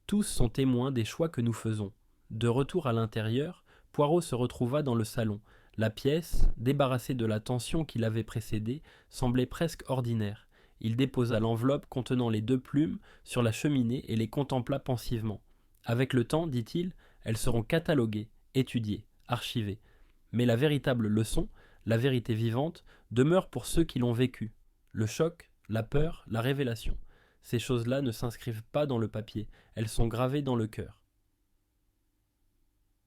tous sont témoins des choix que nous faisons. De retour à l'intérieur, Poirot se retrouva dans le salon. La pièce, débarrassée de la tension qui l'avait précédée, semblait presque ordinaire. Il déposa l'enveloppe contenant les deux plumes sur la cheminée et les contempla pensivement. Avec le temps, dit-il, elles seront cataloguées, étudiées, archivées. Mais la véritable leçon, la vérité vivante, demeure pour ceux qui l'ont vécue. Le choc, la peur, la révélation. Ces choses-là ne s'inscrivent pas dans le papier, elles sont gravées dans le cœur.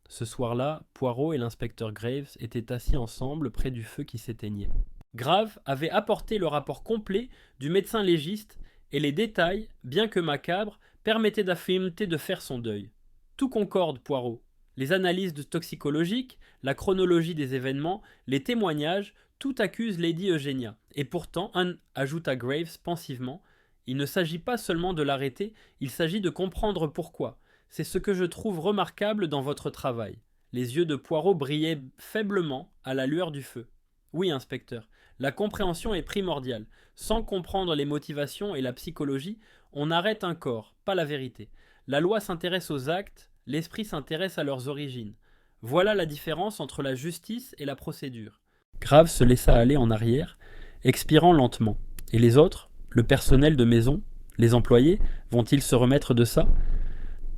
Ce soir-là, Poirot et l'inspecteur Graves étaient assis ensemble près du feu qui s'éteignait. Graves avait apporté le rapport complet du médecin légiste et les détails, bien que macabres, permettaient d'affirmer de faire son deuil. Tout concorde, Poirot. Les analyses toxicologiques, la chronologie des événements, les témoignages, tout accuse Lady Eugenia. Et pourtant, ajouta Graves pensivement, il ne s'agit pas seulement de l'arrêter, il s'agit de comprendre pourquoi. C'est ce que je trouve remarquable dans votre travail. Les yeux de Poirot brillaient faiblement à la lueur du feu. Oui, inspecteur, la compréhension est primordiale. Sans comprendre les motivations et la psychologie, on arrête un corps, pas la vérité. La loi s'intéresse aux actes, l'esprit s'intéresse à leurs origines. Voilà la différence entre la justice et la procédure. Graves se laissa aller en arrière, expirant lentement. Et les autres, le personnel de maison, les employés, vont-ils se remettre de ça ?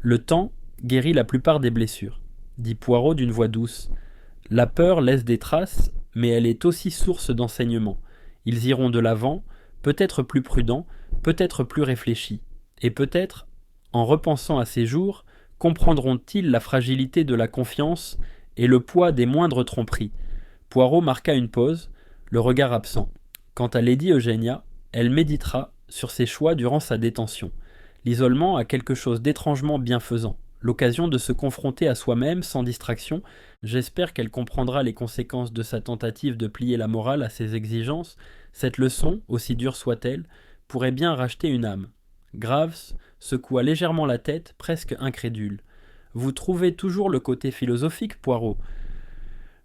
Le temps guérit la plupart des blessures, dit Poirot d'une voix douce. La peur laisse des traces, mais elle est aussi source d'enseignement. Ils iront de l'avant, peut-être plus prudents, peut-être plus réfléchis. Et peut-être, en repensant à ces jours, comprendront-ils la fragilité de la confiance et le poids des moindres tromperies. Poirot marqua une pause, le regard absent. Quant à Lady Eugenia, elle méditera sur ses choix durant sa détention. L'isolement a quelque chose d'étrangement bienfaisant. L'occasion de se confronter à soi-même sans distraction. J'espère qu'elle comprendra les conséquences de sa tentative de plier la morale à ses exigences. Cette leçon, aussi dure soit-elle, pourrait bien racheter une âme. Graves secoua légèrement la tête, presque incrédule. Vous trouvez toujours le côté philosophique, Poirot.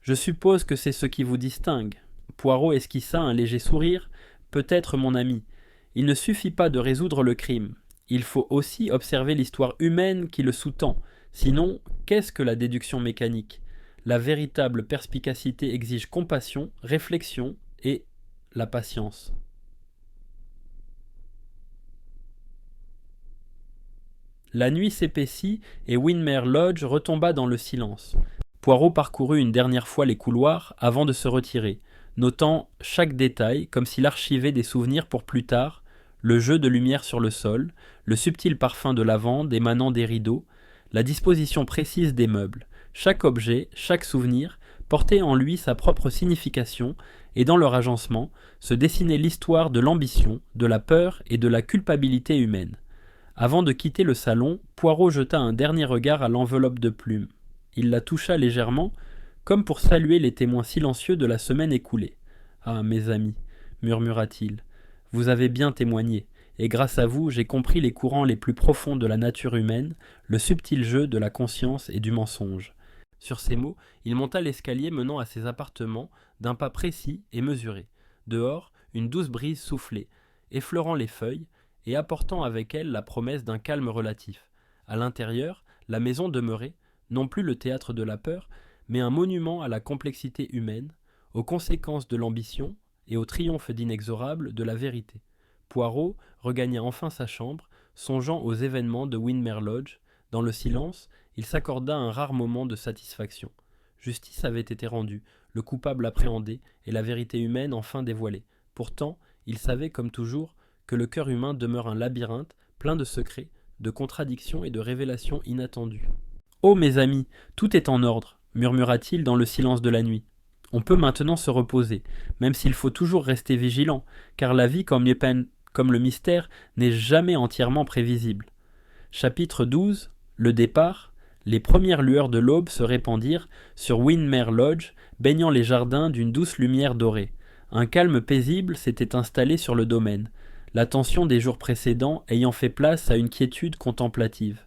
Je suppose que c'est ce qui vous distingue. Poirot esquissa un léger sourire. Peut-être, mon ami. Il ne suffit pas de résoudre le crime. Il faut aussi observer l'histoire humaine qui le sous-tend. Sinon, qu'est-ce que la déduction mécanique ? La véritable perspicacité exige compassion, réflexion et la patience. La nuit s'épaissit et Windermere Lodge retomba dans le silence. Poirot parcourut une dernière fois les couloirs avant de se retirer, notant chaque détail comme s'il archivait des souvenirs pour plus tard, le jeu de lumière sur le sol, le subtil parfum de lavande émanant des rideaux, la disposition précise des meubles. Chaque objet, chaque souvenir portait en lui sa propre signification, et dans leur agencement se dessinait l'histoire de l'ambition, de la peur et de la culpabilité humaine. Avant de quitter le salon, Poirot jeta un dernier regard à l'enveloppe de plumes. Il la toucha légèrement, comme pour saluer les témoins silencieux de la semaine écoulée. « Ah, mes amis, murmura-t-il, vous avez bien témoigné, et grâce à vous, j'ai compris les courants les plus profonds de la nature humaine, le subtil jeu de la conscience et du mensonge. » Sur ces mots, il monta l'escalier menant à ses appartements d'un pas précis et mesuré. Dehors, une douce brise soufflait, effleurant les feuilles et apportant avec elle la promesse d'un calme relatif. À l'intérieur, la maison demeurait, non plus le théâtre de la peur, mais un monument à la complexité humaine, aux conséquences de l'ambition et au triomphe d'inexorable de la vérité. Poirot regagna enfin sa chambre, songeant aux événements de Windermere Lodge. Dans le silence, il s'accorda un rare moment de satisfaction. Justice avait été rendue, le coupable appréhendé et la vérité humaine enfin dévoilée. Pourtant, il savait, comme toujours, que le cœur humain demeure un labyrinthe plein de secrets, de contradictions et de révélations inattendues. « Oh, mes amis, tout est en ordre !» murmura-t-il dans le silence de la nuit. « On peut maintenant se reposer, même s'il faut toujours rester vigilant, car la vie, comme le mystère, n'est jamais entièrement prévisible. » Chapitre 12. Le départ. Les premières lueurs de l'aube se répandirent sur Windermere Lodge, baignant les jardins d'une douce lumière dorée. Un calme paisible s'était installé sur le domaine, la tension des jours précédents ayant fait place à une quiétude contemplative.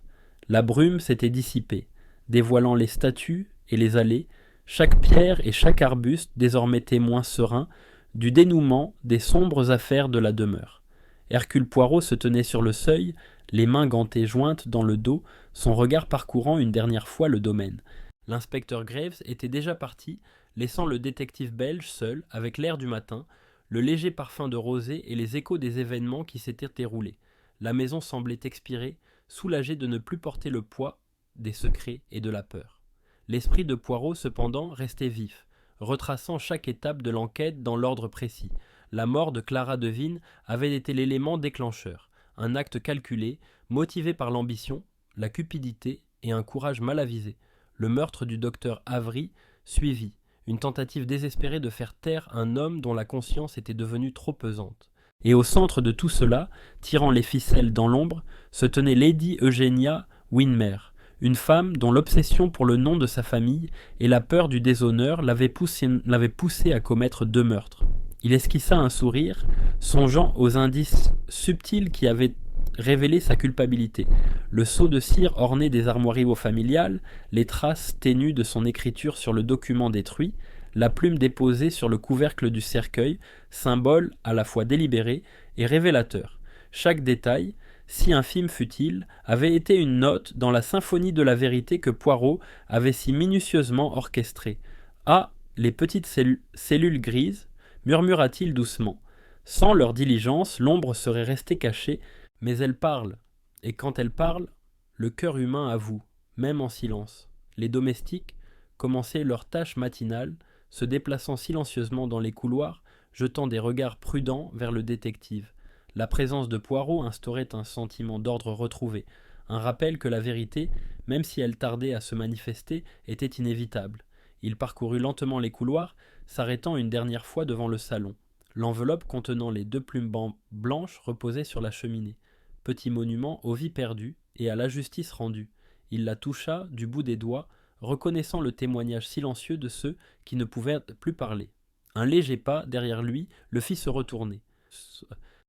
La brume s'était dissipée, dévoilant les statues et les allées, chaque pierre et chaque arbuste désormais témoins sereins du dénouement des sombres affaires de la demeure. Hercule Poirot se tenait sur le seuil, les mains gantées jointes dans le dos, son regard parcourant une dernière fois le domaine. L'inspecteur Graves était déjà parti, laissant le détective belge seul, avec l'air du matin, le léger parfum de rosée et les échos des événements qui s'étaient déroulés. La maison semblait expirer, soulagée de ne plus porter le poids des secrets et de la peur. L'esprit de Poirot, cependant, restait vif, retraçant chaque étape de l'enquête dans l'ordre précis. La mort de Clara Devine avait été l'élément déclencheur, un acte calculé, motivé par l'ambition, la cupidité et un courage mal avisé. Le meurtre du docteur Avery suivit, une tentative désespérée de faire taire un homme dont la conscience était devenue trop pesante. Et au centre de tout cela, tirant les ficelles dans l'ombre, se tenait Lady Eugenia Windermere, une femme dont l'obsession pour le nom de sa famille et la peur du déshonneur l'avaient poussé à commettre 2 meurtres. Il esquissa un sourire, songeant aux indices subtils qui avaient révélé sa culpabilité. Le seau de cire orné des armoiries familiales, les traces ténues de son écriture sur le document détruit, la plume déposée sur le couvercle du cercueil, symbole à la fois délibéré et révélateur. Chaque détail, si infime fût-il, avait été une note dans la symphonie de la vérité que Poirot avait si minutieusement orchestrée. « Ah, les petites cellules grises !» murmura-t-il doucement. Sans leur diligence, l'ombre serait restée cachée, mais elle parle, et quand elle parle, le cœur humain avoue, même en silence. Les domestiques commençaient leur tâche matinale, se déplaçant silencieusement dans les couloirs, jetant des regards prudents vers le détective. La présence de Poirot instaurait un sentiment d'ordre retrouvé, un rappel que la vérité, même si elle tardait à se manifester, était inévitable. Il parcourut lentement les couloirs, s'arrêtant une dernière fois devant le salon. L'enveloppe contenant les 2 plumes blanches reposait sur la cheminée. Petit monument aux vies perdues et à la justice rendue. Il la toucha du bout des doigts, reconnaissant le témoignage silencieux de ceux qui ne pouvaient plus parler. Un léger pas derrière lui le fit se retourner.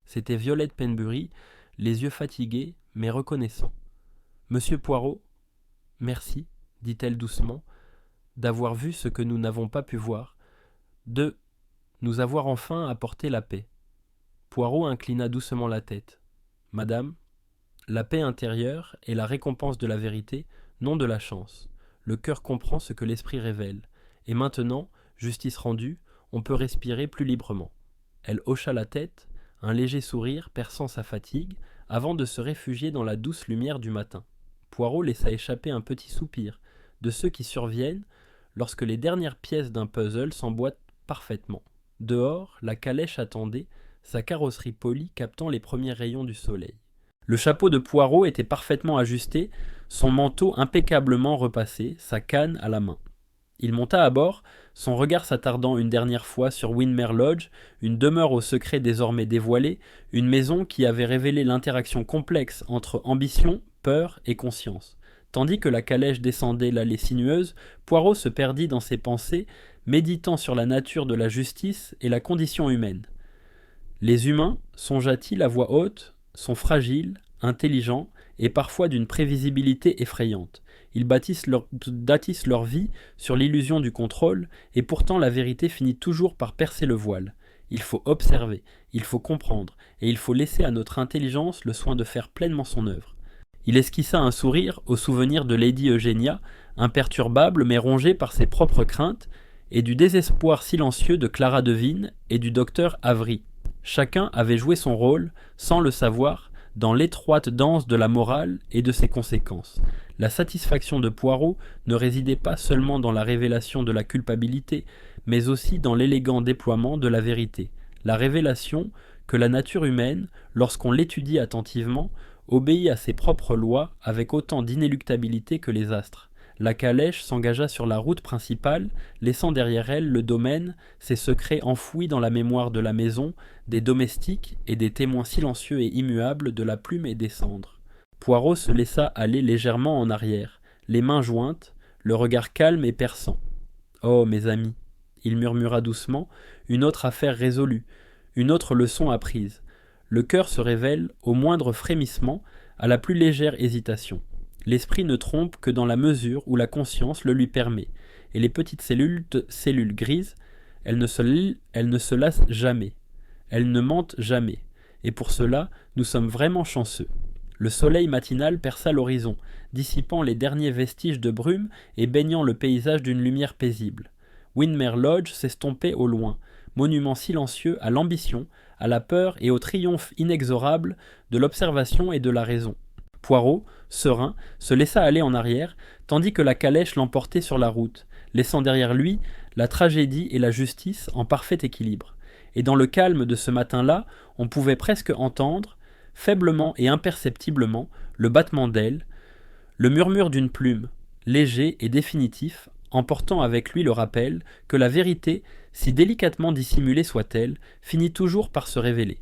C'était Violette Penbury, les yeux fatigués mais reconnaissants. « Monsieur Poirot, merci, dit-elle doucement, d'avoir vu ce que nous n'avons pas pu voir, de nous avoir enfin apporté la paix. » Poirot inclina doucement la tête. « Madame, la paix intérieure est la récompense de la vérité, non de la chance. Le cœur comprend ce que l'esprit révèle. Et maintenant, justice rendue, on peut respirer plus librement. » Elle hocha la tête, un léger sourire perçant sa fatigue, avant de se réfugier dans la douce lumière du matin. Poirot laissa échapper un petit soupir, de ceux qui surviennent lorsque les dernières pièces d'un puzzle s'emboîtent parfaitement. Dehors, la calèche attendait, sa carrosserie polie captant les premiers rayons du soleil. Le chapeau de Poirot était parfaitement ajusté, son manteau impeccablement repassé, sa canne à la main. Il monta à bord, son regard s'attardant une dernière fois sur Windermere Lodge, une demeure au secret désormais dévoilé, une maison qui avait révélé l'interaction complexe entre ambition, peur et conscience. Tandis que la calèche descendait l'allée sinueuse, Poirot se perdit dans ses pensées, méditant sur la nature de la justice et la condition humaine. Les humains, songea-t-il à voix haute, sont fragiles, intelligents et parfois d'une prévisibilité effrayante. Ils bâtissent leur vie sur l'illusion du contrôle, et pourtant la vérité finit toujours par percer le voile. Il faut observer, il faut comprendre, et il faut laisser à notre intelligence le soin de faire pleinement son œuvre. Il esquissa un sourire au souvenir de Lady Eugenia, imperturbable mais rongée par ses propres craintes, et du désespoir silencieux de Clara Devine et du docteur Avery. Chacun avait joué son rôle, sans le savoir, dans l'étroite danse de la morale et de ses conséquences. La satisfaction de Poirot ne résidait pas seulement dans la révélation de la culpabilité, mais aussi dans l'élégant déploiement de la vérité. La révélation que la nature humaine, lorsqu'on l'étudie attentivement, obéit à ses propres lois avec autant d'inéluctabilité que les astres. La calèche s'engagea sur la route principale, laissant derrière elle le domaine, ses secrets enfouis dans la mémoire de la maison, des domestiques et des témoins silencieux et immuables de la plume et des cendres. Poirot se laissa aller légèrement en arrière, les mains jointes, le regard calme et perçant. « Oh, mes amis !» il murmura doucement, une autre affaire résolue, une autre leçon apprise. Le cœur se révèle au moindre frémissement, à la plus légère hésitation. L'esprit ne trompe que dans la mesure où la conscience le lui permet, et les petites cellules grises, elles ne se lassent jamais, elles ne mentent jamais, et pour cela, nous sommes vraiment chanceux. Le soleil matinal perça l'horizon, dissipant les derniers vestiges de brume et baignant le paysage d'une lumière paisible. Windermere Lodge s'estompait au loin, monument silencieux à l'ambition, à la peur et au triomphe inexorable de l'observation et de la raison. Poirot, serein, se laissa aller en arrière, tandis que la calèche l'emportait sur la route, laissant derrière lui la tragédie et la justice en parfait équilibre. et dans le calme de ce matin-là, on pouvait presque entendre, faiblement et imperceptiblement, le battement d'ailes, le murmure d'une plume, léger et définitif, emportant avec lui le rappel que la vérité, si délicatement dissimulée soit-elle, finit toujours par se révéler.